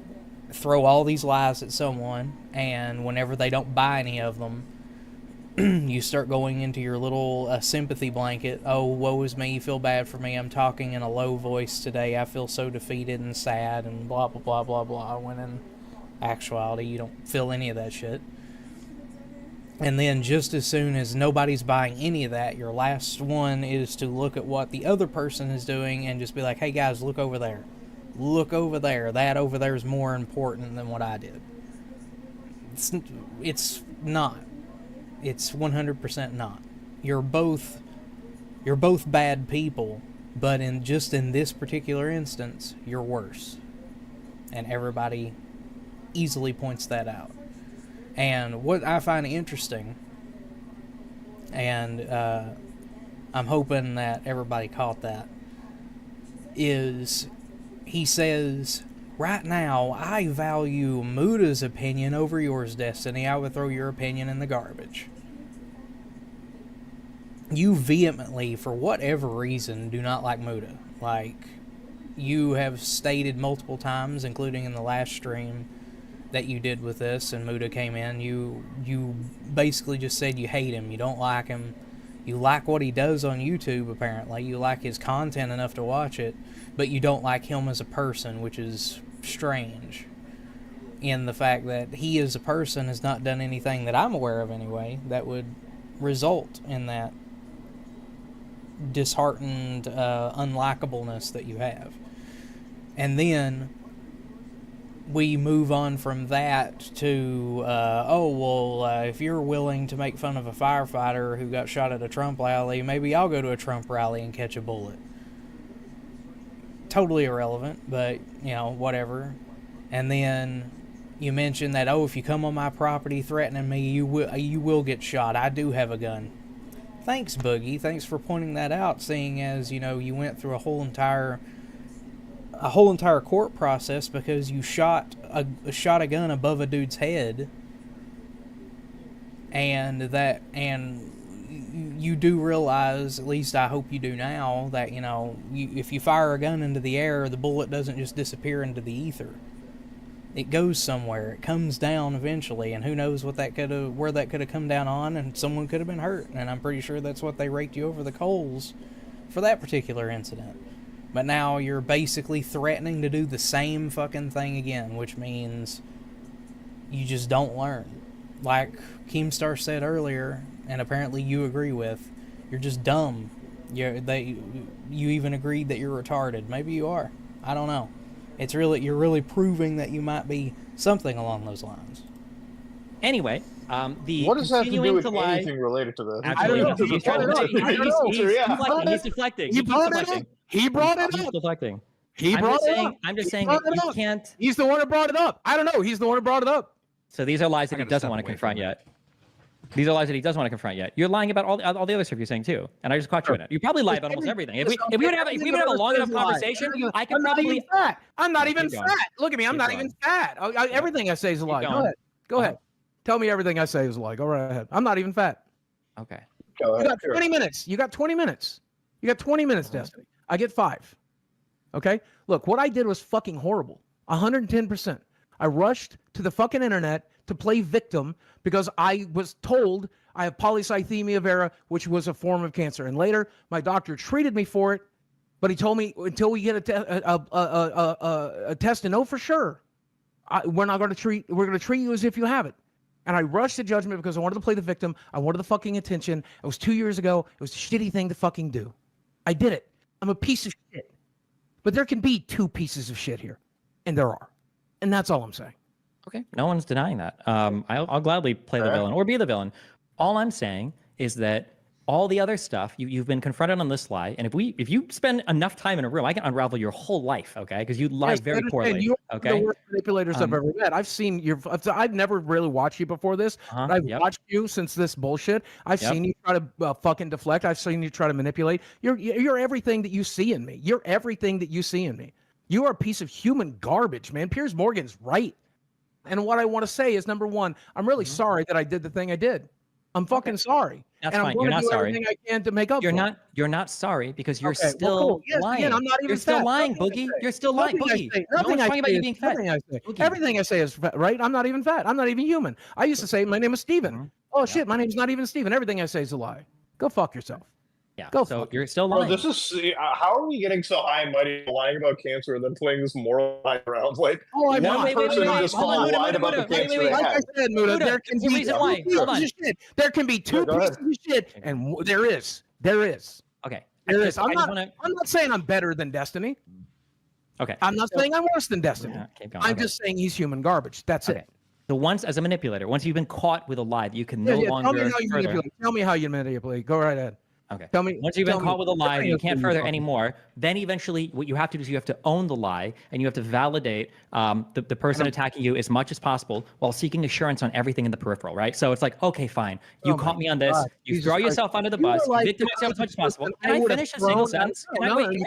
throw all these lies at someone, and whenever they don't buy any of them, you start going into your little sympathy blanket. Oh, woe is me, feel bad for me, I'm talking in a low voice today, I feel so defeated and sad, and blah, blah, blah, blah, blah, when in actuality, you don't feel any of that shit. And then just as soon as nobody's buying any of that, your last one is to look at what the other person is doing and just be like, hey guys, look over there. Look over there. That over there is more important than what I did. It's not. It's 100% not. You're both bad people, but in this particular instance, you're worse. And everybody easily points that out. And what I find interesting, and I'm hoping that everybody caught that, is he says right now, I value Muda's opinion over yours, Destiny. I would throw your opinion in the garbage. You vehemently, for whatever reason, do not like Muda. Like, you have stated multiple times, including in the last stream that you did with this, and Muda came in, you basically just said you hate him, you don't like him. You like what he does on YouTube, apparently. You like his content enough to watch it, but you don't like him as a person, which is strange. In the fact that he as a person has not done anything that I'm aware of anyway that would result in that disheartened unlikableness that you have. And then we move on from that to, if you're willing to make fun of a firefighter who got shot at a Trump rally, maybe I'll go to a Trump rally and catch a bullet. Totally irrelevant, but, whatever. And then you mentioned that, if you come on my property threatening me, you will get shot. I do have a gun. Thanks, Boogie. Thanks for pointing that out, seeing as, you went through a whole entire court process because you shot a gun above a dude's head, and you do realize, at least I hope you do now, that if you fire a gun into the air, the bullet doesn't just disappear into the ether. It goes somewhere. It comes down eventually, and who knows where that could have come down on, and someone could have been hurt. And I'm pretty sure that's what they raked you over the coals for that particular incident. But now you're basically threatening to do the same fucking thing again, which means you just don't learn. Like Keemstar said earlier, and apparently you agree with, you're just dumb. You even agreed that you're retarded. Maybe you are. I don't know. You're really proving that you might be something along those lines. Anyway, what does that have to do with anything related to this? Actually, he's deflecting. He brought it up. He brought it He's up. deflecting. I'm just saying that you can't. He's the one that brought it up. I don't know. He's the one that brought it up. So these are lies that he doesn't want to confront yet. These are lies that he doesn't want to confront yet. You're lying about all the other stuff you're saying too, and I just caught you in it. You probably lie about almost everything. If we would have a long enough conversation, I could probably. I'm not even fat. Look at me. I'm not even fat. Everything I say is a lie. Go ahead. Tell me everything I say is a lie. Go right ahead. I'm not even fat. Okay. You got 20 minutes. You got 20 minutes. You got 20 minutes, Destiny. I get 5. Okay? Look, what I did was fucking horrible. 110%. I rushed to the fucking internet to play victim because I was told I have polycythemia vera, which was a form of cancer. And later, my doctor treated me for it, but he told me until we get a test to know for sure, we're going to treat you as if you have it. And I rushed to judgment because I wanted to play the victim. I wanted the fucking attention. It was 2 years ago. It was a shitty thing to fucking do. I did it. I'm a piece of shit. But there can be 2 pieces of shit here. And there are. And that's all I'm saying. Okay. No one's denying that. I'll gladly play the villain or be the villain. All I'm saying is that all the other stuff, you've been confronted on this lie, and if you spend enough time in a room, I can unravel your whole life, okay? Because you lie very poorly. You're okay? the worst manipulators I've ever met. I've seen I've never really watched you before this. But I've watched you since this bullshit. I've seen you try to fucking deflect. I've seen you try to manipulate. You're everything that you see in me. You're everything that you see in me. You are a piece of human garbage, man. Piers Morgan's right. And what I want to say is, number one, I'm really sorry that I did the thing I did. I'm fucking sorry. That's fine. You're not sorry. Everything I can to make up. You're not sorry because you're still lying. Again, I'm not even you're still lying, Boogie. You're still lying, Boogie. No one's talking about you being fat. Everything I say is fat, right? I'm not even fat. I'm not even human. I used to say my name is Steven. Oh shit, my name's not even Steven. Everything I say is a lie. Go fuck yourself. Yeah. Go so fuck. You're still lying. Bro, this is how are we getting so high and mighty lying about cancer and then playing this moral lie around? Like I'm one not. person just lied about the cancer they Like had. I said, Muda, there can be reason why. Hold on. There can be 2 pieces of shit, and there is. Okay. There is. I'm not saying I'm better than Destiny. Okay. I'm not saying I'm worse than Destiny. I'm just saying he's human garbage. That's it. So once, as a manipulator, once you've been caught with a lie that you can no longer further. Tell me how you manipulate. Go right ahead. Okay. Tell me. Once you've been caught with a lie, you can't further anymore. Then eventually, what you have to do is you have to own the lie, and you have to validate the person attacking you as much as possible while seeking assurance on everything in the peripheral, right? So it's like, okay, fine, you caught me on this. You throw yourself under the bus. You victimize yourself as much as possible. Can I finish a single sentence? No, you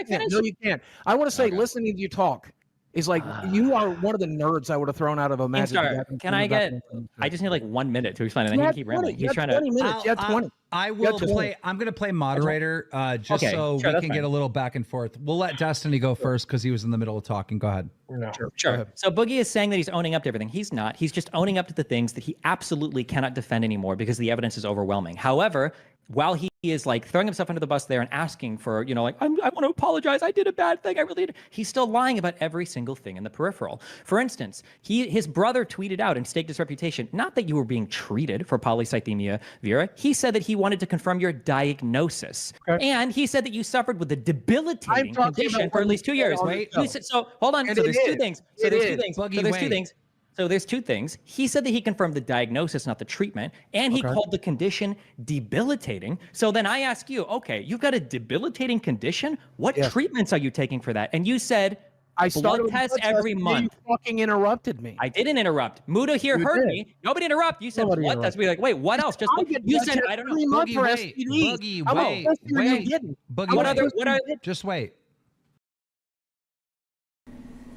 can't. I want to say, listening to you talk He's like, you are one of the nerds I would have thrown out of a Magic the Instar, Gathering can I tournament get? back I just need like 1 minute to explain, and then You he had can keep 20. rambling. You He's had trying 20 to. minutes. You had 20. I You will had 20. play. I'm going to play moderator just Okay, so sure, we that's can fine. get a little back and forth. We'll let Destiny go first because he was in the middle of talking. Go ahead. No. Sure. So Boogie is saying that he's owning up to everything. He's not. He's just owning up to the things that he absolutely cannot defend anymore because the evidence is overwhelming. However, while he is like throwing himself under the bus there and asking for, you know, like, I want to apologize. I did a bad thing. I really did. He's still lying about every single thing in the peripheral. For instance, his brother tweeted out and staked his reputation. Not that you were being treated for polycythemia vera. He said that he wanted to confirm your diagnosis. Okay. And he said that you suffered with a debilitating talking condition about for at when least 2 years. you Wait, know. you said, so hold on. And So it there's two is. things. It is. Boogie, So there's two wait. things. So there's two things. He said that he confirmed the diagnosis, not the treatment, and he called the condition debilitating. So then I ask you, okay, you've got a debilitating condition. What treatments are you taking for that? And you said I started blood with tests blood every tests, and month. You fucking interrupted me. I didn't interrupt. Muda here You heard did. me. Nobody interrupt. You said Nobody blood tests. We're like, wait, what else? Just I get you blood said tests I don't every know. month Boogie, for wait. STDs. Boogie, I'm wait. a pussy and you Wait. didn't. Boogie, I'm What a wait. other? pussy What and are? you didn't. Just wait.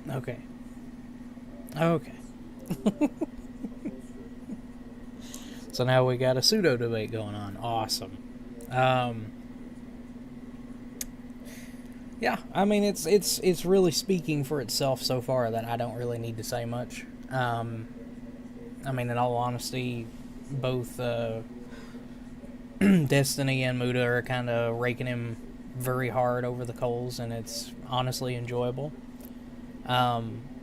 Okay. Okay. So now we got a pseudo debate going on. Awesome. Yeah, I mean it's really speaking for itself so far that I don't really need to say much. I mean, in all honesty, both Destiny and Muda are kind of raking him very hard over the coals, and it's honestly enjoyable.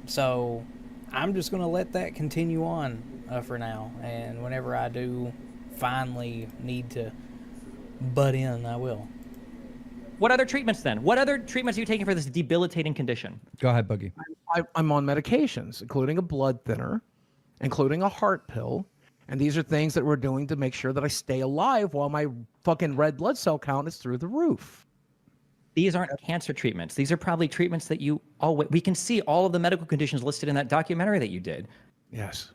So I'm just going to let that continue on for now, and whenever I do finally need to butt in, I will. What other treatments then? What other treatments are you taking for this debilitating condition? Go ahead, Boogie. I'm on medications, including a blood thinner, including a heart pill, and these are things that we're doing to make sure that I stay alive while my fucking red blood cell count is through the roof. These aren't cancer treatments. These are probably treatments that you always. We can see all of the medical conditions listed in that documentary that you did. Yes.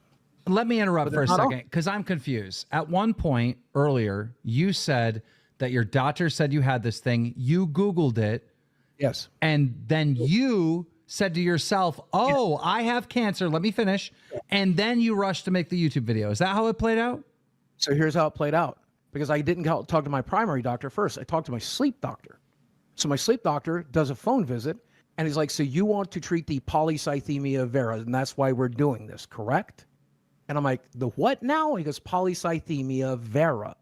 Let me interrupt for a not all. second because I'm confused. At one point earlier, you said that your doctor said you had this thing. You Googled it, Yes. and then you said to yourself, "Oh, I have cancer. Let me finish." And then you rushed to make the YouTube video. Is that how it played out? So here's how it played out. Because I didn't talk to my primary doctor first. I talked to my sleep doctor. So my sleep doctor does a phone visit, and he's like, so you want to treat the polycythemia vera, and that's why we're doing this, correct? And I'm like, the what now? He goes, polycythemia vera.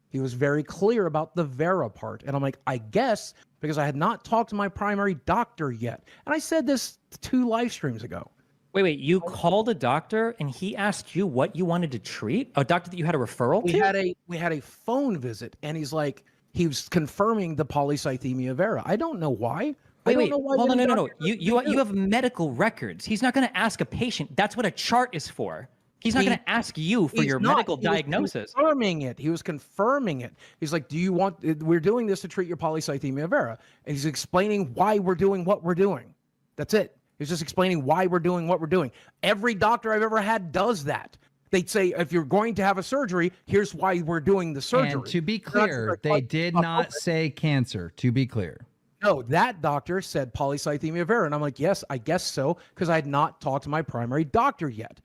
He was very clear about the vera part. And I'm like, I guess, because I had not talked to my primary doctor yet. And I said this 2 live streams ago. Wait. You called a doctor and he asked you what you wanted to treat? A doctor that you had a referral to? We had a phone visit, and he's like, he was confirming the polycythemia vera. I don't know why. I don't know why. Hold on, many no. doctors You have medical records. He's not going to ask a patient. That's what a chart is for. He's not going to ask you for He's your not. medical He was diagnosis. confirming it. He was confirming it. He's like, do you want, we're doing this to treat your polycythemia vera. And he's explaining why we're doing what we're doing. That's it. He's just explaining why we're doing what we're doing. Every doctor I've ever had does that. They'd say, if you're going to have a surgery, here's why we're doing the surgery. And to be They're not clear, like, they did not say cancer. To be clear. No, that doctor said polycythemia vera. And I'm like, yes, I guess so, because I had not talked to my primary doctor yet.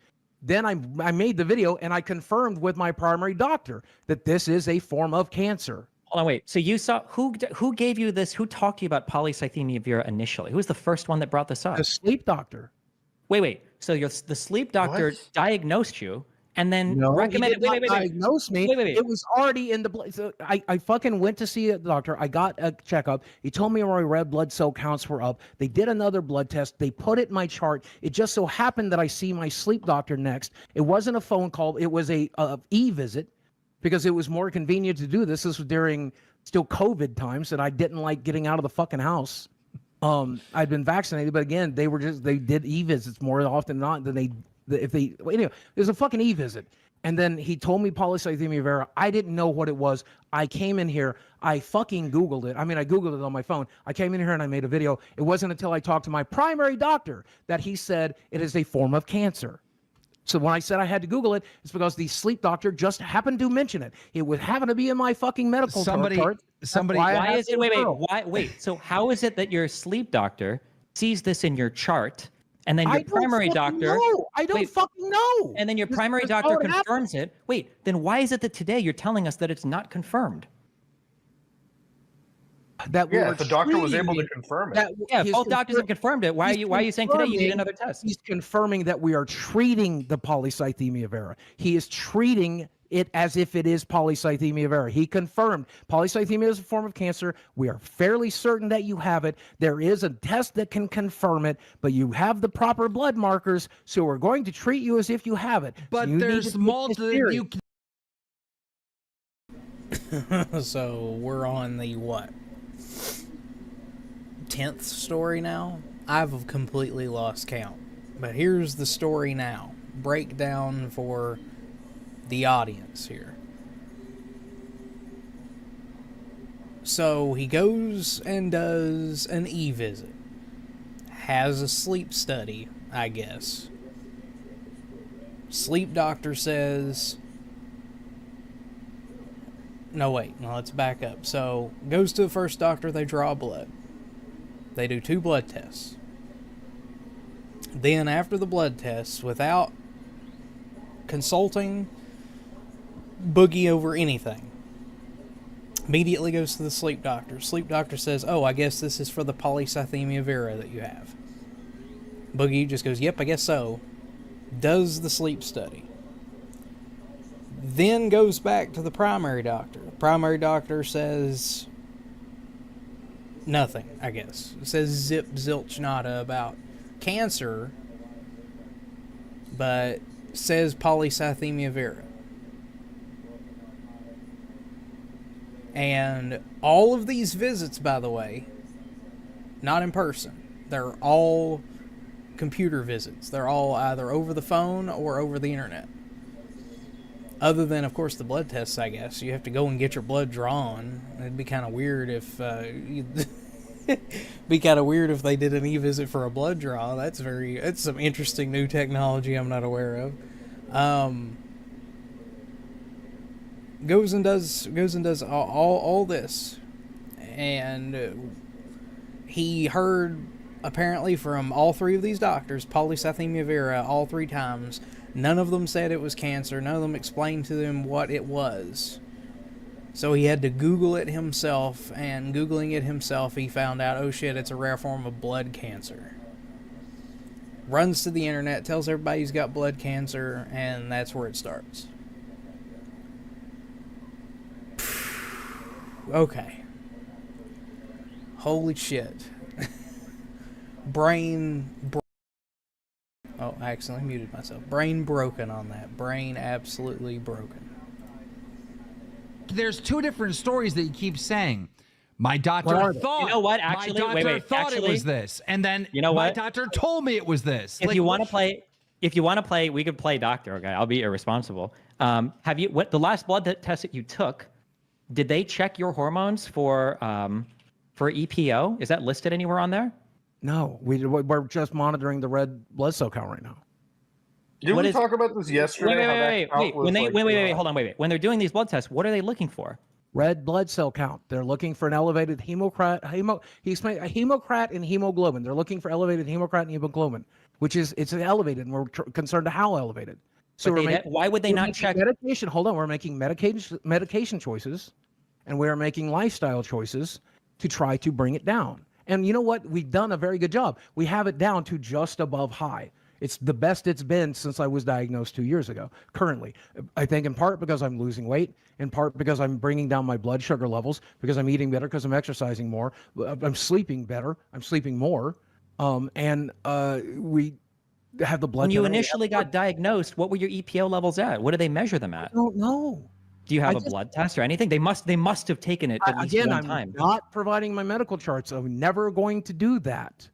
Then I made the video and I confirmed with my primary doctor that this is a form of cancer. Hold on, wait. So you saw who gave you this? Who talked to you about polycythemia vera initially? Who was the first one that brought this up? The sleep doctor. Wait. So the sleep doctor What? diagnosed you and then No, recommended. he did not diagnose me. Wait. It was already in the blood. So I fucking went to see a doctor. I got a checkup. He told me my red blood cell counts were up. They did another blood test. They put it in my chart. It just so happened that I see my sleep doctor next. It wasn't a phone call. It was a e-visit because it was more convenient to do this. This was during still COVID times, and I didn't like getting out of the fucking house. I'd been vaccinated, but again, they did e-visits more often than not than anyway, it was a fucking e-visit. And then he told me polycythemia vera. I didn't know what it was. I came in here. I fucking Googled it. I mean, I Googled it on my phone. I came in here and I made a video. It wasn't until I talked to my primary doctor that he said it is a form of cancer. So when I said I had to Google it, it's because the sleep doctor just happened to mention it. It would happen to be in my fucking medical chart. Why is it? Wait. So how is it that your sleep doctor sees this in your chart And then your I don't primary fucking doctor. know. I don't Wait, fucking know. And then your primary That's doctor how it confirms it. Wait, then why is it that today you're telling us that it's not confirmed? That Yeah, if the doctor was able to confirm it. Yeah, if both doctors have confirmed it, why are you saying today you need another test? He's confirming that we are treating the polycythemia vera. He is treating it as if it is polycythemia vera. He confirmed polycythemia is a form of cancer. We are fairly certain that you have it. There is a test that can confirm it, but you have the proper blood markers, so we're going to treat you as if you have it. But You there's multiple. So we're on the what? 10th story now? I've completely lost count. But here's the story now. Breakdown for the audience here. So he goes and does an e-visit. Has a sleep study, I guess. Sleep doctor says... No, wait. No, let's back up. So, goes to the first doctor, they draw blood. They do 2 blood tests. Then, after the blood tests, without consulting Boogie over anything, immediately goes to the sleep doctor. Sleep doctor says, oh, I guess this is for the polycythemia vera that you have. Boogie just goes, yep, I guess so. Does the sleep study. Then goes back to the primary doctor. The primary doctor says nothing, I guess. It says zip zilch nada about cancer, but says polycythemia vera. And all of these visits, by the way, not in person. They're all computer visits. They're all either over the phone or over the internet. Other than, of course, the blood tests, I guess. You have to go and get your blood drawn. It'd be kind of weird if... be kind of weird if they did an e-visit for a blood draw. That's some interesting new technology I'm not aware of. Goes and does all this. And he heard, apparently, from all 3 of these doctors, polycythemia vera all 3 times. None of them said it was cancer. None of them explained to them what it was. So he had to Google it himself, and Googling it himself, he found out, oh shit, it's a rare form of blood cancer. Runs to the internet, tells everybody he's got blood cancer, and that's where it starts. Okay. Holy shit. Oh, I accidentally muted myself. Brain broken on that. Brain absolutely broken. There's 2 different stories that you keep saying. My doctor thought. You know what? Actually, my doctor thought it was this, and then you know my what? doctor told me it was this. If you want to play, we could play doctor. Okay, I'll be irresponsible. Have you? What the last blood test that you took? Did they check your hormones for EPO? Is that listed anywhere on there? No, we're just monitoring the red blood cell count right now. Did we talk about this yesterday? Wait. Hold on. When they're doing these blood tests, what are they looking for? Red blood cell count. They're looking for an elevated hemocrat and hemoglobin. They're looking for elevated hemocrat and hemoglobin, which is it's elevated, and we're concerned to how elevated. So why would they not check medication? Hold on, we're making medication choices, and we are making lifestyle choices to try to bring it down. And you know what? We've done a very good job. We have it down to just above high. It's the best it's been since I was diagnosed 2 years ago. Currently, I think in part because I'm losing weight, in part because I'm bringing down my blood sugar levels, because I'm eating better, because I'm exercising more, I'm sleeping better, I'm sleeping more, and we have the blood. When you initially got diagnosed, what were your EPO levels at? What do they measure them at? I don't know. Do you have a blood test or anything? They must have taken it at least one time. I'm not providing my medical charts. I'm never going to do that.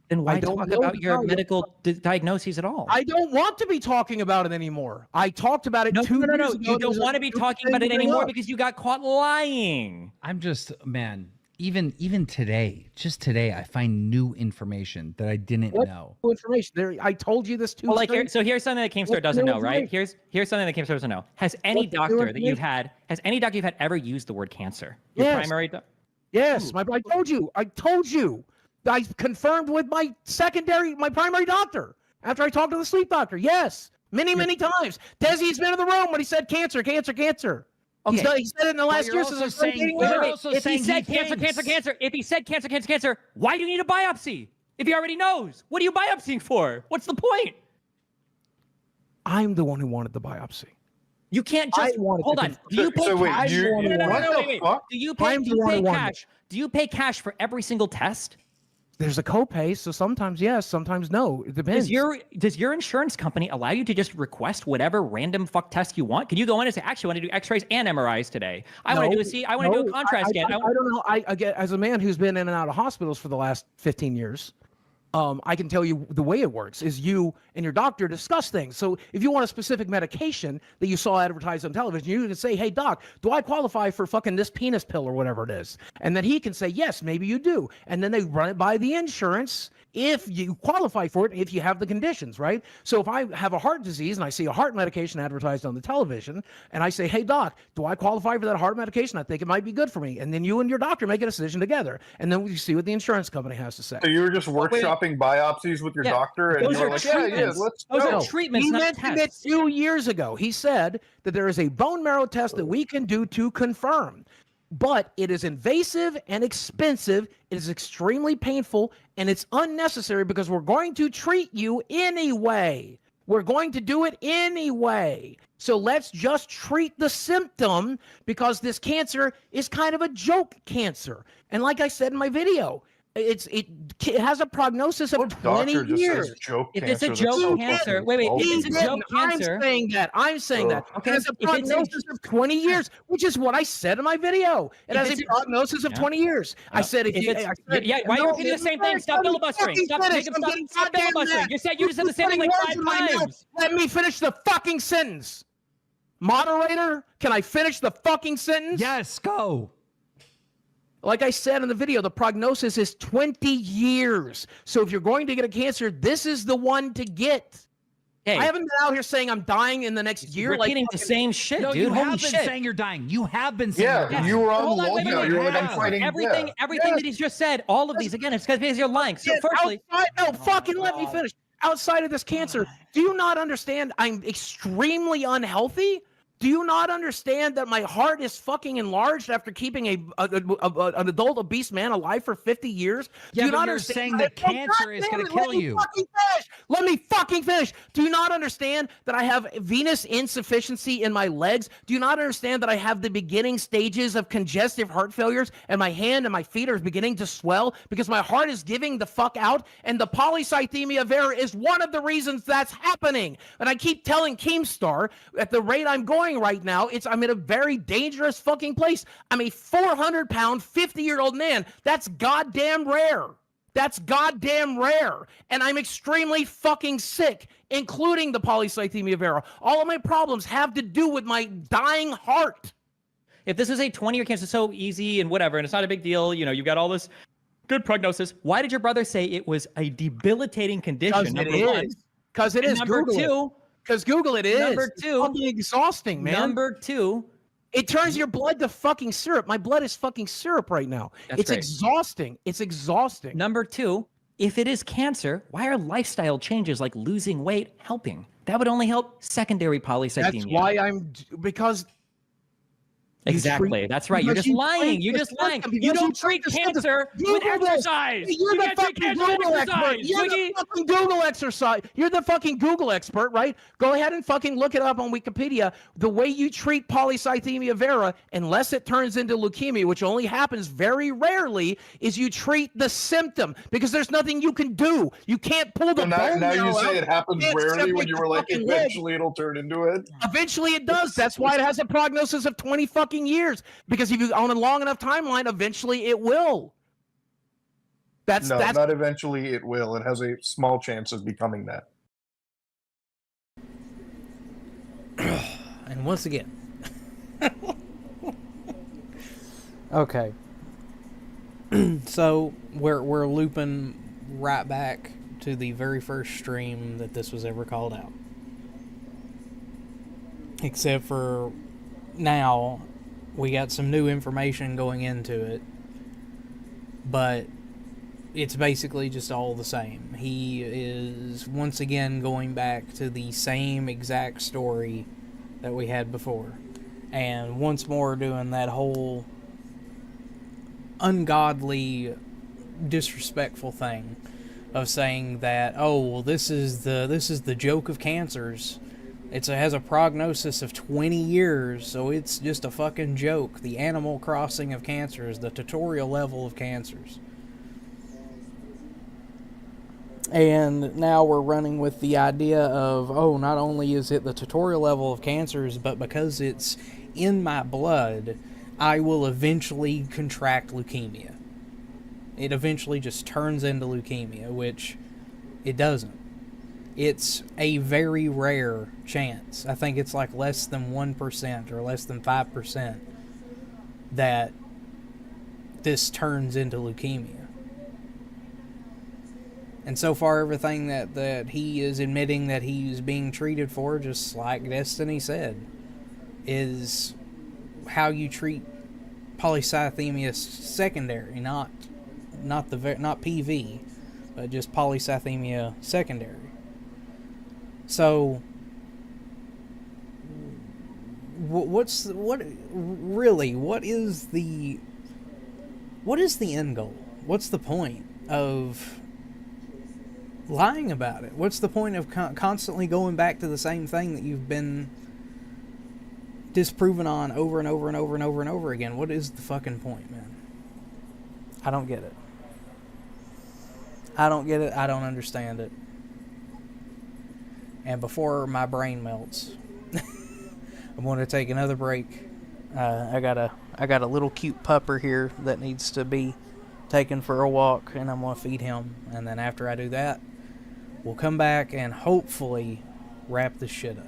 Then why talk about your medical diagnoses at all? I don't want to be talking about it anymore. I talked about it 2 years ago. You don't want to be talking about it anymore because you got caught lying. I'm just, man, even today, just today, I find new information that I didn't know. New information. I told you this too. Well, here's something that Keemstar doesn't know, right? Here's something that Keemstar doesn't know. Has any doctor you've had ever used the word cancer? Your primary doctor? Yes, I told you I confirmed with my primary doctor after I talked to the sleep doctor. Yes, many times. Desi's been in the room when he said cancer. Okay. He said it in the last year. Also saying, If he said cancer, if he said cancer, why do you need a biopsy? If he already knows, what are you biopsying for? What's the point? I'm the one who wanted the biopsy. You can't just hold on. Do you pay cash? Do you pay cash? Do you pay cash for every single test? There's a copay, so sometimes yes, sometimes no. It depends. Does your insurance company allow you to just request whatever random fuck test you want? Can you go in and say, actually, I want to do X-rays and MRIs today. I want to do a contrast scan. I don't know. I get, as a man who's been in and out of hospitals for the last 15 years. I can tell you the way it works is you and your doctor discuss things. So if you want a specific medication that you saw advertised on television, you can say, hey, doc, do I qualify for fucking this penis pill or whatever it is? And then he can say, yes, maybe you do. And then they run it by the insurance if you qualify for it, if you have the conditions, right? So if I have a heart disease and I see a heart medication advertised on the television and I say, hey, doc, do I qualify for that heart medication? I think it might be good for me. And then you and your doctor make a decision together. And then we see what the insurance company has to say. So you were just workshopping biopsies with your doctor, and you were like, let's go. Those are treatments, not tests. He mentioned it 2 years ago. He said that there is a bone marrow test that we can do to confirm. But it is invasive and expensive. It is extremely painful, and it's unnecessary because we're going to treat you anyway. We're going to do it anyway. So let's just treat the symptom because this cancer is kind of a joke cancer. And like I said in my video, it has a prognosis of 20 years. If it's a joke cancer, wait, if it's a joke cancer. I'm saying that. Okay, it has a prognosis of 20 years, which is what I said in my video. It has a prognosis of 20 years. I said, why are you repeating the same thing? Stop filibustering. Stop filibustering. You just said the same thing like 5 times. Let me finish the fucking sentence. Moderator, can I finish the fucking sentence? Yes, go. Like I said in the video, the prognosis is 20 years. So if you're going to get a cancer, this is the one to get. Hey, I haven't been out here saying I'm dying in the next year. Repeating the same shit, no, dude. You have been saying you're dying. You have been saying you're dying. You were on LOLCOW. You were like, I'm fighting. Everything that he's just said, all of these, again, it's because you're lying. So firstly. Let me finish. Outside of this cancer, do you not understand I'm extremely unhealthy? Do you not understand that my heart is fucking enlarged after keeping an adult obese man alive for 50 years? Do you not understand saying that cancer is going to kill you? Let me fucking finish. Do you not understand that I have venous insufficiency in my legs? Do you not understand that I have the beginning stages of congestive heart failures and my hand and my feet are beginning to swell because my heart is giving the fuck out? And the polycythemia vera is one of the reasons that's happening. And I keep telling Keemstar at the rate I'm going right now, I'm in a very dangerous fucking place. I'm a 400-pound, 50-year-old man. That's goddamn rare. That's goddamn rare. And I'm extremely fucking sick, including the polycythemia vera. All of my problems have to do with my dying heart. If this is a 20-year cancer, it's so easy and whatever, and it's not a big deal, you've got all this good prognosis. Why did your brother say it was a debilitating condition? Because it is. Number two. Because Google it is. Number two. It's fucking exhausting, man. Number two. It turns your blood to fucking syrup. My blood is fucking syrup right now. It's exhausting. It's exhausting. Number two, if it is cancer, why are lifestyle changes like losing weight helping? That would only help secondary polycythemia. That's why because... Exactly. That's right. You're just lying. You're just lying. You don't treat cancer with exercise. You're the fucking Google expert. You're the fucking Google exercise. You're the fucking Google expert, right? Go ahead and fucking look it up on Wikipedia. The way you treat polycythemia vera, unless it turns into leukemia, which only happens very rarely, is you treat the symptom because there's nothing you can do. You can't pull the bone. Now you say it happens rarely when you were like, eventually it'll turn into it. Eventually it does. That's why it has a prognosis of 20 fucking years, because if you on a long enough timeline, eventually it will. That's not eventually it will. It has a small chance of becoming that. And once again, okay. So we're looping right back to the very first stream that this was ever called out, except for now we got some new information going into it, but it's basically just all the same. He is once again going back to the same exact story that we had before. And once more doing that whole ungodly, disrespectful thing of saying that, oh, well, this is the joke of cancers. It has a prognosis of 20 years, so it's just a fucking joke. The Animal Crossing of cancers, the tutorial level of cancers. And now we're running with the idea of, oh, not only is it the tutorial level of cancers, but because it's in my blood, I will eventually contract leukemia. It eventually just turns into leukemia, which it doesn't. It's a very rare chance. I think it's like less than 1% or less than 5% that this turns into leukemia. And so far, everything that he is admitting that he's being treated for, just like Destiny said, is how you treat polycythemia secondary, not PV, but just polycythemia secondary. So, what is the end goal? What's the point of lying about it? What's the point of constantly going back to the same thing that you've been disproven on over and over and over and over and over again? What is the fucking point, man? I don't get it. I don't get it. I don't understand it. And before my brain melts, I'm going to take another break. I got a little cute pupper here that needs to be taken for a walk, and I'm going to feed him. And then after I do that, we'll come back and hopefully wrap this shit up.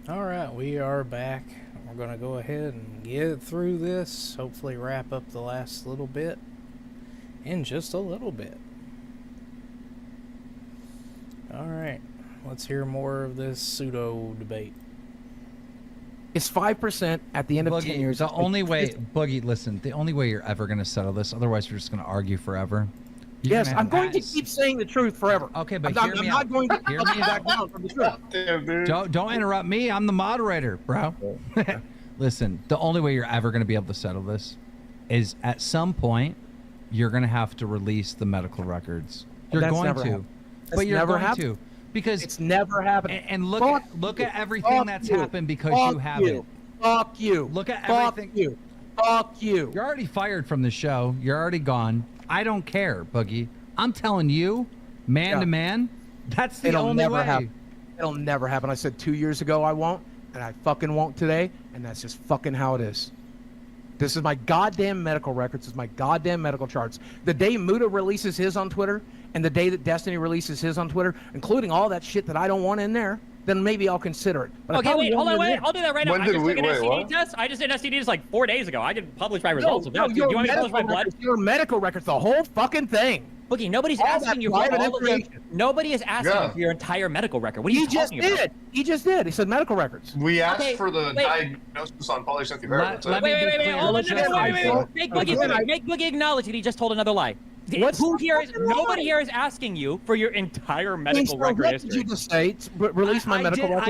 All right, we are back. We're going to go ahead and get through this. Hopefully wrap up the last little bit in just a little bit. All right, let's hear more of this pseudo debate. It's 5% at the end of 10 years. The only way, Boogie, listen, the only way you're ever going to settle this, otherwise we're just going to argue forever. Yes, I'm going to keep saying the truth forever. Okay, but I'm not going to hear me back down from the truth. Damn, dude. Don't interrupt me. I'm the moderator, bro. Listen, the only way you're ever going to be able to settle this is at some point you're going to have to release the medical records. You're That's going never to. happened. But That's you're never going happened. to. Because It's never happened. and look Fuck at everything that's happened because you haven't. Fuck you. Look at Fuck everything. you. Fuck you. You're already fired from the show. You're already gone. I don't care, Boogie. I'm telling you, man to man, that's the It'll only never way. happen. It'll never happen. I said 2 years ago I won't, and I fucking won't today, and that's just fucking how it is. This is my goddamn medical records. This is my goddamn medical charts. The day Muda releases his on Twitter, and the day that Destiny releases his on Twitter, including all that shit that I don't want in there, then maybe I'll consider it. But I Okay, probably wait, hold won't on, in wait. there. I'll do that right now. When I did just we- took an wait, STD what? test. I just did an STD test like 4 days ago. I didn't publish my results of that. Do you your want me to publish my medical blood? records, your medical records, the whole fucking thing. Boogie, nobody's All asking that you for private all of the. information. Nobody is asking Yeah. you for your entire medical record. What are He you just talking about? did. He just did. He said medical records. We asked Okay, for the wait. diagnosis on polycystic vera. That's Let it. me be Wait, clear. hold on, no, Just- wait. Make Again, I- Boogie acknowledge that he just told another lie. What's Who here is? fucking lie? Nobody here is asking you for your entire medical So record what did history. you just say? Release my medical records?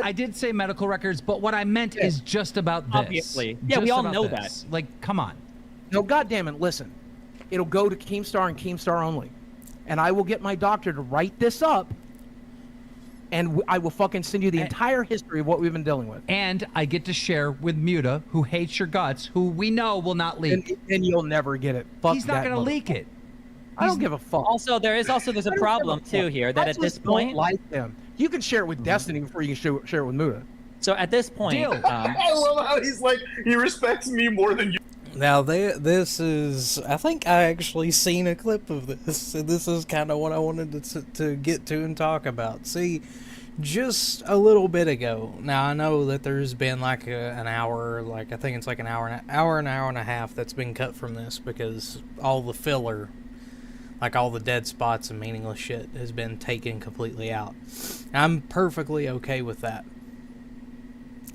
I did say medical records, but what I meant is just about this. Obviously. Yeah, we Just all about know this. Like, come on. No, goddamn it! Listen, it'll go to Keemstar and Keemstar only, and I will get my doctor to write this up, and I will fucking send you the entire history of what we've been dealing with. And I get to share with Muta, who hates your guts, who we know will not leak. And you'll never get it. Fuck He's not that going to mother- leak it. I don't give a fuck. Also, there's a problem too here that I at this just don't point. like them. You can share it with Destiny before you can share it with Muda. So at this point, Deal. I love how he's like, he respects me more than you. Now, this is... I think I actually seen a clip of this, and this is kind of what I wanted to get to and talk about. See, just a little bit ago, now I know that there's been like an hour, like I think it's like an hour and a half that's been cut from this because all the filler, like all the dead spots and meaningless shit has been taken completely out. I'm perfectly okay with that.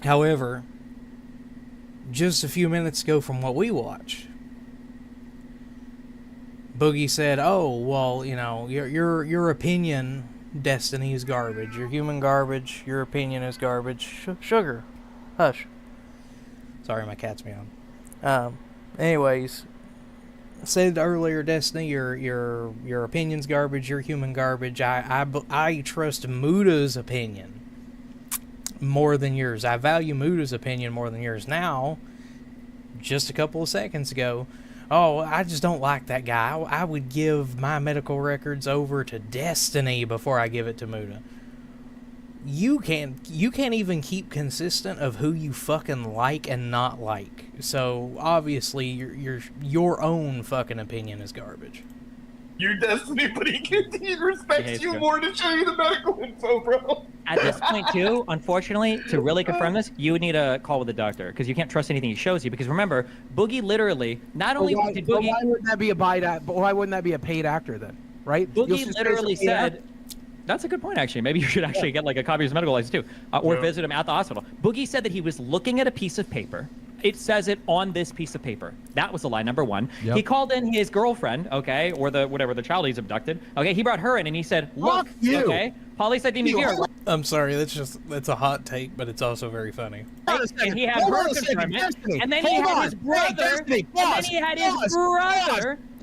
However, just a few minutes ago from what we watched, Boogie said, "Oh, well, you know, your opinion, Destiny, is garbage. Your human garbage. Your opinion is garbage. Sugar, hush." Sorry, my cat's meowing. Anyways, I said earlier, Destiny, your opinion's garbage. Your human garbage. I trust Muda's opinion more than yours. I value Muda's opinion more than yours. Now, just a couple of seconds ago, oh, I just don't like that guy. I would give my medical records over to Destiny before I give it to Muda. You can't even keep consistent of who you fucking like and not like. So obviously your own fucking opinion is garbage. You're Destiny, but he respects hates you you. more to show you the medical info, bro. At this point, too, unfortunately, to really confirm this, you would need a call with the doctor because you can't trust anything he shows you. Because remember, Boogie literally not only did Boogie, why wouldn't that be why wouldn't that be a paid actor then? Right? You'll Boogie just literally say it's a paid said, that's a good point, actually. Maybe you should actually get like a copy of his medical license too, or visit him at the hospital. Boogie said that he was looking at a piece of paper. It says it on this piece of paper. That was a lie number one. Yep. He called in his girlfriend, okay, or the child he's abducted. Okay, he brought her in and he said, look, Fuck you. okay, polysydemia. I'm sorry, that's a hot take, but it's also very funny. And he had her confirm it, and then he had his brother,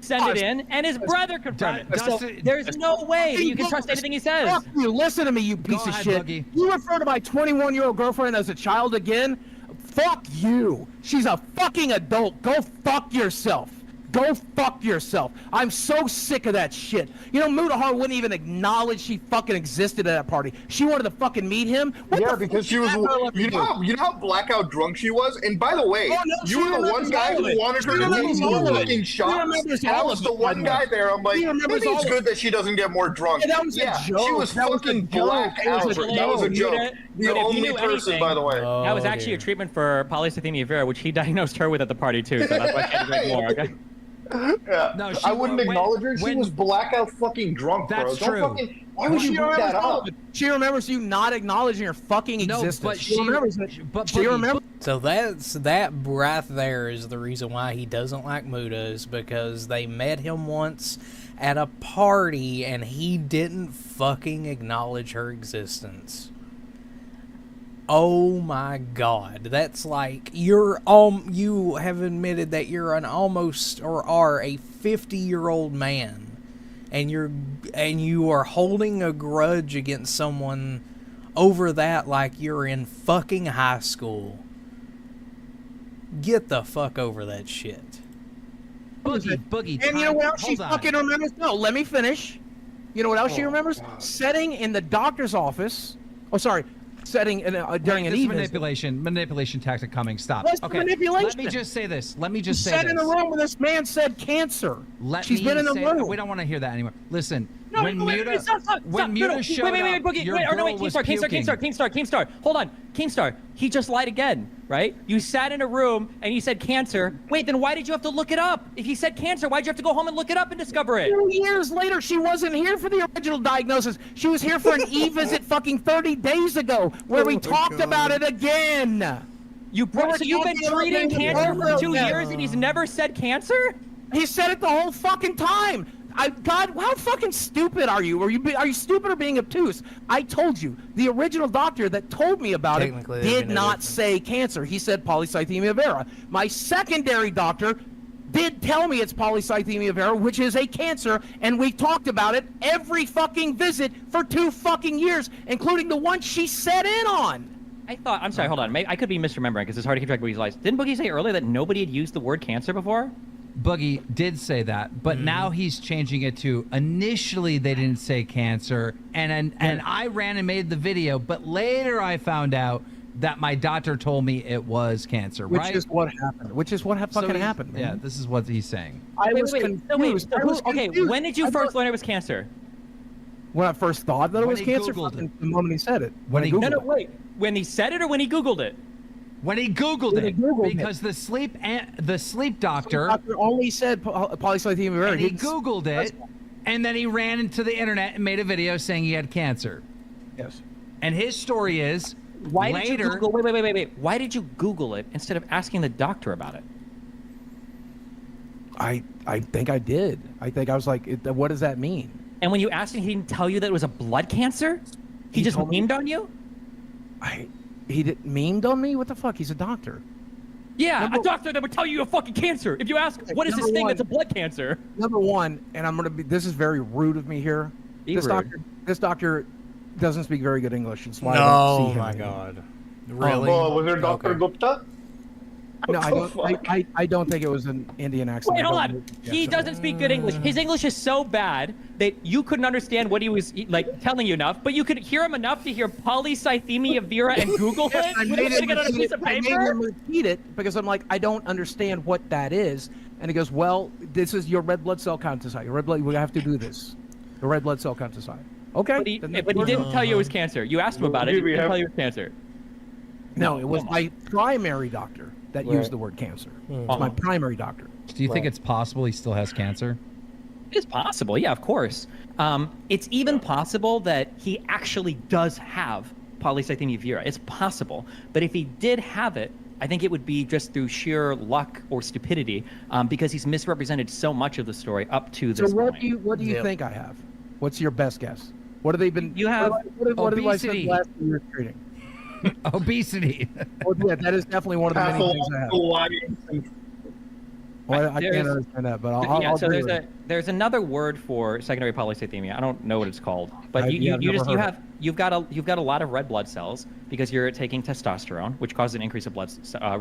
send it in, and his brother confirmed it. So Dustin- there's no way that you can trust anything he says. Fuck you. Listen to me, you piece of ahead, shit. Boogie. You refer to my 21-year-old girlfriend as a child again? Fuck you. She's a fucking adult. Go fuck yourself. Go fuck yourself. I'm so sick of that shit. You know, Mudahar wouldn't even acknowledge she fucking existed at that party. She wanted to fucking meet him. What Yeah, the because fuck she was. did that girl ever You do? know how blackout drunk she was. And by the way, Oh, no, she you were the remembers one guy all of who it. wanted She her to remembers take all more of it. fucking She shots. remembers And I all was of the it, one by the guy way. there. I'm like, She remembers maybe it's all of good that she doesn't get more drunk. Yeah, that was a joke. She was That was a fucking joke. black That was out. a That was a joke. joke. The But if you only knew person, anything- by the way. Oh, That was actually dear. a treatment for polycythemia vera, which he diagnosed her with at the party too. So that's why she had to drink more. Okay. Yeah. No, she I wouldn't when- acknowledge her. She when- was blackout fucking drunk, bro. That's Don't true. fucking. Why would you bring that up? She remembers you not acknowledging her fucking No, existence. but she she remembers it. but She Boogie, remembers. So that right there is the reason why he doesn't like Mudas, because they met him once at a party and he didn't fucking acknowledge her existence. Oh my God, that's like you have admitted that you're an almost or are a 50-year-old man, and you are holding a grudge against someone over that like you're in fucking high school. Get the fuck over that shit. Boogie. And you know what else she hold on. fucking remembers? No, let me finish. You know what else she remembers? Sitting in the doctor's office. Oh, sorry. Sitting in during Wait, an this evaluation. manipulation tactic coming. Stop. What's the Okay. manipulation? Let me just say this. Let me just say Sat this. in the room when this man said cancer. She's been in the room. We don't want to hear that anymore. Listen. No, when wait, Muta, stop. when Muta showed wait, up, Boogie, your wait, or no, girl wait, was Keemstar. puking. Hold on, Keemstar. He just lied again, right? You sat in a room and you said cancer. Wait, then why did you have to look it up? If he said cancer, why'd you have to go home and look it up and discover it? 2 years later, she wasn't here for the original diagnosis. She was here for an e-visit fucking 30 days ago, where we talked about it again. You've been treating cancer for 2 years and he's never said cancer? He said it the whole fucking time. God, how fucking stupid are you? Are you stupid or being obtuse? I told you, the original doctor that told me about it Technically, there'd did be no not difference. say cancer. He said polycythemia vera. My secondary doctor did tell me it's polycythemia vera, which is a cancer, and we talked about it every fucking visit for 2 fucking years, including the one she sat in on. I'm sorry, hold on. Maybe I could be misremembering because it's hard to keep track of Boogie's lies. Didn't Boogie say earlier that nobody had used the word cancer before? Boogie did say that, but now he's changing it to initially they didn't say cancer, and I ran and made the video, but later I found out that my doctor told me it was cancer, Which right? is what happened. Which is what fucking happened, man. Yeah, this is what he's saying. I was So confused. I was okay, confused. when did you I first thought- learn it was cancer? When I first thought that it When was he cancer, Googled fucking it. the moment he said it. When he- I Googled No, it. wait. When he said it or when he Googled it? When he Googled When he it, Googled it. because the sleep doctor, Doctor only said polycythemia vera. and he didn't- Googled it, and then he ran into the internet and made a video saying he had cancer. Yes. And his story is Why did you later. Google? Wait. Why did you Google it instead of asking the doctor about it? I think I did. I think I was like, what does that mean? And when you asked him, he didn't tell you that it was a blood cancer? He just told me- memed on you? He did memed on me? What the fuck? He's a doctor. Yeah, Number- a doctor that would tell you you have fucking cancer. If you ask, what is this Number thing one- that's a blood cancer? Number one, and I'm gonna be. This is very rude of me here. Be This rude. doctor doesn't speak very good English. It's why I don't see No, him my anymore. God. Really? Oh, was it Dr. Okay. Gupta? No, I don't. Fuck. I don't think it was an Indian accent. Wait, I hold don't on. think- He yeah, doesn't speak good English. His English is so bad that you couldn't understand what he was like telling you enough, but you could hear him enough to hear polycythemia vera and Google it. I With made it on a piece of I made paper. him repeat it because I'm like, I don't understand what that is. And he goes, well, this is your red blood cell count is high. Your red blood, we have to do this. The red blood cell count is high. Okay. But he, then but he didn't tell you it was cancer. You asked him about it. He Do we didn't have- tell you it was cancer. No, it was Come on. my primary doctor that Right. used the word cancer. It's my primary doctor. Do you think it's possible he still has cancer? It is possible, yeah, of course. It's even possible that he actually does have polycythemia vera. It's possible. But if he did have it, I think it would be just through sheer luck or stupidity because he's misrepresented so much of the story up to So this what point. do you Yep. think I have? What's your best guess? What have they been? You have what have I spent obesity. the last 2 years treating? Obesity. Well, yeah, that is definitely one of the many things I have. Pathological Well, I can't There's- understand that, but I'll yeah, so agree with it. there's another word for secondary polycythemia. I don't know what it's called, but I've never heard of you've got a lot of red blood cells because you're taking testosterone, which causes an increase of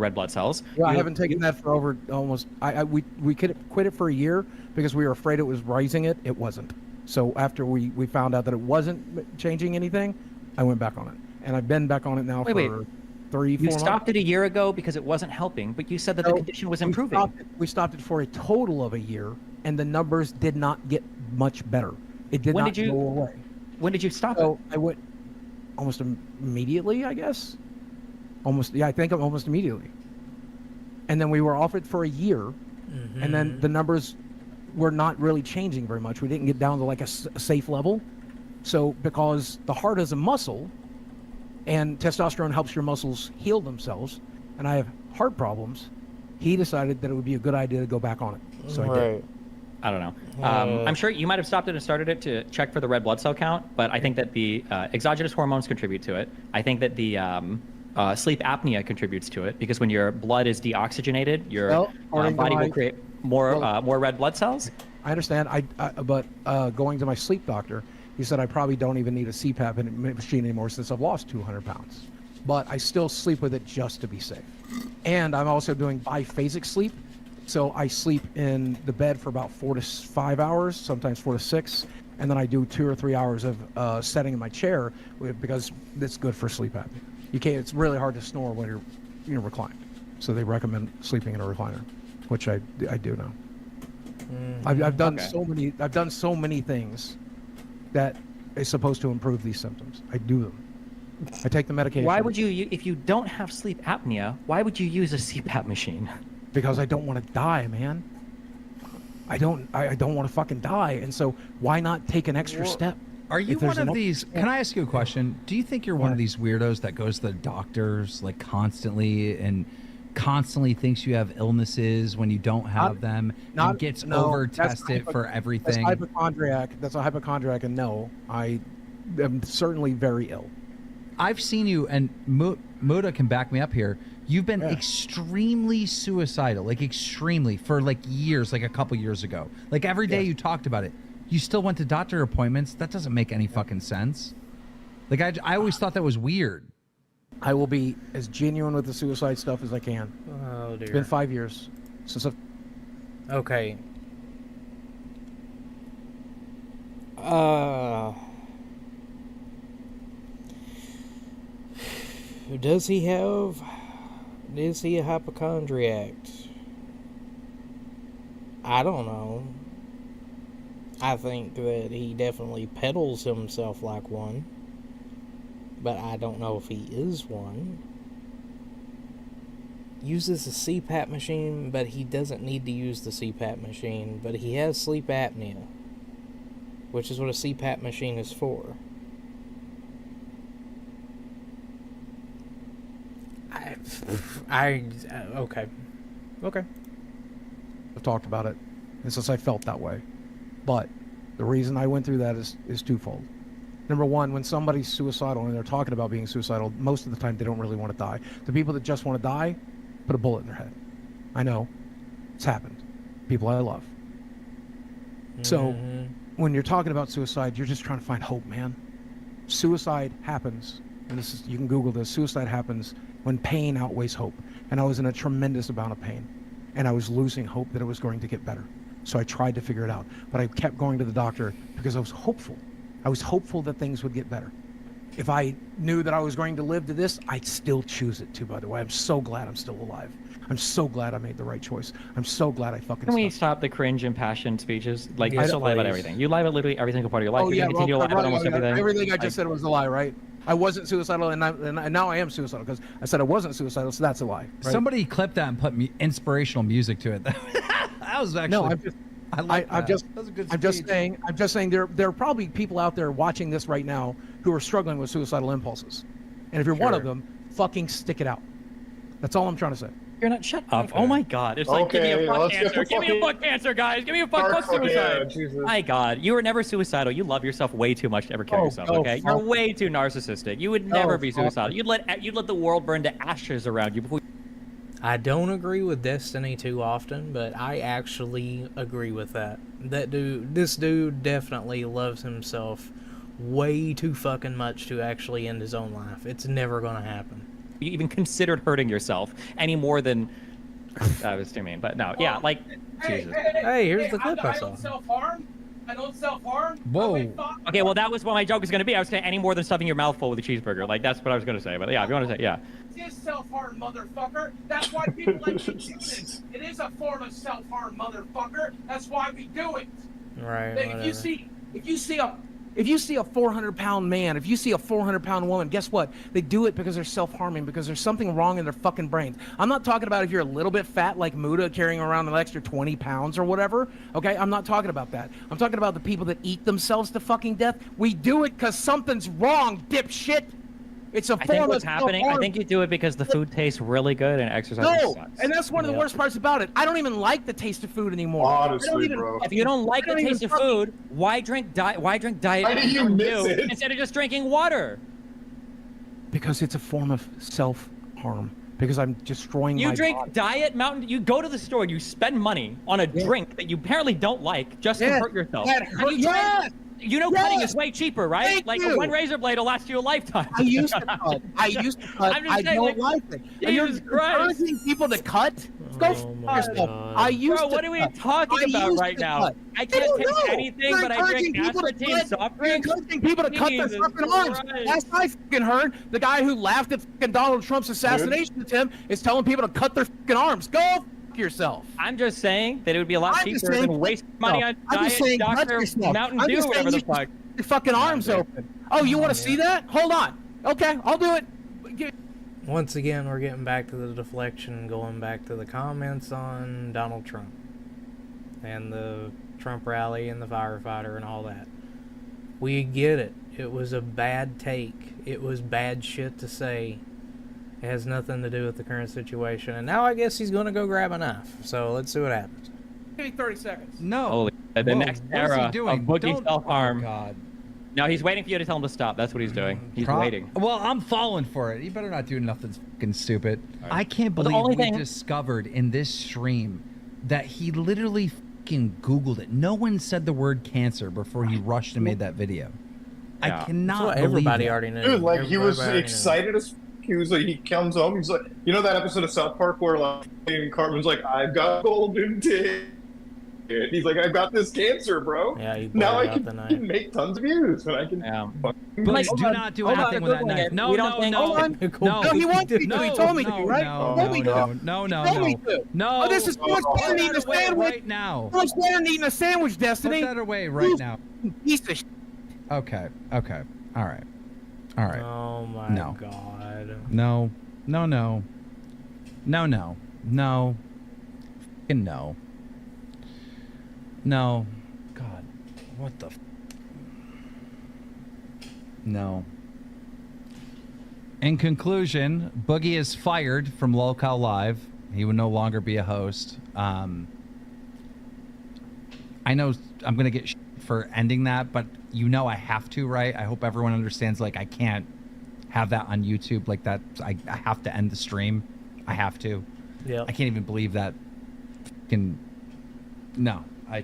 red blood cells. Yeah, I You- haven't taken that for over almost. We quit it for a year because we were afraid it was rising it. It wasn't. So after we found out that it wasn't changing anything, I went back on it, and I've been back on it now Wait, wait. for 3-4 You months. stopped it a year ago because it wasn't helping, but you said that the No, condition was we improving. We stopped it for a total of a year, and the numbers did not get much better. It did When not did you- go away. When did you stop it? So I went. almost immediately, I guess. I think almost immediately. And then we were off it for a year, and then the numbers were not really changing very much. We didn't get down to like a safe level. So because the heart is a muscle, and testosterone helps your muscles heal themselves, and I have heart problems, he decided that it would be a good idea to go back on it. So I did. I don't know. I'm sure you might have stopped it and started it to check for the red blood cell count, but I think that the exogenous hormones contribute to it. I think that the sleep apnea contributes to it, because when your blood is deoxygenated, your body will create more red blood cells. I understand. But going to my sleep doctor, he said I probably don't even need a CPAP machine anymore since I've lost 200 pounds. But I still sleep with it just to be safe. And I'm also doing biphasic sleep. So I sleep in the bed for about 4 to 5 hours, sometimes 4 to 6. And then I do 2 or 3 hours of sitting in my chair because it's good for sleep apnea. You can't. It's really hard to snore when you're reclined. So they recommend sleeping in a recliner, which I do now. I've done so many things that is supposed to improve these symptoms. I do them. I take the medication. Why would you, if you don't have sleep apnea, why would you use a CPAP machine? Because I don't want to die, man. I don't want to fucking die, and so why not take an extra step? Are you one of these? Can I ask you a question? Do you think you're one of these weirdos that goes to the doctors like constantly and constantly thinks you have illnesses when you don't have them, and gets over tested for everything? That's a hypochondriac, and no, I am certainly very ill. I've seen you, and Muda can back me up here. You've been extremely suicidal, like extremely, for like years, like a couple years ago. Like every day you talked about it. You still went to doctor appointments. That doesn't make any fucking sense. Like I always thought that was weird. I will be as genuine with the suicide stuff as I can. Oh dear. It's been 5 years since I've... Okay. Is he a hypochondriac? I don't know. I think that he definitely peddles himself like one, but I don't know if he is one. Uses a CPAP machine, but he doesn't need to use the CPAP machine, but he has sleep apnea, which is what a CPAP machine is for. Okay. I've talked about it, and since I felt that way. But the reason I went through that is twofold. Number one, when somebody's suicidal and they're talking about being suicidal, most of the time they don't really want to die. The people that just want to die, put a bullet in their head. I know. It's happened. People I love. So when you're talking about suicide, you're just trying to find hope, man. Suicide happens, and you can Google this, suicide happens when pain outweighs hope. And I was in a tremendous amount of pain, and I was losing hope that it was going to get better. So I tried to figure it out, but I kept going to the doctor because I was hopeful. I was hopeful that things would get better. If I knew that I was going to live to this, I'd still choose it too, by the way. I'm so glad I'm still alive. I'm so glad I made the right choice. I'm so glad I fucking Can we stop the cringe impassioned speeches? Like, you still lie about everything. You lie about literally every single part of your life. Oh, You're going to continue to lie about almost everything. Everything I just said was a lie, right? I wasn't suicidal, and now I am suicidal because I said I wasn't suicidal, so that's a lie. Right? Somebody clipped that and put inspirational music to it. That was actually... No, I'm just saying there are probably people out there watching this right now who are struggling with suicidal impulses. And if you're one of them, fucking stick it out. That's all I'm trying to say. You're not... Shut up. Oh my God. It's like, give me a fuck cancer. Give me a fuck cancer, guys. Give me a fuck suicide. My God. You were never suicidal. You love yourself way too much to ever kill yourself, okay? You're way too narcissistic. You would never be suicidal. You'd let the world burn to ashes around you before... I don't agree with Destiny too often, but I actually agree with that. This dude definitely loves himself way too fucking much to actually end his own life. It's never gonna happen. You even considered hurting yourself any more than... That was too mean, but no, yeah, like... Jesus. Hey, here's the clip I saw. I don't self-harm. I don't self-harm. Whoa. Okay, well, that was what my joke was going to be. I was saying any more than stuffing your mouth full with a cheeseburger. Like, that's what I was going to say. But yeah, if you want to say, yeah. It is self-harm, motherfucker. That's why people like to do this. It is a form of self-harm, motherfucker. That's why we do it. Right. Like, if you see If you see a 400-pound man, if you see a 400-pound woman, guess what? They do it because they're self-harming, because there's something wrong in their fucking brains. I'm not talking about if you're a little bit fat like Muda carrying around an extra 20 pounds or whatever, okay? I'm not talking about that. I'm talking about the people that eat themselves to fucking death. We do it because something's wrong, dipshit. It's a I form think of what's happening, I self-harm. think you do it because the food tastes really good and exercise No, sucks. and that's one of the worst parts about it. I don't even like the taste of food anymore. Honestly, bro. If you don't like the taste of food, why drink diet Why do you Mountain miss Dew it? instead of just drinking water? Because it's a form of self-harm. Because I'm destroying You my drink body. Diet Mountain. You go to the store. You spend money on a drink that you apparently don't like just to Yes, hurt yourself. that And hurt- you try- yes, You know, cutting yes. is way cheaper, right? Thank Like you. one razor blade will last you a lifetime. I used to cut. I used to cut. I'm just I saying, don't like, like it. And you're Jesus Christ. encouraging people to cut? Go Oh fuck my yourself. God. I used Bro, to what are we cut. talking I about used right to now? cut. I can't don't taste know. anything, You're but I encouraging drink people to aspartame cut. soft You're drinks. encouraging people to cut their Jesus fucking arms. Christ. Last I fucking heard, the guy who laughed at fucking Donald Trump's assassination attempt is telling people to cut their fucking arms. Go fuck yourself. I'm just saying that it would be a lot I'm just cheaper saying, than wasting money on I'm just Diet saying, cut Dr. yourself. Mountain I'm Dew, just whatever the saying you fuck. your fucking arms open. Oh, you want to see that? Hold on. Okay, I'll do it. Once again, we're getting back to the deflection, going back to the comments on Donald Trump and the Trump rally and the firefighter and all that. We get it. It was a bad take. It was bad shit to say. It has nothing to do with the current situation. And now I guess he's going to go grab a knife. So let's see what happens. Give me 30 seconds. No. Holy, the Whoa, next what is he era doing? of Boogie Don't- self-harm. Oh, God. No, he's waiting for you to tell him to stop. That's what he's doing. He's waiting. Well, I'm falling for it. You better not do nothing fucking stupid. I can't Well, the believe only we thing- discovered in this stream that he literally fucking Googled it. No one said the word cancer before he rushed and made that video. Yeah. I cannot That's what believe everybody it. already knew. Dude, like he was Everybody knew. excited as he was like he comes home, he's like, you know that episode of South Park where like Cartman's like, I've got golden teeth. He's like, I've got this cancer, bro. Yeah, he Now I pulled out the knife. can make tons of views and I can Yeah. But Like, do not do anything with that knife. No, We don't no, think- no. Hold on. No, No, he wants me to. no, He told me no, to, right? No, He told me to. no, no, He told no, me no. to. No. Oh, this is so much Put better than that eating a away sandwich. right now. So much better than eating a sandwich, Put Destiny. that away right now. Piece of shit. Okay, okay. All right. All right. Oh my No. God. No. No, no. No, no. No. Fucking no. No. God. What the No. In conclusion, Boogie is fired from Lolcowlive. He would no longer be a host. I know I'm going to get for ending that, but you know I have to, right? I hope everyone understands, like, I can't have that on YouTube like that. I have to end the stream. I have to. Yeah. I can't even believe that. No. I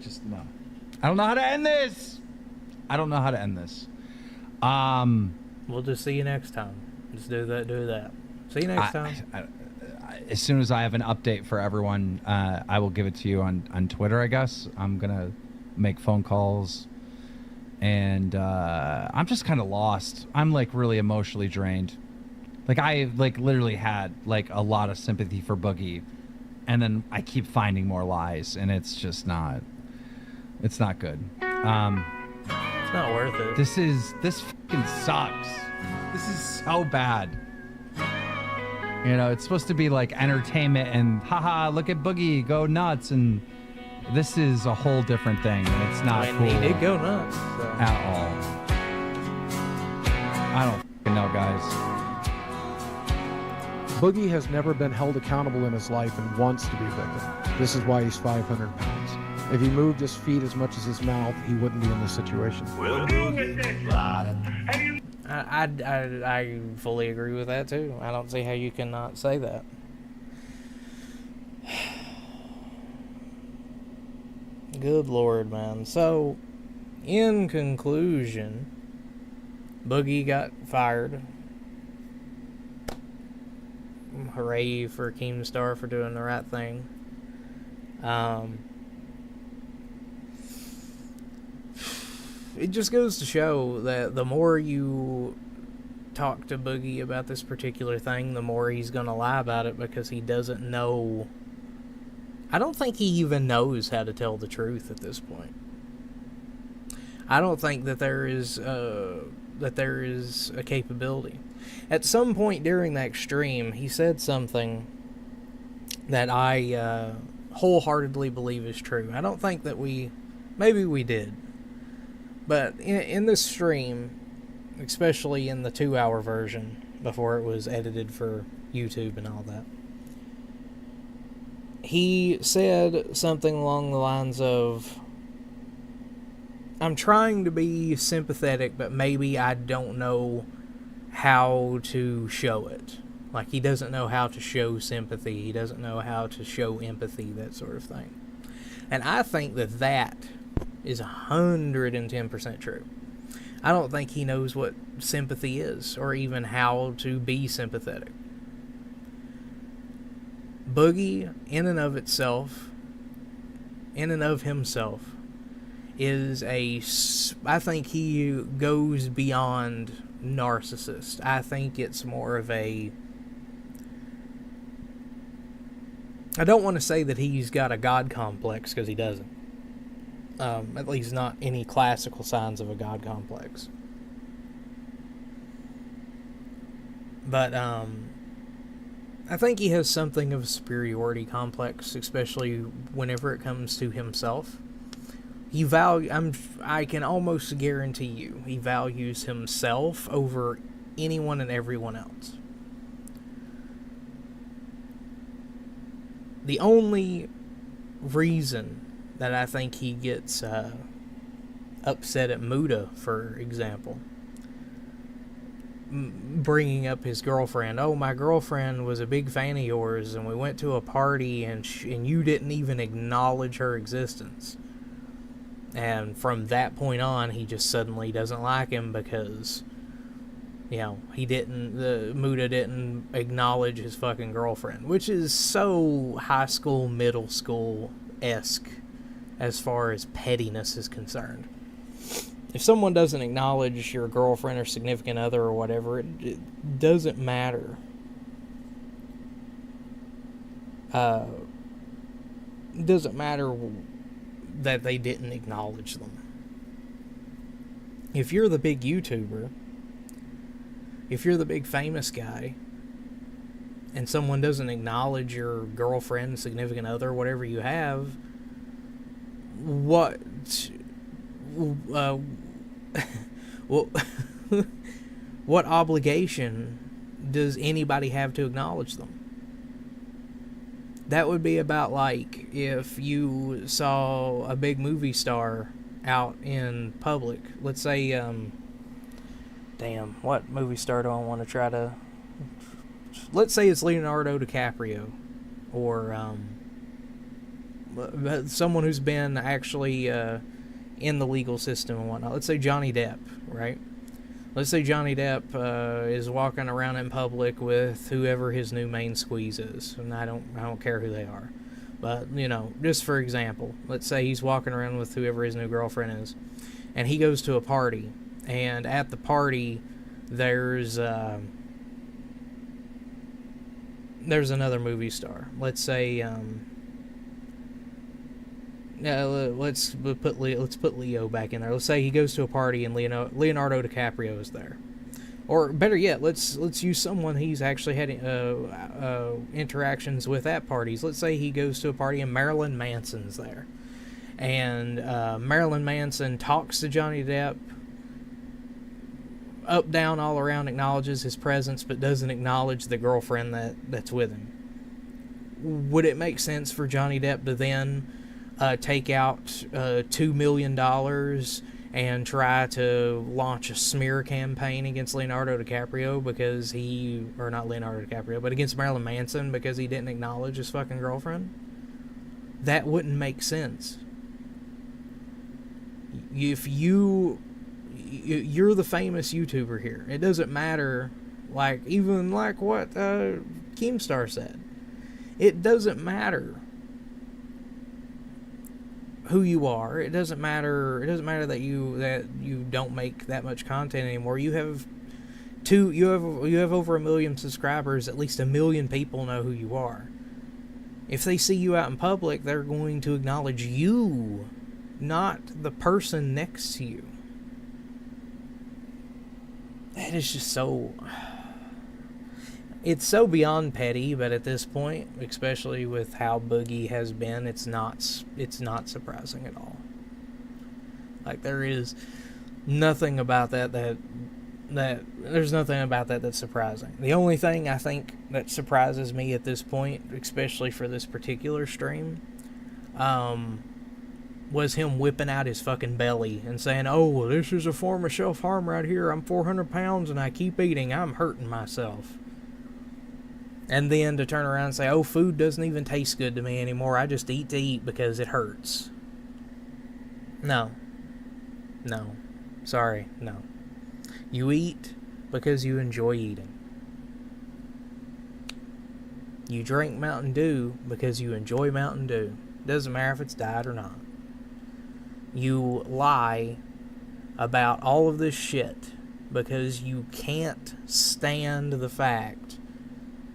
don't know how to end this. I don't know how to end this. We'll just see you next time. Just do that. See you next time. As soon as I have an update for everyone, I will give it to you on Twitter, I guess. I'm going to make phone calls. And I'm just kind of lost. I'm, like, really emotionally drained. Like, I, like, literally had, like, a lot of sympathy for Boogie. And then I keep finding more lies. And it's just not... It's not good. It's not worth it. This fucking sucks. This is so bad. You know, it's supposed to be like entertainment and haha, look at Boogie, go nuts, and this is a whole different thing, and it's not I mean, cool he did go nuts. So. at all. I don't fucking know, guys. Boogie has never been held accountable in his life and wants to be a victim. This is why he's 500 pounds. If he moved his feet as much as his mouth, he wouldn't be in this situation. I fully agree with that too. I don't see how you cannot say that. Good Lord, man. So, in conclusion, Boogie got fired. Hooray for Keemstar for doing the right thing. It just goes to show that the more you talk to Boogie about this particular thing, the more he's going to lie about it because he doesn't know. I don't think he even knows how to tell the truth at this point. I don't think that there is a capability. At some point during that stream, he said something that I wholeheartedly believe is true. I don't think that maybe we did, but in this stream, especially in the 2-hour version before it was edited for YouTube and all that, he said something along the lines of, I'm trying to be sympathetic, but maybe I don't know how to show it. Like, he doesn't know how to show sympathy. He doesn't know how to show empathy, that sort of thing. And I think that is 110% true. I don't think he knows what sympathy is, or even how to be sympathetic. Boogie, in and of himself, is I think he goes beyond narcissist. I think it's more of I don't want to say that he's got a God complex, because he doesn't. At least not any classical signs of a God complex. But I think he has something of a superiority complex, especially whenever it comes to himself. I can almost guarantee you, he values himself over anyone and everyone else. The only reason that I think he gets upset at Muda, for example, bringing up his girlfriend. Oh, my girlfriend was a big fan of yours, and we went to a party, and you didn't even acknowledge her existence. And from that point on, he just suddenly doesn't like him because, Muda didn't acknowledge his fucking girlfriend, which is so high school, middle school-esque as far as pettiness is concerned. If someone doesn't acknowledge your girlfriend or significant other or whatever, it doesn't matter. It doesn't matter that they didn't acknowledge them. If you're the big YouTuber, if you're the big famous guy, and someone doesn't acknowledge your girlfriend, significant other, whatever you have, what what obligation does anybody have to acknowledge them? That would be about like if you saw a big movie star out in public. Let's say, what movie star do I want to try to... Let's say it's Leonardo DiCaprio, or someone who's been actually in the legal system and whatnot. Let's say Johnny Depp, right? Let's say Johnny Depp is walking around in public with whoever his new main squeeze is, and I don't care who they are, but just for example, let's say he's walking around with whoever his new girlfriend is, and he goes to a party, and at the party there's another movie star. Let's say let's put Leo back in there. Let's say he goes to a party and Leonardo DiCaprio is there, or better yet, let's use someone he's actually had interactions with at parties. Let's say he goes to a party and Marilyn Manson's there, and Marilyn Manson talks to Johnny Depp, up, down, all around, acknowledges his presence, but doesn't acknowledge the girlfriend that's with him. Would it make sense for Johnny Depp to then take out $2 million and try to launch a smear campaign against Leonardo DiCaprio but against Marilyn Manson because he didn't acknowledge his fucking girlfriend? That wouldn't make sense. If you're the famous YouTuber here, it doesn't matter, like what Keemstar said. It doesn't matter who you are. It doesn't matter that you don't make that much content anymore. You have over 1 million subscribers. At least 1 million people know who you are. If they see you out in public, they're going to acknowledge you, not the person next to you. It is just so... It's so beyond petty, but at this point, especially with how Boogie has been, it's not surprising at all. Like, there is nothing about that there's nothing about that that's surprising. The only thing I think that surprises me at this point, especially for this particular stream, was him whipping out his fucking belly and saying, "Oh, well, this is a form of self-harm right here. I'm 400 pounds and I keep eating. I'm hurting myself." And then to turn around and say, "Oh, food doesn't even taste good to me anymore. I just eat to eat because it hurts." No. No. Sorry, no. You eat because you enjoy eating. You drink Mountain Dew because you enjoy Mountain Dew. Doesn't matter if it's diet or not. You lie about all of this shit because you can't stand the fact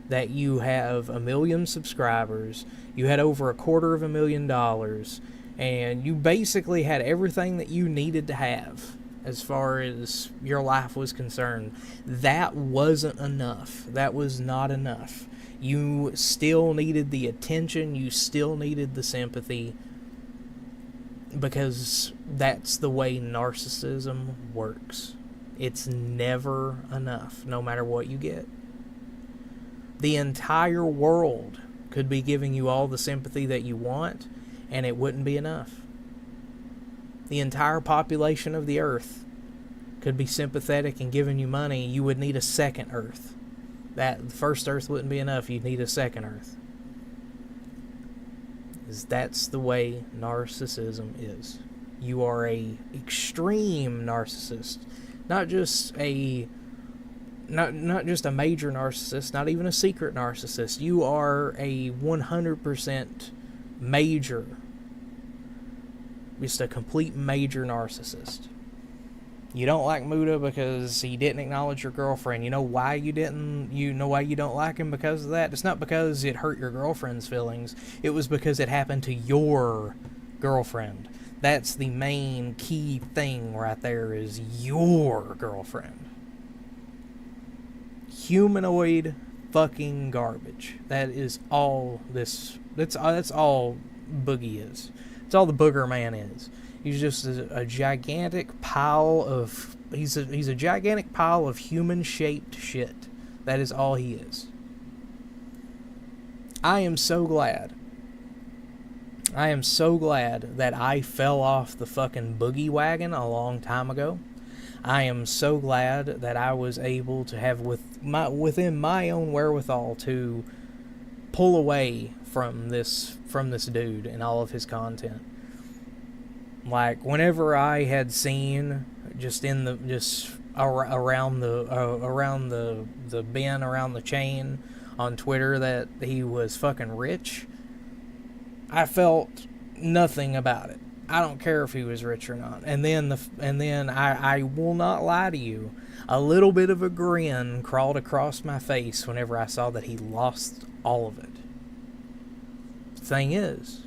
that you have 1 million subscribers, you had over $250,000, and you basically had everything that you needed to have as far as your life was concerned. That wasn't enough. That was not enough. You still needed the attention. You still needed the sympathy, because that's the way narcissism works. It's never enough, no matter what you get. The entire world could be giving you all the sympathy that you want, and it wouldn't be enough. The entire population of the earth could be sympathetic and giving you money. You would need a second earth. The first earth wouldn't be enough. You'd need a second earth. That's the way narcissism is. You are a extreme narcissist. Not just a major narcissist, not even a secret narcissist. You are a 100% major, just a complete major narcissist. You don't like Muda because he didn't acknowledge your girlfriend. You know why you didn't? You know why you don't like him because of that? It's not because it hurt your girlfriend's feelings. It was because it happened to your girlfriend. That's the main key thing right there, is your girlfriend. Humanoid fucking garbage. That is all this. That's all Boogie is. It's all the Boogerman is. He's just a gigantic pile of... He's a gigantic pile of human-shaped shit. That is all he is. I am so glad. I am so glad that I fell off the fucking Boogie wagon a long time ago. I am so glad that I was able to have within my own wherewithal to pull away from this dude and all of his content. Like, whenever I had seen around the bin, around the chain on Twitter that he was fucking rich, I felt nothing about it. I don't care if he was rich or not. And then I will not lie to you, a little bit of a grin crawled across my face whenever I saw that he lost all of it. Thing is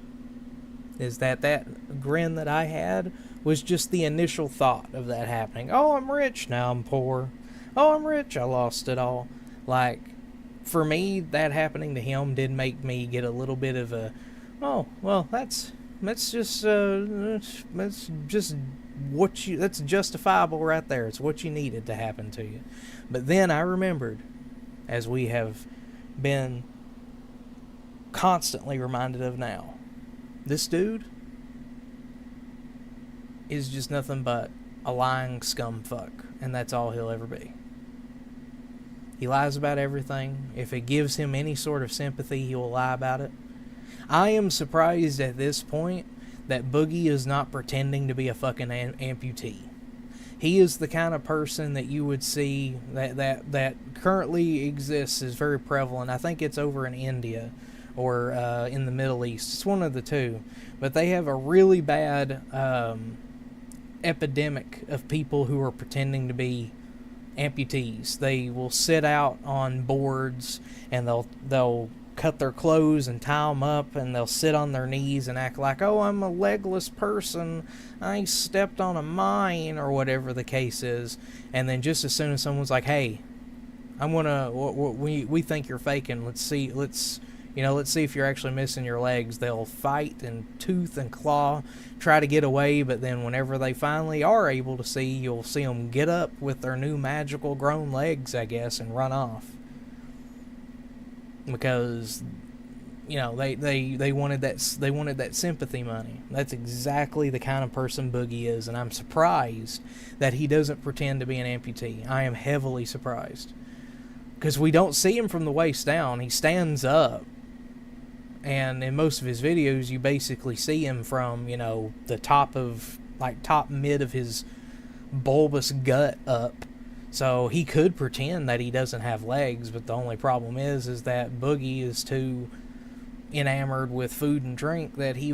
that grin that I had was just the initial thought of that happening. Oh, I'm rich, now I'm poor. Oh, I'm rich, I lost it all. Like, for me, that happening to him did make me get a little bit of a, oh, well, that's justifiable right there. It's what you needed to happen to you. But then I remembered, as we have been constantly reminded of now, this dude is just nothing but a lying scumfuck, and that's all he'll ever be. He lies about everything. If it gives him any sort of sympathy, he will lie about it. I am surprised at this point that Boogie is not pretending to be a fucking amputee. He is the kind of person that you would see that currently exists, is very prevalent. I think it's over in India or in the Middle East. It's one of the two. But they have a really bad epidemic of people who are pretending to be amputees. They will sit out on boards and they'll cut their clothes and tie them up, and they'll sit on their knees and act like, oh, I'm a legless person, I stepped on a mine, or whatever the case is. And then just as soon as someone's like, hey, we think you're faking, let's see if you're actually missing your legs, they'll fight and tooth and claw, try to get away. But then whenever they finally are able to see, you'll see them get up with their new magical grown legs, I guess, and run off. Because, they wanted that sympathy money. That's exactly the kind of person Boogie is, and I'm surprised that he doesn't pretend to be an amputee. I am heavily surprised. Because we don't see him from the waist down. He stands up. And in most of his videos, you basically see him from, the top mid of his bulbous gut up. So he could pretend that he doesn't have legs, but the only problem is that Boogie is too enamored with food and drink that he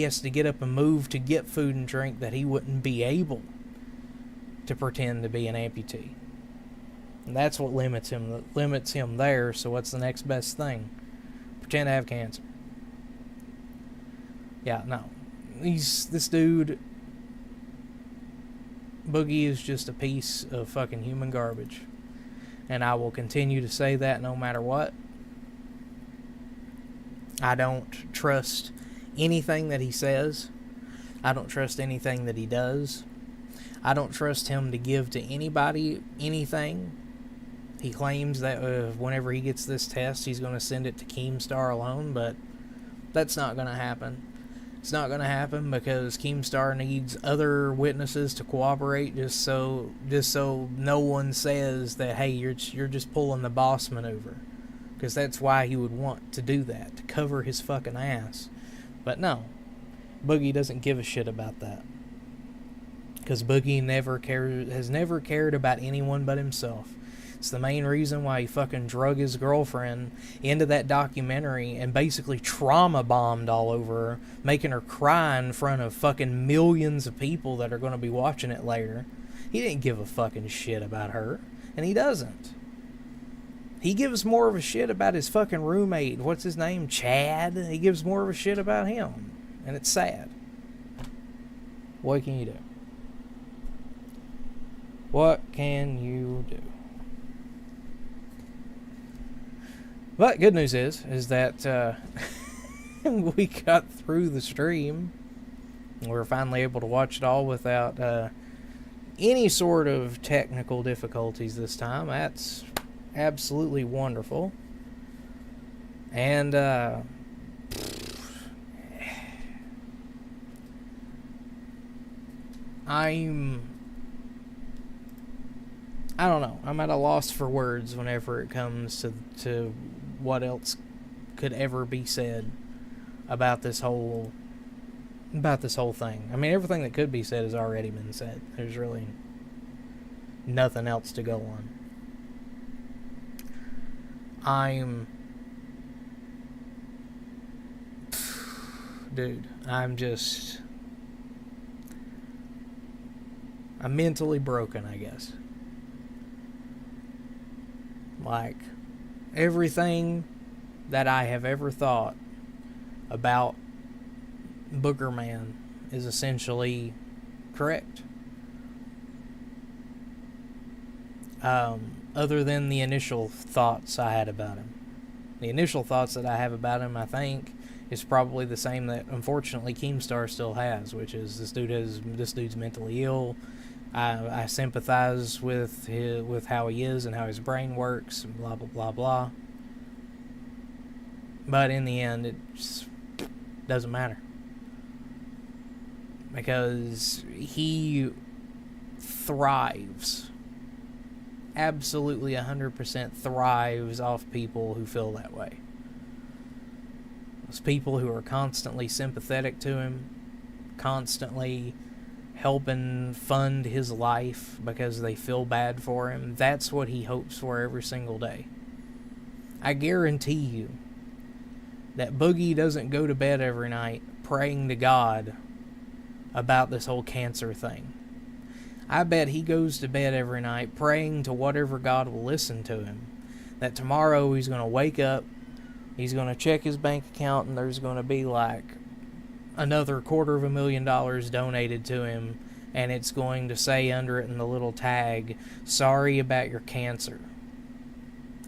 has to get up and move to get food and drink, that he wouldn't be able to pretend to be an amputee. And that's what limits him there. So what's the next best thing? Pretend to have cancer. Yeah, no. This dude, Boogie, is just a piece of fucking human garbage. And I will continue to say that no matter what. I don't trust anything that he says. I don't trust anything that he does. I don't trust him to give to anybody anything. He claims that whenever he gets this test, he's going to send it to Keemstar alone, but that's not going to happen. It's not going to happen because Keemstar needs other witnesses to cooperate, just so no one says that, hey, you're just pulling the boss maneuver. Because that's why he would want to do that, to cover his fucking ass. But no, Boogie doesn't give a shit about that. Because Boogie has never cared about anyone but himself. It's the main reason why he fucking drug his girlfriend into that documentary and basically trauma bombed all over her, making her cry in front of fucking millions of people that are going to be watching it later. He didn't give a fucking shit about her, and he doesn't. He gives more of a shit about his fucking roommate. What's his name? Chad? He gives more of a shit about him, and it's sad. What can you do? What can you do? But good news is that we got through the stream. We were finally able to watch it all without any sort of technical difficulties this time. That's absolutely wonderful. And I don't know. I'm at a loss for words whenever it comes to what else could ever be said about this whole thing. I mean, everything that could be said has already been said. There's really nothing else to go on. Dude, I'm mentally broken, I guess. Like, everything that I have ever thought about Boogerman is essentially correct. Other than the initial thoughts I had about him. The initial thoughts that I have about him, I think, is probably the same that, unfortunately, Keemstar still has, which is this dude's mentally ill. I sympathize with how he is and how his brain works, and blah, blah, blah, blah. But in the end, it just doesn't matter. Because he thrives. Absolutely 100% thrives off people who feel that way. Those people who are constantly sympathetic to him, constantly helping fund his life because they feel bad for him. That's what he hopes for every single day. I guarantee you that Boogie doesn't go to bed every night praying to God about this whole cancer thing. I bet he goes to bed every night praying to whatever God will listen to him, that tomorrow he's going to wake up He's going to check his bank account, and there's going to be like another $250,000 donated to him, and it's going to say under it in the little tag, "Sorry about your cancer.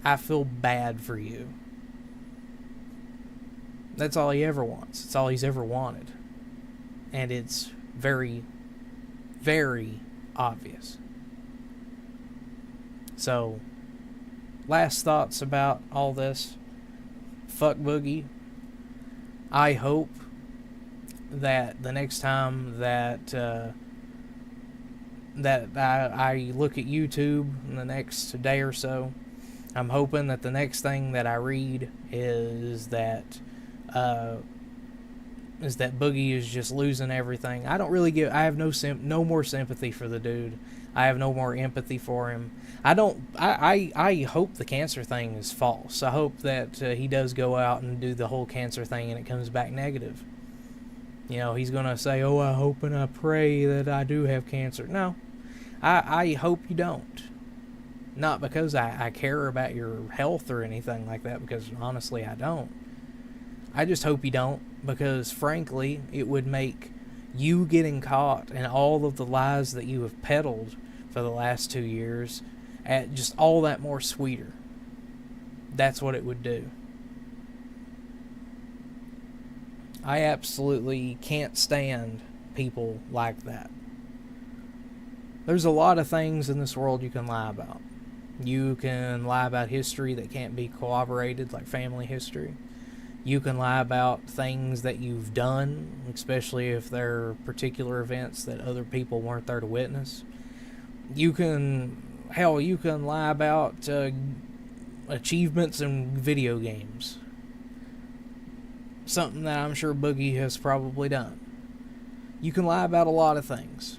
I feel bad for you." That's all he ever wants. It's all he's ever wanted. And it's very, very obvious. So, last thoughts about all this. Fuck Boogie. I hope that the next time that I look at YouTube in the next day or so, I'm hoping that the next thing that I read is that Boogie is just losing everything. I don't really I have no more sympathy for the dude. I have no more empathy for him. I hope the cancer thing is false. I hope that he does go out and do the whole cancer thing and it comes back negative. You know, he's going to say, "Oh, I hope and I pray that I do have cancer." No, I hope you don't. Not because I care about your health or anything like that, because honestly I don't. I just hope you don't, because frankly, it would make you getting caught and all of the lies that you have peddled for the last 2 years at just all that more sweeter. That's what it would do. I absolutely can't stand people like that. There's a lot of things in this world you can lie about. You can lie about history that can't be corroborated, like family history. You can lie about things that you've done, especially if they're particular events that other people weren't there to witness. You can lie about achievements in video games. Something that I'm sure Boogie has probably done. You can lie about a lot of things.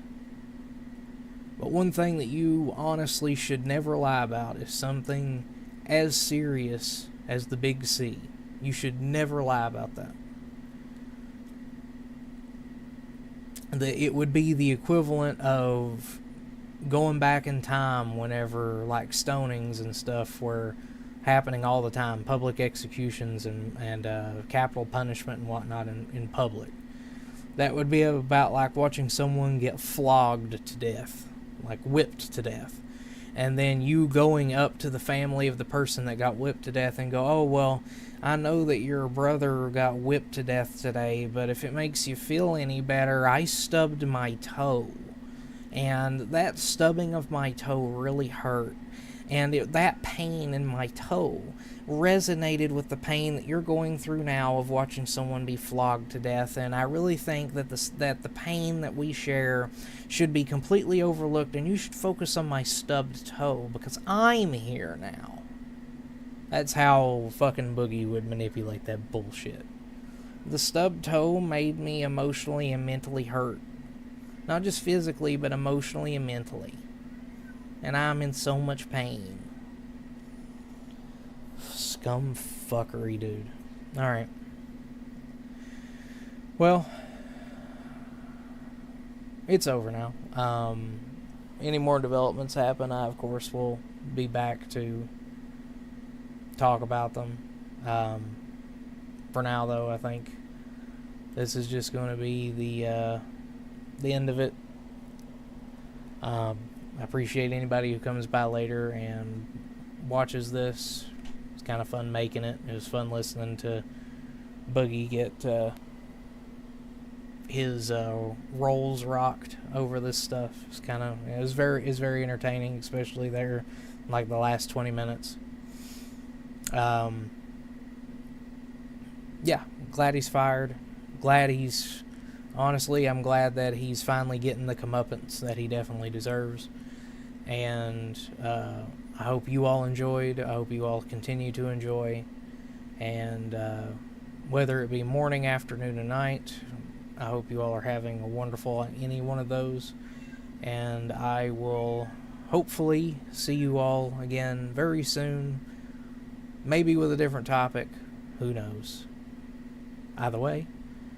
But one thing that you honestly should never lie about is something as serious as the Big C. You should never lie about that. It would be the equivalent of going back in time whenever, like, stonings and stuff were happening all the time, public executions and capital punishment and whatnot in public. That would be about like watching someone get flogged to death, like whipped to death. And then you going up to the family of the person that got whipped to death and go, "Oh, well, I know that your brother got whipped to death today, but if it makes you feel any better, I stubbed my toe. And that stubbing of my toe really hurt. And that pain in my toe resonated with the pain that you're going through now of watching someone be flogged to death. And I really think that the pain that we share should be completely overlooked, and you should focus on my stubbed toe because I'm here now." That's how fucking Boogie would manipulate that bullshit. The stubbed toe made me emotionally and mentally hurt. Not just physically, but emotionally and mentally. And I'm in so much pain. Scum fuckery, dude. Alright. Well, it's over now. Any more developments happen, I, of course, will be back to talk about them. For now, though, I think this is just going to be the end of it. I appreciate anybody who comes by later and watches this. It's kind of fun making it. It was fun listening to Boogie get his rolls rocked over this stuff. It was very entertaining, especially there like the last 20 minutes. Yeah, glad he's fired. Honestly, I'm glad that he's finally getting the comeuppance that he definitely deserves. And I hope you all enjoyed. I hope you all continue to enjoy. And whether it be morning, afternoon, or night, I hope you all are having a wonderful any one of those. And I will hopefully see you all again very soon. Maybe with a different topic. Who knows? Either way,